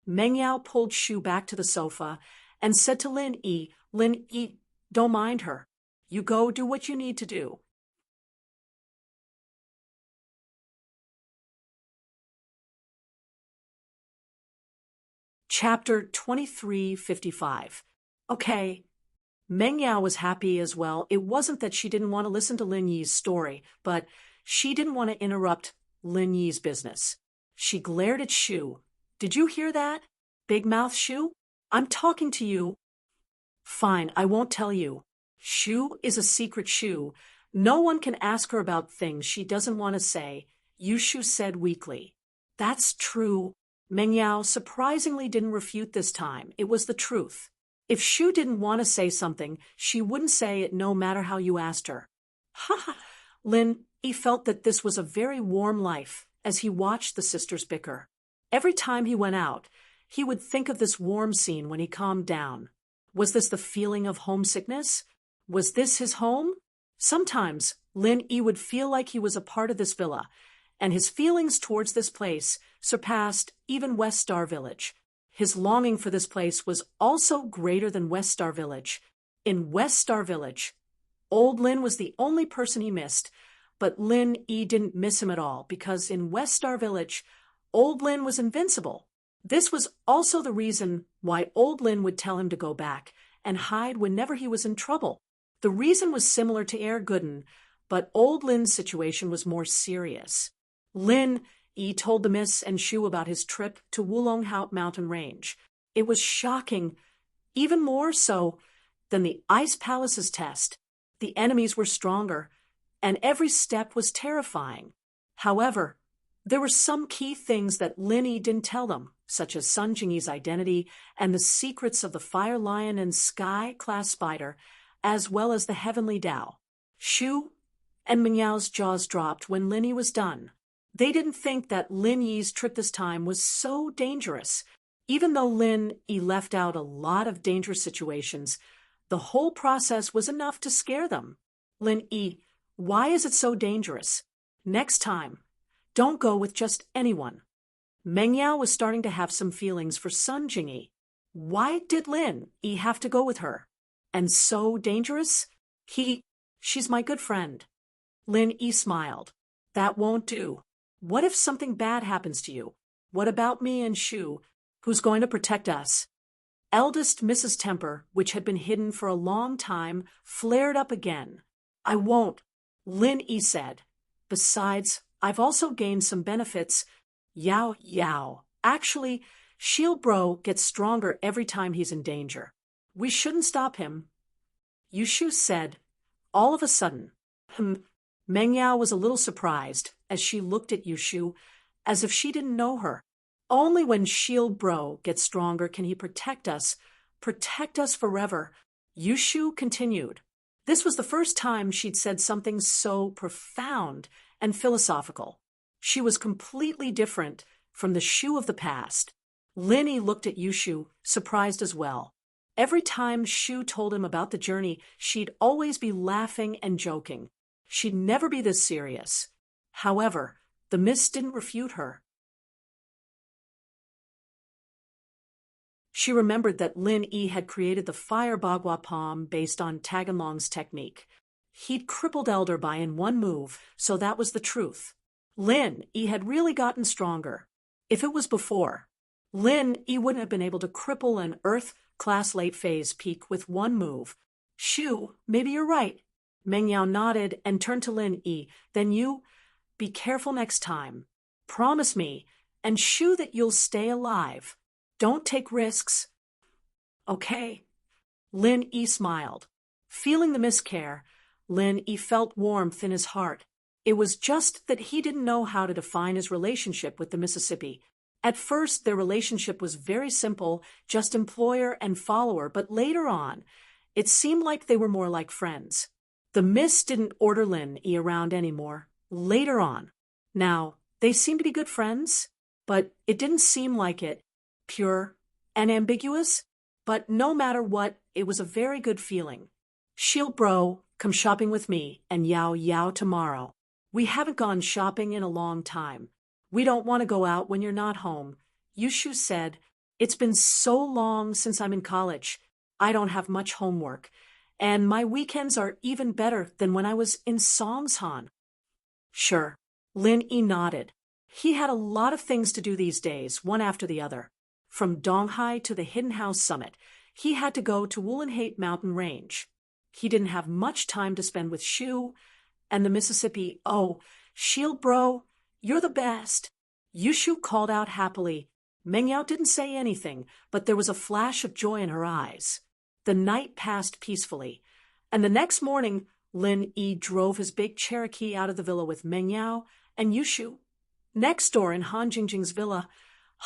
Meng Yao pulled Shu back to the sofa and said to Lin Yi, don't mind her. You go do what you need to do. Chapter 2355. Okay. Meng Yao was happy as well. It wasn't that she didn't want to listen to Lin Yi's story, but she didn't want to interrupt Lin Yi's business. She glared at Shu. Did you hear that? Big mouth Shu? I'm talking to you. Fine, I won't tell you. Shu is a secret Shu. No one can ask her about things she doesn't want to say, Yushu said weakly. That's true. Meng Yao surprisingly didn't refute this time. It was the truth. If Shu didn't want to say something, she wouldn't say it no matter how you asked her. Ha ha! Lin Yi felt that this was a very warm life as he watched the sisters bicker. Every time he went out, he would think of this warm scene when he calmed down. Was this the feeling of homesickness? Was this his home? Sometimes Lin Yi would feel like he was a part of this villa, and his feelings towards this place surpassed even West Star Village. His longing for this place was also greater than West Star Village. In West Star Village, old Lin was the only person he missed, but Lin Yi didn't miss him at all because in West Star Village, old Lin was invincible. This was also the reason why old Lin would tell him to go back and hide whenever he was in trouble. The reason was similar to Air Gooden, but old Lin's situation was more serious. Lin Yi told the Miss and Shu about his trip to Wulonghao Mountain Range. It was shocking, even more so than the Ice Palace's test. The enemies were stronger, and every step was terrifying. However, there were some key things that Lin Yi didn't tell them, such as Sun Jingyi's identity and the secrets of the Fire Lion and Sky-class spider, as well as the Heavenly Tao. Shu and Meng Yao's jaws dropped when Lin Yi was done. They didn't think that Lin Yi's trip this time was so dangerous. Even though Lin Yi left out a lot of dangerous situations, the whole process was enough to scare them. Lin Yi, why is it so dangerous? Next time, don't go with just anyone. Meng Yao was starting to have some feelings for Sun Jingyi. Why did Lin Yi have to go with her? And so dangerous? She's my good friend. Lin Yi smiled. That won't do. What if something bad happens to you? What about me and Shu? Who's going to protect us? Eldest Mrs. Temper, which had been hidden for a long time, flared up again. I won't, Lin Yi said. Besides, I've also gained some benefits. Yao. Actually, Shield Bro gets stronger every time he's in danger. We shouldn't stop him. Yushu said. All of a sudden, Meng Yao was a little surprised as she looked at Yushu as if she didn't know her. Only when Shield Bro gets stronger can he protect us forever, Yushu continued. This was the first time she'd said something so profound and philosophical. She was completely different from the Shu of the past. Lin Yi looked at Yushu, surprised as well. Every time Shu told him about the journey, she'd always be laughing and joking. She'd never be this serious. However, the mist didn't refute her. She remembered that Lin Yi had created the Fire Bagua Palm based on Taganlong's technique. He'd crippled Elder Bai in one move, so that was the truth. Lin Yi had really gotten stronger. If it was before, Lin Yi wouldn't have been able to cripple an Earth-class late-phase peak with one move. Shu, maybe you're right. Meng Yao nodded and turned to Lin Yi. Then you, be careful next time. Promise me, and Shu, that you'll stay alive. Don't take risks. Okay. Lin Yi smiled. Feeling the miscare, Lin Yi felt warmth in his heart. It was just that he didn't know how to define his relationship with the Mississippi. At first, their relationship was very simple, just employer and follower, but later on, it seemed like they were more like friends. The Miss didn't order Lin Yi around anymore. Later on. Now, they seemed to be good friends, but it didn't seem like it. Pure and ambiguous, but no matter what, it was a very good feeling. Shield Bro, come shopping with me and Yao tomorrow. We haven't gone shopping in a long time. We don't want to go out when you're not home. Yushu said, it's been so long since I'm in college. I don't have much homework, and my weekends are even better than when I was in Songshan. Sure. Lin Yi nodded. He had a lot of things to do these days, one after the other. From Donghai to the Hidden House Summit, he had to go to Woollenhate Mountain Range. He didn't have much time to spend with Shu and the Mississippi. Oh, Shield Bro, you're the best. Yushu called out happily. Meng Yao didn't say anything, but there was a flash of joy in her eyes. The night passed peacefully, and the next morning, Lin Yi drove his big Cherokee out of the villa with Meng Yao and Yushu. Next door in Han Jingjing's villa,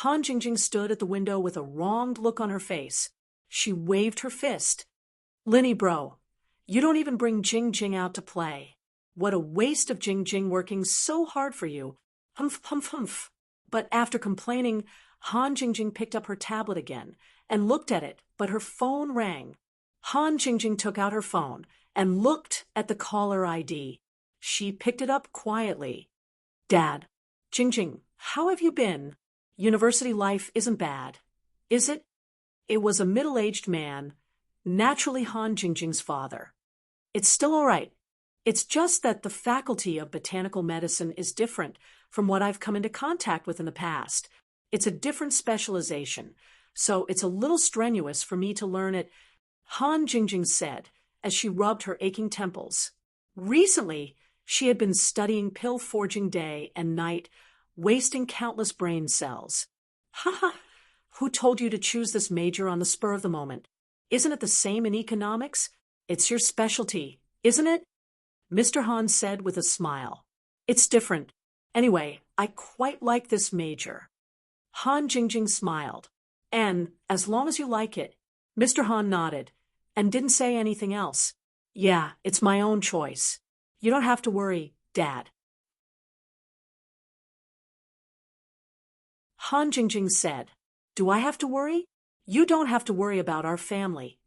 Han Jingjing stood at the window with a wronged look on her face. She waved her fist. Linny Bro, you don't even bring Jing out to play. What a waste of Jing working so hard for you. Humph. But after complaining, Han Jingjing picked up her tablet again and looked at it, but her phone rang. Han Jingjing took out her phone and looked at the caller ID. She picked it up quietly. Dad, Jingjing, how have you been? University life isn't bad, is it? It was a middle-aged man, naturally Han Jingjing's father. It's still all right. It's just that the faculty of botanical medicine is different from what I've come into contact with in the past. It's a different specialization, so it's a little strenuous for me to learn it, Han Jingjing said as she rubbed her aching temples. Recently, she had been studying pill forging day and night, wasting countless brain cells. Who told you to choose this major on the spur of the moment? Isn't it the same in economics? It's your specialty, isn't it? Mr. Han said with a smile. It's different. Anyway, I quite like this major. Han Jingjing smiled. And, as long as you like it, Mr. Han nodded, and didn't say anything else. Yeah, it's my own choice. You don't have to worry, Dad. Han Jingjing said, Do I have to worry? You don't have to worry about our family.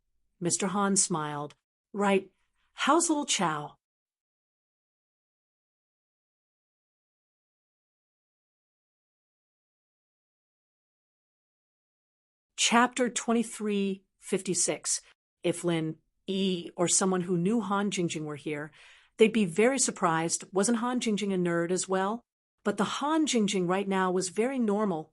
Mr. Han smiled. Right. How's little Chow? Chapter 2356. If Lin, Yi, or someone who knew Han Jingjing were here, they'd be very surprised. Wasn't Han Jingjing a nerd as well? But the Han Jingjing right now was very normal,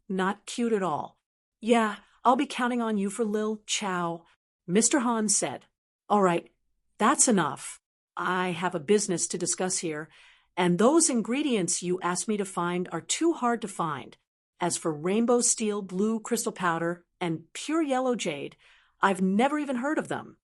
not cute at all. Yeah, I'll be counting on you for Lil Chow, Mr. Han said. All right, that's enough. I have a business to discuss here, and those ingredients you asked me to find are too hard to find. As for rainbow steel blue crystal powder and pure yellow jade, I've never even heard of them.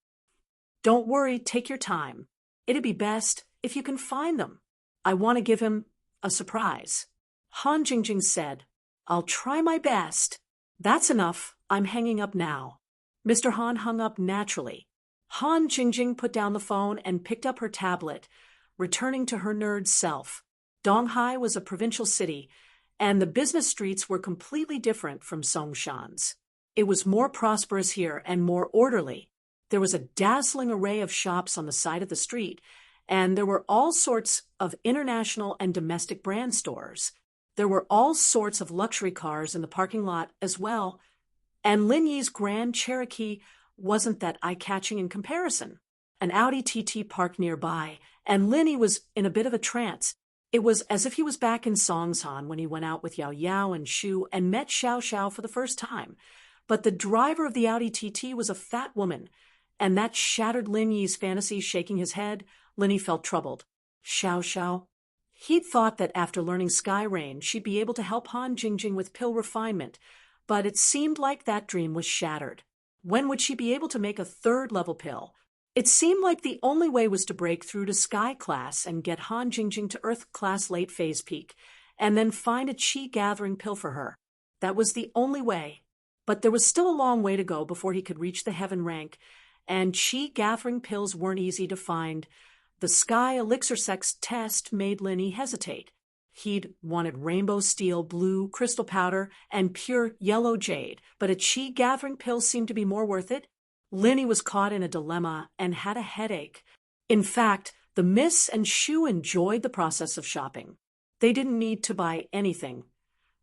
Don't worry, take your time. It'd be best if you can find them. I want to give him a surprise. Han Jingjing said, I'll try my best. That's enough. I'm hanging up now. Mr. Han hung up naturally. Han Jingjing put down the phone and picked up her tablet, returning to her nerd self. Donghai was a provincial city, and the business streets were completely different from Songshan's. It was more prosperous here and more orderly. There was a dazzling array of shops on the side of the street, and there were all sorts of international and domestic brand stores. There were all sorts of luxury cars in the parking lot as well, and Lin Yi's Grand Cherokee wasn't that eye-catching in comparison. An Audi TT parked nearby, and Lin Yi was in a bit of a trance. It was as if he was back in Songshan when he went out with Yao Yao and Shu and met Xiao Xiao for the first time. But the driver of the Audi TT was a fat woman, and that shattered Lin Yi's fantasy. Shaking his head, Lin Yi felt troubled. Xiao Xiao? He'd thought that after learning Sky Rain, she'd be able to help Han Jingjing with pill refinement, but it seemed like that dream was shattered. When would she be able to make a third-level pill? It seemed like the only way was to break through to Sky Class and get Han Jingjing to Earth Class late phase peak, and then find a chi-gathering pill for her. That was the only way. But there was still a long way to go before he could reach the heaven rank, and chi-gathering pills weren't easy to find. The Sky Elixir Sex test made Lin Yi hesitate. He'd wanted rainbow steel, blue, crystal powder, and pure yellow jade, but a chi-gathering pill seemed to be more worth it. Lin Yi was caught in a dilemma and had a headache. In fact, the Miss and Shu enjoyed the process of shopping. They didn't need to buy anything,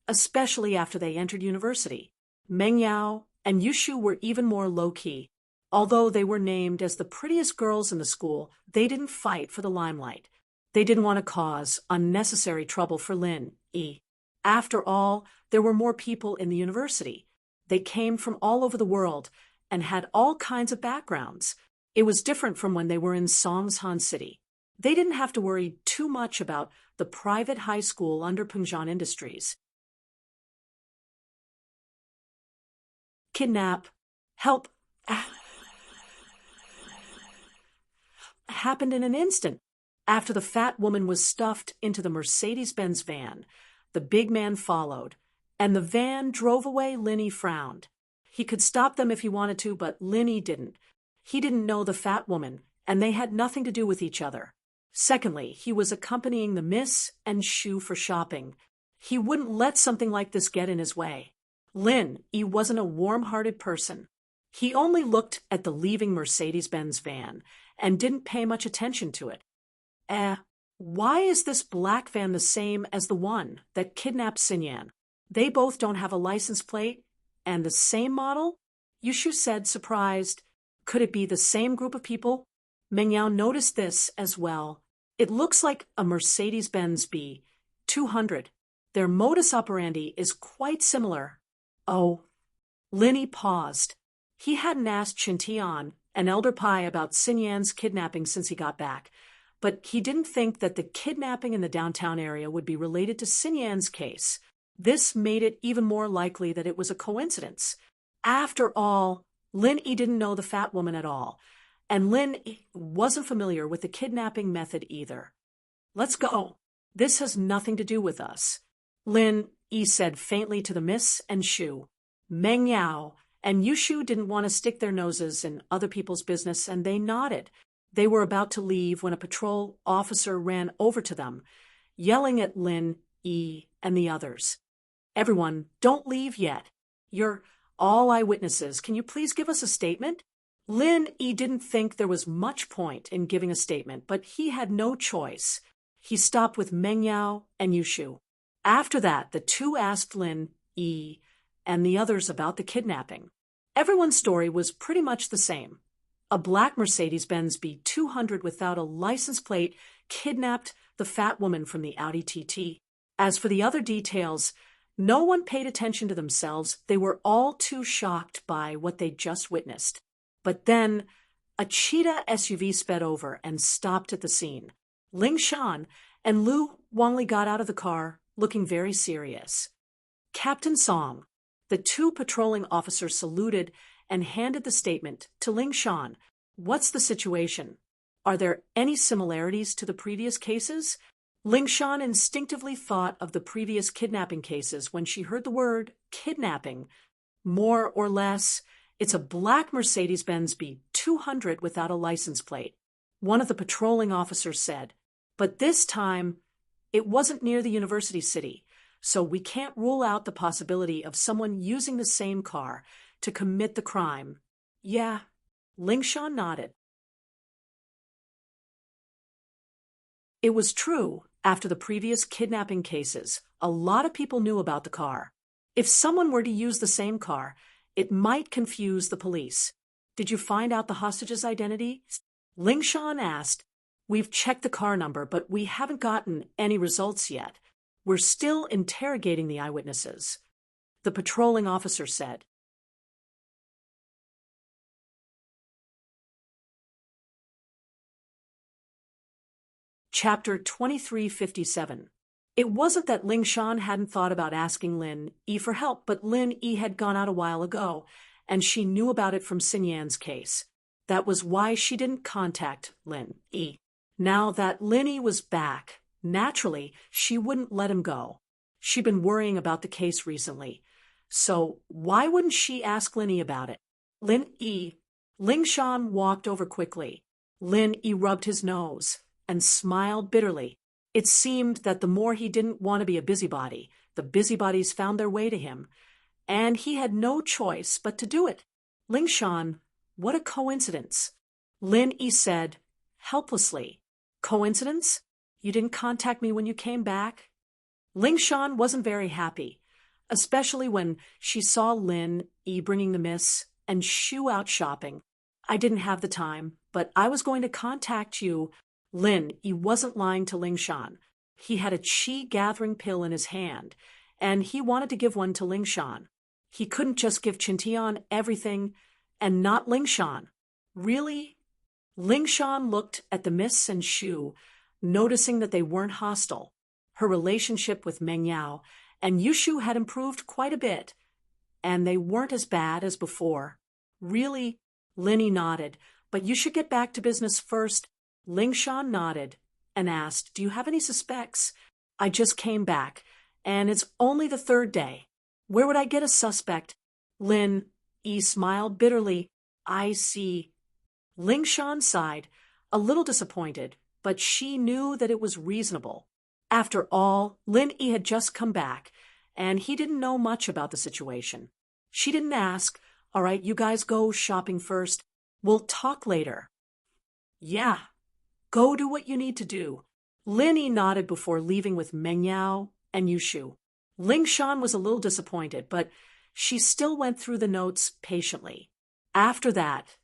especially after they entered university. Meng Yao and Yushu were even more low-key. Although they were named as the prettiest girls in the school, they didn't fight for the limelight. They didn't want to cause unnecessary trouble for Lin Yi. After all, there were more people in the university. They came from all over the world and had all kinds of backgrounds. It was different from when they were in Songshan City. They didn't have to worry too much about the private high school under Pengzhan Industries. Kidnap, help, happened in an instant. After the fat woman was stuffed into the Mercedes-Benz van, the big man followed, and the van drove away. Lin Yi frowned. He could stop them if he wanted to, but Lin Yi didn't. He didn't know the fat woman, and they had nothing to do with each other. Secondly, he was accompanying the Miss and Shu for shopping. He wouldn't let something like this get in his way. Lin Yi wasn't a warm-hearted person. He only looked at the leaving Mercedes-Benz van and didn't pay much attention to it. Why is this black van the same as the one that kidnapped Xinyan? They both don't have a license plate, and the same model? Yushu said, surprised. Could it be the same group of people? Meng Yao noticed this as well. It looks like a Mercedes-Benz B200. Their modus operandi is quite similar. Oh. Lin Yi paused. He hadn't asked Chintian, an elder Pai, about Xinyan's kidnapping since he got back, but he didn't think that the kidnapping in the downtown area would be related to Xinyan's case. This made it even more likely that it was a coincidence. After all, Lin Yi didn't know the fat woman at all, and Lin wasn't familiar with the kidnapping method either. "Let's go. This has nothing to do with us," Lin said faintly to the Miss and Shu. Meng Yao and Yushu didn't want to stick their noses in other people's business, and they nodded. They were about to leave when a patrol officer ran over to them, yelling at Lin and the others. "Everyone, don't leave yet. You're all eyewitnesses. Can you please give us a statement?" Lin didn't think there was much point in giving a statement, but he had no choice. He stopped with Meng Yao and Yushu. After that, the two asked Lin and the others about the kidnapping. Everyone's story was pretty much the same. A black Mercedes-Benz B200 without a license plate kidnapped the fat woman from the Audi TT. As for the other details, no one paid attention to themselves. They were all too shocked by what they'd just witnessed. But then, a cheetah SUV sped over and stopped at the scene. Ling Shan and Lu Wangli got out of the car, looking very serious. "Captain Song," the two patrolling officers saluted and handed the statement to Ling Shan. "What's the situation? Are there any similarities to the previous cases?" Ling Shan instinctively thought of the previous kidnapping cases when she heard the word kidnapping. More or less, it's a black Mercedes-Benz B200 without a license plate, one of the patrolling officers said. But this time, it wasn't near the university city, so we can't rule out the possibility of someone using the same car to commit the crime. "Yeah," Ling Shan nodded. It was true. After the previous kidnapping cases, a lot of people knew about the car. If someone were to use the same car, it might confuse the police. "Did you find out the hostage's identity?" Ling Shan asked. "We've checked the car number, but we haven't gotten any results yet. We're still interrogating the eyewitnesses," the patrolling officer said. Chapter 2357. It wasn't that Ling Shan hadn't thought about asking Lin for help, but Lin had gone out a while ago, and she knew about it from Xin Yan's case. That was why she didn't contact Lin. Now that Lin was back, naturally, she wouldn't let him go. She'd been worrying about the case recently. So why wouldn't she ask Lin about it? Ling Shan walked over quickly. Lin rubbed his nose and smiled bitterly. It seemed that the more he didn't want to be a busybody, the busybodies found their way to him, and he had no choice but to do it. "Ling Shan, what a coincidence," Lin said, helplessly. "Coincidence? You didn't contact me when you came back?" Ling Shan wasn't very happy, especially when she saw Lin bringing the Miss and Shu out shopping. "I didn't have the time, but I was going to contact you." Lin wasn't lying to Ling Shan. He had a qi gathering pill in his hand, and he wanted to give one to Ling Shan. He couldn't just give Qintian everything and not Ling Shan. Really? Ling Shan looked at the Miss and Shu, noticing that they weren't hostile. Her relationship with Meng Yao and Yushu had improved quite a bit, and they weren't as bad as before. "Really?" Lin nodded. "But you should get back to business first." Ling Shan nodded and asked, "Do you have any suspects?" "I just came back, and it's only the third day. Where would I get a suspect?" Lin smiled bitterly. "I see." Ling Shan sighed, a little disappointed, but she knew that it was reasonable. After all, Lin had just come back, and he didn't know much about the situation. She didn't ask, "All right, you guys go shopping first. We'll talk later." "Yeah. Go do what you need to do." Lin nodded before leaving with Meng Yao and Yushu. Ling Shan was a little disappointed, but she still went through the notes patiently. After that,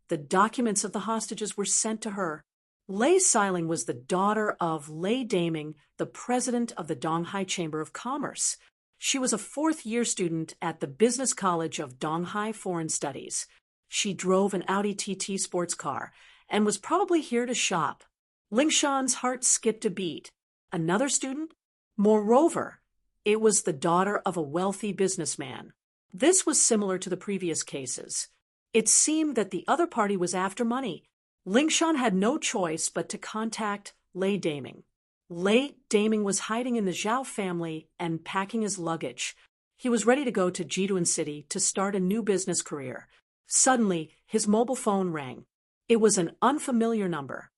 the documents of the hostages were sent to her. Lei Xiling was the daughter of Lei Daming, the president of the Donghai Chamber of Commerce. She was a fourth-year student at the Business College of Donghai Foreign Studies. She drove an Audi TT sports car and was probably here to shop. Ling Shan's heart skipped a beat. Another student? Moreover, it was the daughter of a wealthy businessman. This was similar to the previous cases. It seemed that the other party was after money, Lingshan had no choice but to contact Lei Daming. Lei Daming was hiding in the Zhao family and packing his luggage. He was ready to go to Jituan City to start a new business career. Suddenly, his mobile phone rang. It was an unfamiliar number.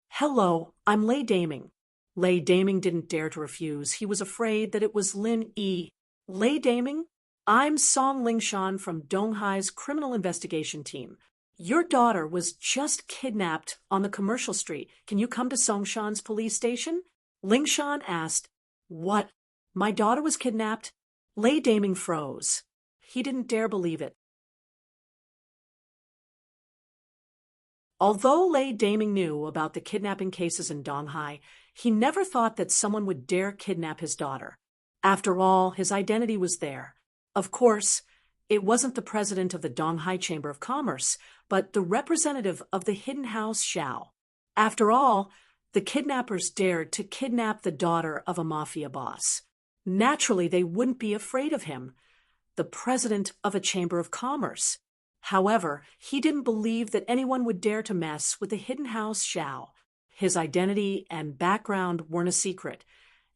"Hello, I'm Lei Daming." Lei Daming didn't dare to refuse. He was afraid that it was Lin Yi. "Lei Daming? I'm Song Lingshan from Donghai's criminal investigation team. Your daughter was just kidnapped on the commercial street. Can you come to Songshan's police station?" Lingshan asked. "What? My daughter was kidnapped?" Lei Daming froze. He didn't dare believe it. Although Lei Daming knew about the kidnapping cases in Donghai, he never thought that someone would dare kidnap his daughter. After all, his identity was there. Of course, it wasn't the president of the Donghai Chamber of Commerce, but the representative of the hidden house Xiao. After all, the kidnappers dared to kidnap the daughter of a mafia boss. Naturally, they wouldn't be afraid of him, the president of a chamber of commerce. However, he didn't believe that anyone would dare to mess with the hidden house Xiao. His identity and background weren't a secret,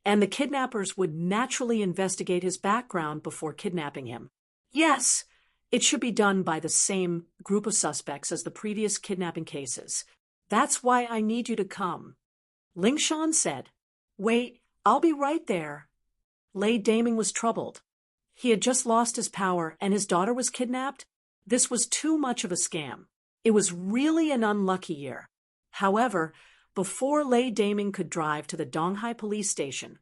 and the kidnappers would naturally investigate his background before kidnapping him. Yes, it should be done by the same group of suspects as the previous kidnapping cases. That's why I need you to come. Lingshan said. "Wait, I'll be right there." Lei Daming was troubled. He had just lost his power and his daughter was kidnapped. This was too much of a scam. It was really an unlucky year. However, before Lei Daming could drive to the Donghai police station,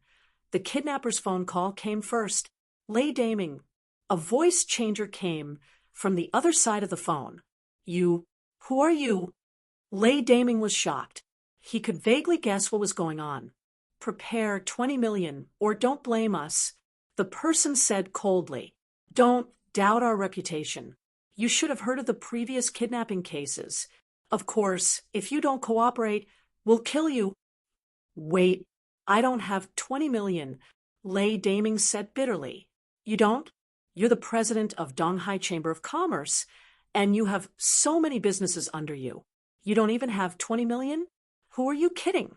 the kidnapper's phone call came first. "Lei Daming." A voice changer came from the other side of the phone. "You? Who are you?" Lei Daming was shocked. He could vaguely guess what was going on. "Prepare 20 million, or don't blame us," the person said coldly. "Don't doubt our reputation. You should have heard of the previous kidnapping cases. Of course, if you don't cooperate, we'll kill you." "Wait, I don't have 20 million, Lei Daming said bitterly. "You don't? You're the president of Donghai Chamber of Commerce, and you have so many businesses under you. You don't even have 20 million? Who are you kidding?"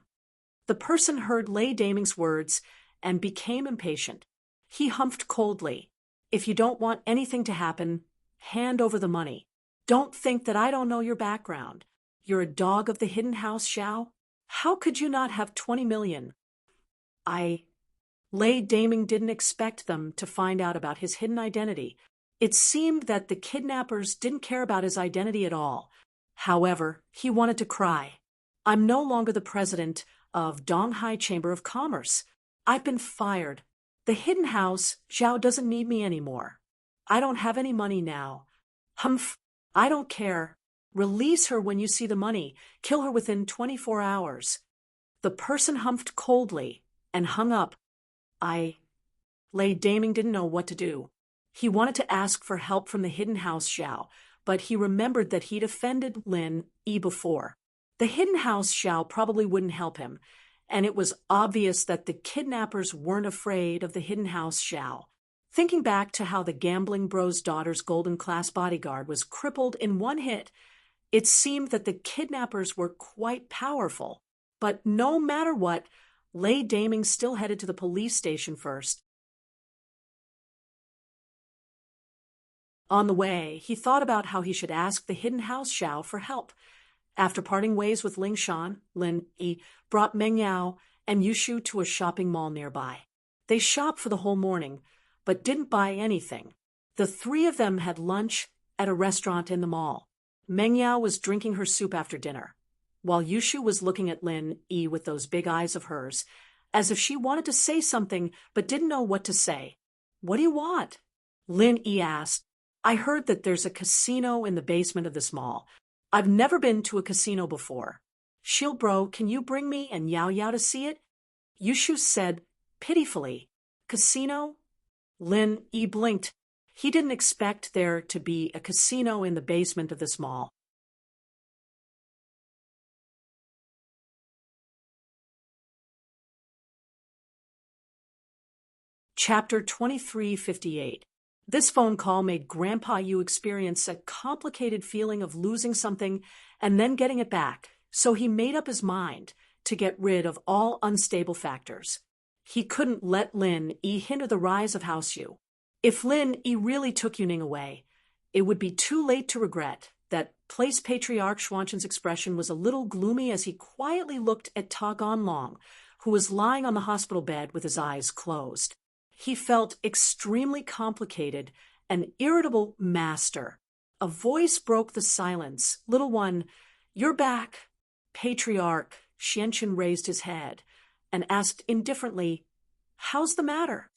The person heard Lei Daming's words and became impatient. He humphed coldly. "If you don't want anything to happen, hand over the money. Don't think that I don't know your background. You're a dog of the hidden house, Xiao. How could you not have 20 million? Lei Daming didn't expect them to find out about his hidden identity. It seemed that the kidnappers didn't care about his identity at all. However, he wanted to cry. "I'm no longer the president of Donghai Chamber of Commerce. I've been fired. The hidden house, Zhao, doesn't need me anymore. I don't have any money now. Humph, I don't care. Release her when you see the money. Kill her within 24 hours. The person humphed coldly and hung up. Lei Daming didn't know what to do. He wanted to ask for help from the hidden house Xiao, but he remembered that he'd offended Lin Yi before. The hidden house Xiao probably wouldn't help him, and it was obvious that the kidnappers weren't afraid of the hidden house Xiao. Thinking back to how the gambling bro's daughter's golden class bodyguard was crippled in one hit, it seemed that the kidnappers were quite powerful. But no matter what, Lei Daming still headed to the police station first. On the way, he thought about how he should ask the hidden house Xiao for help. After parting ways with Lingshan, Lin Yi brought Meng Yao and Yushu to a shopping mall nearby. They shopped for the whole morning, but didn't buy anything. The three of them had lunch at a restaurant in the mall. Meng Yao was drinking her soup after dinner, while Yushu was looking at Lin Yi with those big eyes of hers, as if she wanted to say something but didn't know what to say. "What do you want?" Lin Yi asked. "I heard that there's a casino in the basement of this mall. I've never been to a casino before. Shield bro, can you bring me and Yao Yao to see it?" Yushu said pitifully. "Casino?" Lin Yi blinked. He didn't expect there to be a casino in the basement of this mall. Chapter 2358. This phone call made Grandpa Yu experience a complicated feeling of losing something and then getting it back, so he made up his mind to get rid of all unstable factors. He couldn't let Lin Yi hinder the rise of House Yu. If Lin Yi really took Yuning away, it would be too late to regret. That place patriarch Xuanshen's expression was a little gloomy as he quietly looked at Ta Ganlong, who was lying on the hospital bed with his eyes closed. He felt extremely complicated, an irritable master. A voice broke the silence. "Little one, you're back." Patriarch Xianqin raised his head and asked indifferently, "How's the matter?"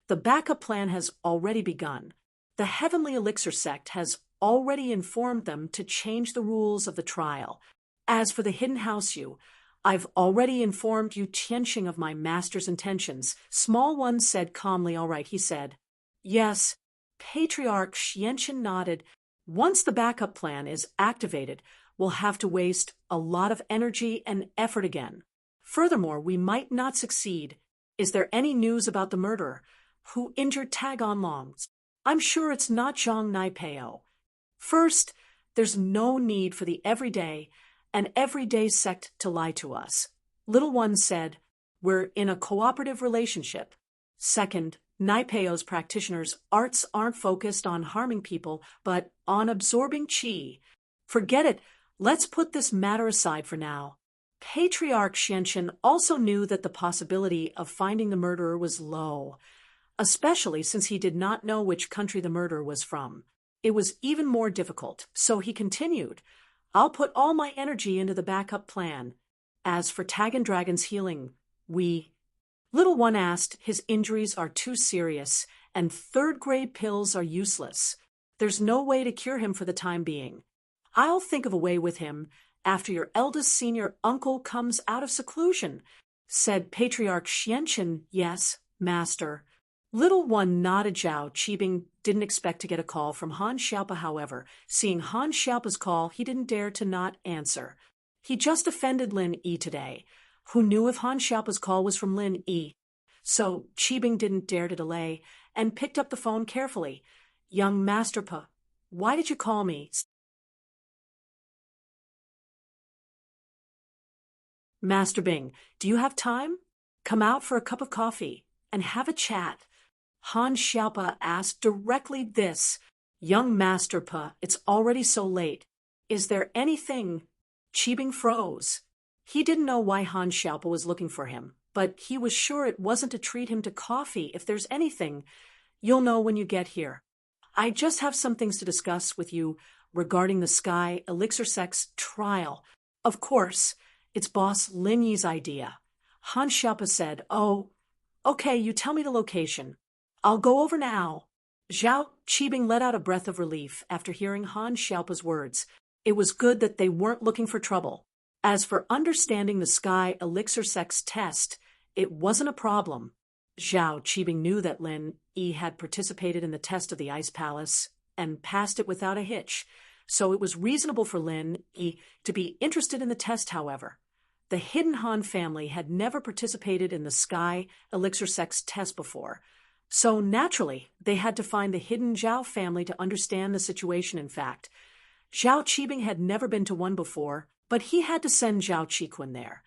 "The backup plan has already begun. The Heavenly Elixir sect has already informed them to change the rules of the trial. As for the hidden House Yu, I've already informed Yu Qianxing of my master's intentions." Small One said calmly, "All right," he said. "Yes." Patriarch Xianqin nodded. "Once the backup plan is activated, we'll have to waste a lot of energy and effort again. Furthermore, we might not succeed. Is there any news about the murderer who injured Ta Ganlong?" "I'm sure it's not Zhang Naipeo. First, there's no need for the everyday sect to lie to us." Little One said, "We're in a cooperative relationship. Second, Naipeo's practitioners' arts aren't focused on harming people, but on absorbing qi. Forget it. Let's put this matter aside for now." Patriarch Xianqin also knew that the possibility of finding the murderer was low, especially since he did not know which country the murderer was from. It was even more difficult, so he continued, "I'll put all my energy into the backup plan. As for Tagan Dragon's healing, Little One asked, "His injuries are too serious, and third-grade pills are useless. There's no way to cure him for the time being. I'll think of a way with him after your eldest senior uncle comes out of seclusion," said Patriarch Xianqin. "Yes, Master." Little One nodded. Zhao Qibing didn't expect to get a call from Han Xiaopa, however. Seeing Han Xiaopa's call, he didn't dare to not answer. He just offended Lin Yi today. Who knew if Han Xiaopa's call was from Lin Yi? So Qibing didn't dare to delay and picked up the phone carefully. "Young Master Pa, why did you call me?" "Master Bing, do you have time? Come out for a cup of coffee and have a chat." Han Xiaopa asked directly this. "Young Master Pa, it's already so late. Is there anything?" Qibing froze. He didn't know why Han Xiaopa was looking for him, but he was sure it wasn't to treat him to coffee. "If there's anything, you'll know when you get here. I just have some things to discuss with you regarding the Sky Elixir Sect's trial. Of course, it's Boss Lin Yi's idea." Han Xiaopa said, "Oh, okay, you tell me the location. I'll go over now." Zhao Qibing let out a breath of relief after hearing Han Xiaopa's words. It was good that they weren't looking for trouble. As for understanding the Sky Elixir Sect's test, it wasn't a problem. Zhao Qibing knew that Lin Yi had participated in the test of the Ice Palace and passed it without a hitch, so it was reasonable for Lin Yi to be interested in the test. However, the Hidden Han family had never participated in the Sky Elixir Sect's test before, so naturally they had to find the Hidden Zhao family to understand the situation. In fact, Zhao Qibing had never been to one before, but he had to send Zhao Qiqun there,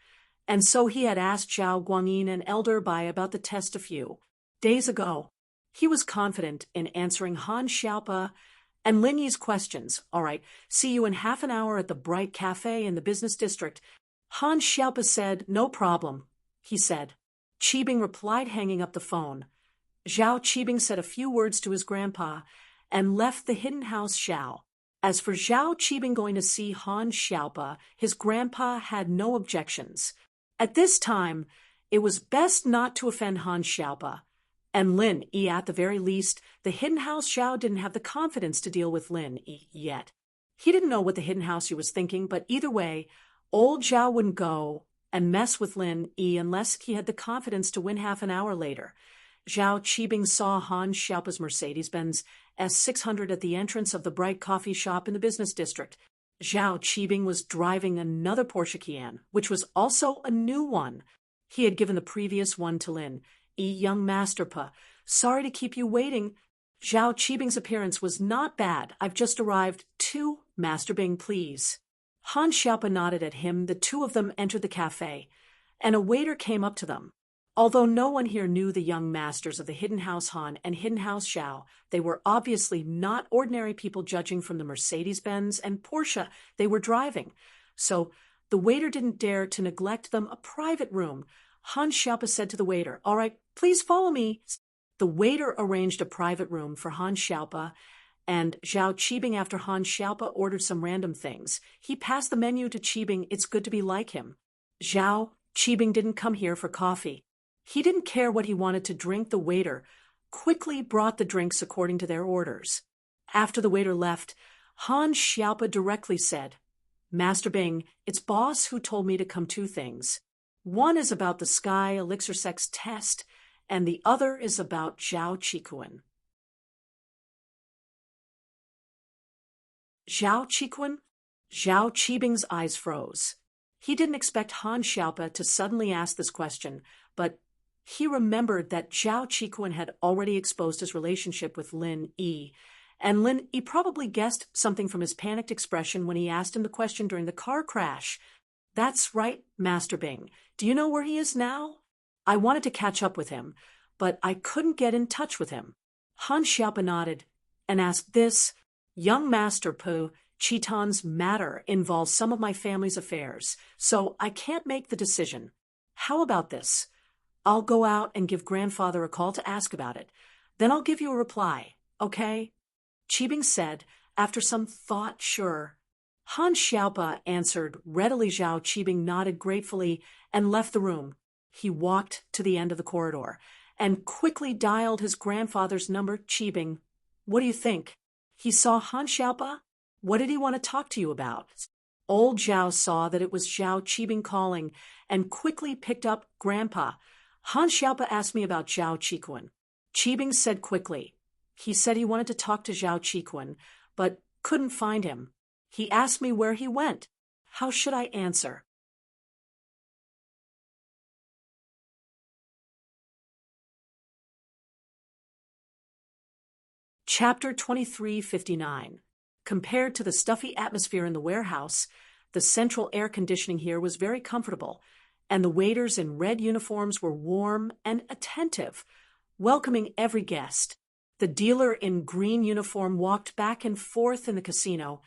and so he had asked Zhao Guangyin and Elder Bai about the test a few days ago. He was confident in answering Han Xiaopa and Lin Yi's questions. "All right, see you in half an hour at the Bright Cafe in the business district." Han Xiaopa said, "No problem," he said. Qibing replied, hanging up the phone. Zhao Qibing said a few words to his grandpa and left the hidden house Zhao. As for Zhao Qibing going to see Han Xiaopa, his grandpa had no objections. At this time, it was best not to offend Han Xiaopa. And Lin Yi, at the very least, the hidden house Zhao didn't have the confidence to deal with Lin Yi yet. He didn't know what the hidden house Yi was thinking, but either way, old Zhao wouldn't go and mess with Lin Yi unless he had the confidence to win half an hour later. Zhao Qibing saw Han Xiaopa's Mercedes-Benz S600 at the entrance of the Bright coffee shop in the business district. Zhao Qibing was driving another Porsche Cayenne, which was also a new one. He had given the previous one to Lin Yi. "Young Master Pa, sorry to keep you waiting." Zhao Qibing's appearance was not bad. I've just arrived. 2, Master Bing, please. Han Xiaopa nodded at him. The two of them entered the cafe, and a waiter came up to them. Although no one here knew the young masters of the Hidden House Han and Hidden House Zhao, they were obviously not ordinary people judging from the Mercedes-Benz and Porsche they were driving. So the waiter didn't dare to neglect them a private room. Han Xiaopa said to the waiter, "All right, please follow me." The waiter arranged a private room for Han Xiaopa and Zhao Qibing. After Han Xiaopa ordered some random things, he passed the menu to Qibing. It's good to be like him. Zhao Qibing didn't come here for coffee. He didn't care what he wanted to drink. The waiter quickly brought the drinks according to their orders. After the waiter left, Han Xiaopa directly said, "Master Bing, it's boss who told me to come 2 things. One is about the Sky Elixir Sex test, and the other is about Zhao Qikuan." Zhao Qikuan? Zhao Qibing's eyes froze. He didn't expect Han Xiaopa to suddenly ask this question, but he remembered that Zhao Qikuan had already exposed his relationship with Lin Yi, and Lin Yi probably guessed something from his panicked expression when he asked him the question during the car crash. "That's right, Master Bing. Do you know where he is now?" "I wanted to catch up with him, but I couldn't get in touch with him." Han Xiaopa nodded and asked, "This young Master Po Chitan's matter involves some of my family's affairs, so I can't make the decision. How about this? I'll go out and give grandfather a call to ask about it. Then I'll give you a reply, okay?" Qibing said, after some thought. "Sure." Han Xiaopa answered readily. Zhao Qibing nodded gratefully and left the room. He walked to the end of the corridor and quickly dialed his grandfather's number. "Qibing, what do you think?" He saw Han Xiaopa. "What did he want to talk to you about?" Old Zhao saw that it was Zhao Qibing calling and quickly picked up. "Grandpa, Han Xiaopa asked me about Zhao Qikuan." Qibing said quickly. "He said he wanted to talk to Zhao Qikuan, but couldn't find him. He asked me where he went. How should I answer?" Chapter 2359. Compared to the stuffy atmosphere in the warehouse, the central air conditioning here was very comfortable, and the waiters in red uniforms were warm and attentive, welcoming every guest. The dealer in green uniform walked back and forth in the casino.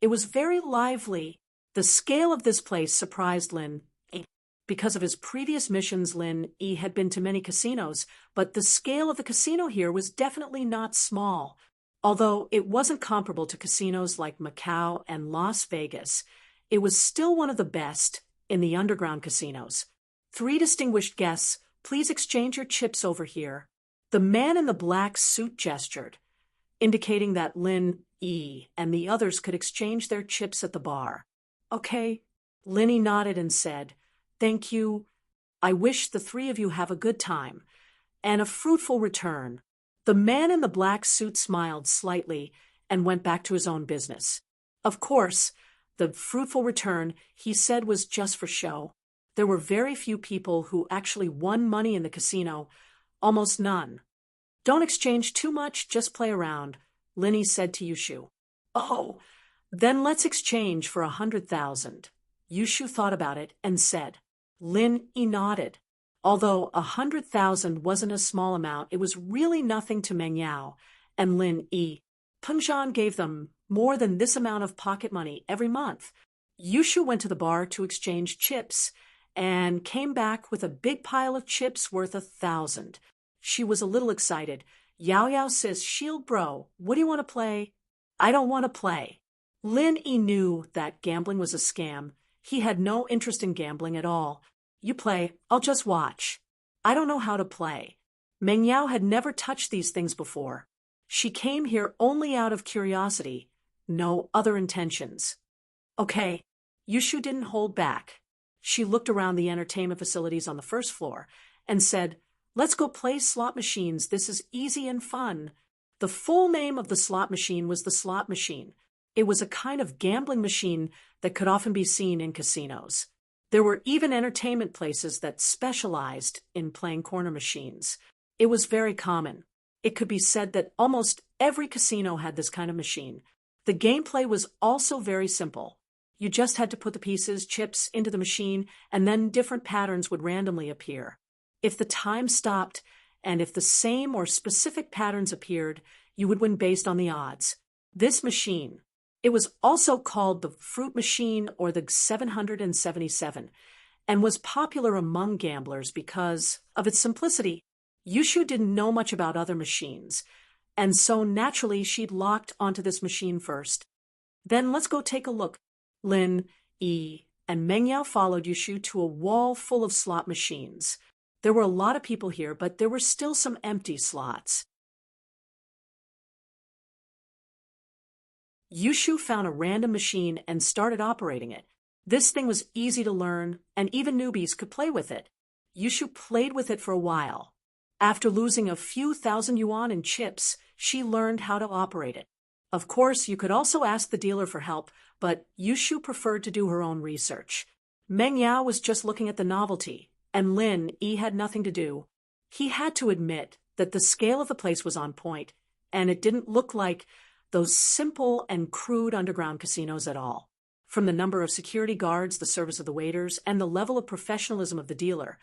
It was very lively. The scale of this place surprised Lin Yi. Because of his previous missions, Lin Yi had been to many casinos, but the scale of the casino here was definitely not small. Although it wasn't comparable to casinos like Macau and Las Vegas, it was still one of the best in the underground casinos. 3 distinguished guests, please exchange your chips over here." The man in the black suit gestured, indicating that Lin Yi and the others could exchange their chips at the bar. "Okay." Lin Yi nodded and said, "Thank you. I wish the 3 of you have a good time and a fruitful return." The man in the black suit smiled slightly and went back to his own business. Of course, the fruitful return, he said, was just for show. There were very few people who actually won money in the casino, almost none. "Don't exchange too much, just play around," Lin Yi said to Yushu. "Oh, then let's exchange for 100,000. Yushu thought about it and said. Lin Yi nodded. Although 100,000 wasn't a small amount, it was really nothing to Meng Yao and Lin Yi. Pengzhan gave them more than this amount of pocket money every month. Yushu went to the bar to exchange chips and came back with a big pile of chips worth 1,000. She was a little excited. Yao Yao says, "Shield bro, what do you want to play?" "I don't want to play." Lin Yi knew that gambling was a scam. He had no interest in gambling at all. "You play, I'll just watch." "I don't know how to play." Meng Yao had never touched these things before. She came here only out of curiosity, no other intentions. "Okay." Yushu didn't hold back. She looked around the entertainment facilities on the first floor and said, "Let's go play slot machines. This is easy and fun." The full name of the slot machine was the slot machine. It was a kind of gambling machine that could often be seen in casinos. There were even entertainment places that specialized in playing corner machines. It was very common. It could be said that almost every casino had this kind of machine. The gameplay was also very simple. You just had to put the pieces, chips, into the machine, and then different patterns would randomly appear. If the time stopped, and if the same or specific patterns appeared, you would win based on the odds. This machine, it was also called the Fruit Machine or the 777, and was popular among gamblers because of its simplicity. Yushu didn't know much about other machines, and so naturally she'd locked onto this machine first. Then let's go take a look. Lin, Yi, and Mengyao followed Yushu to a wall full of slot machines. There were a lot of people here, but there were still some empty slots. Yushu found a random machine and started operating it. This thing was easy to learn, and even newbies could play with it. Yushu played with it for a while. After losing a few thousand yuan in chips, she learned how to operate it. Of course, you could also ask the dealer for help, but Yushu preferred to do her own research. Meng Yao was just looking at the novelty, and Lin Yi had nothing to do. He had to admit that the scale of the place was on point, and it didn't look like those simple and crude underground casinos at all. From the number of security guards, the service of the waiters, and the level of professionalism of the dealer,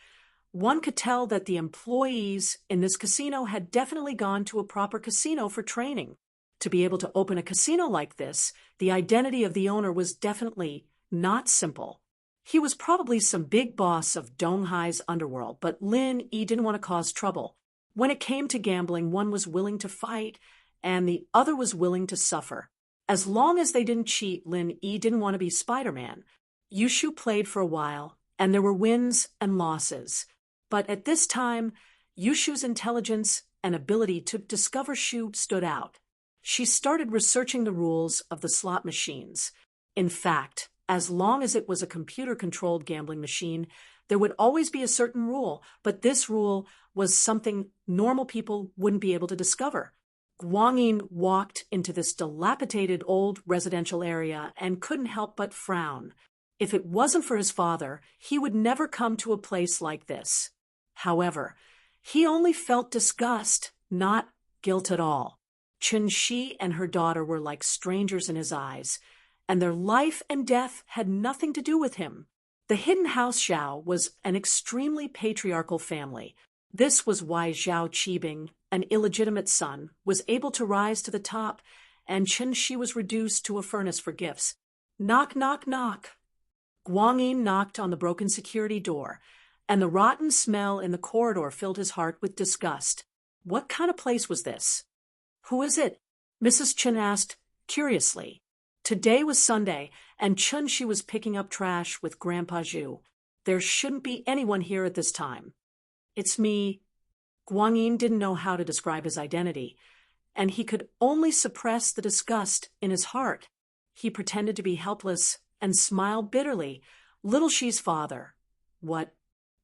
one could tell that the employees in this casino had definitely gone to a proper casino for training. To be able to open a casino like this, the identity of the owner was definitely not simple. He was probably some big boss of Donghai's underworld, but Lin Yi didn't want to cause trouble. When it came to gambling, one was willing to fight, and the other was willing to suffer. As long as they didn't cheat, Lin Yi didn't want to be Spider-Man. Yushu played for a while, and there were wins and losses. But at this time, Yushu's intelligence and ability to discover Shu stood out. She started researching the rules of the slot machines. In fact, as long as it was a computer-controlled gambling machine, there would always be a certain rule, but this rule was something normal people wouldn't be able to discover. Guanyin walked into this dilapidated old residential area and couldn't help but frown. If it wasn't for his father, he would never come to a place like this. However, he only felt disgust, not guilt at all. Chun-Shi and her daughter were like strangers in his eyes, and their life and death had nothing to do with him. The hidden house Zhao was an extremely patriarchal family. This was why Zhao Qibing, an illegitimate son, was able to rise to the top, and Chun-Shi was reduced to a furnace for gifts. Knock, knock, knock. Guanyin knocked on the broken security door, and the rotten smell in the corridor filled his heart with disgust. What kind of place was this? Who is it? Mrs. Chen asked, curiously. Today was Sunday, and Chun-Shi was picking up trash with Grandpa Zhu. There shouldn't be anyone here at this time. It's me. Guanyin didn't know how to describe his identity, and he could only suppress the disgust in his heart. He pretended to be helpless and smiled bitterly. Little Shi's father. What?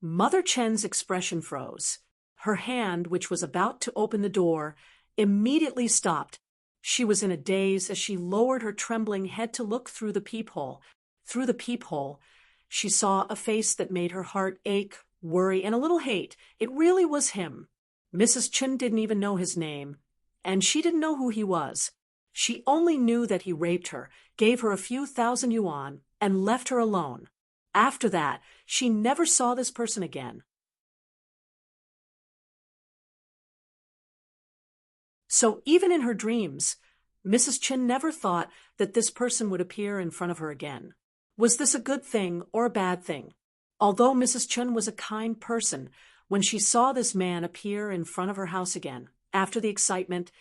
Mother Chen's expression froze. Her hand, which was about to open the door, immediately stopped. She was in a daze as she lowered her trembling head to look through the peephole. Through the peephole, she saw a face that made her heart ache, worry, and a little hate. It really was him. Mrs. Chen didn't even know his name, and she didn't know who he was. She only knew that he raped her, gave her a few thousand yuan, and left her alone. After that, she never saw this person again. So even in her dreams, Mrs. Chen never thought that this person would appear in front of her again. Was this a good thing or a bad thing? Although Mrs. Chen was a kind person, when she saw this man appear in front of her house again, after the excitement,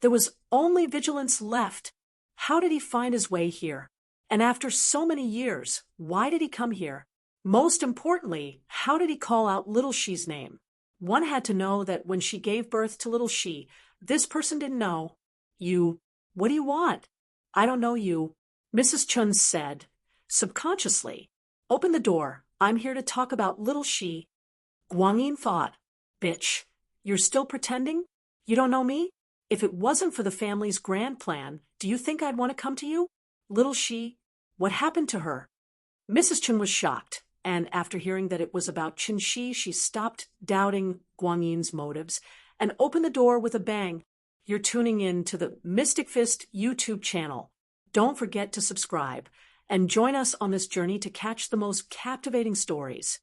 there was only vigilance left. How did he find his way here? And after so many years, why did he come here? Most importantly, how did he call out Little Shi's name? One had to know that when she gave birth to Little Shi, this person didn't know. You, what do you want? I don't know you, Mrs. Chun said, subconsciously. Open the door. I'm here to talk about Little Shi. Guanyin thought, bitch, you're still pretending? You don't know me? If it wasn't for the family's grand plan, do you think I'd want to come to you? Little Shi, what happened to her? Mrs. Chen was shocked, and after hearing that it was about Chun-Shi, she stopped doubting Guanyin's motives and open the door with a bang. You're tuning in to the Mystic Fist YouTube channel. Don't forget to subscribe and join us on this journey to catch the most captivating stories.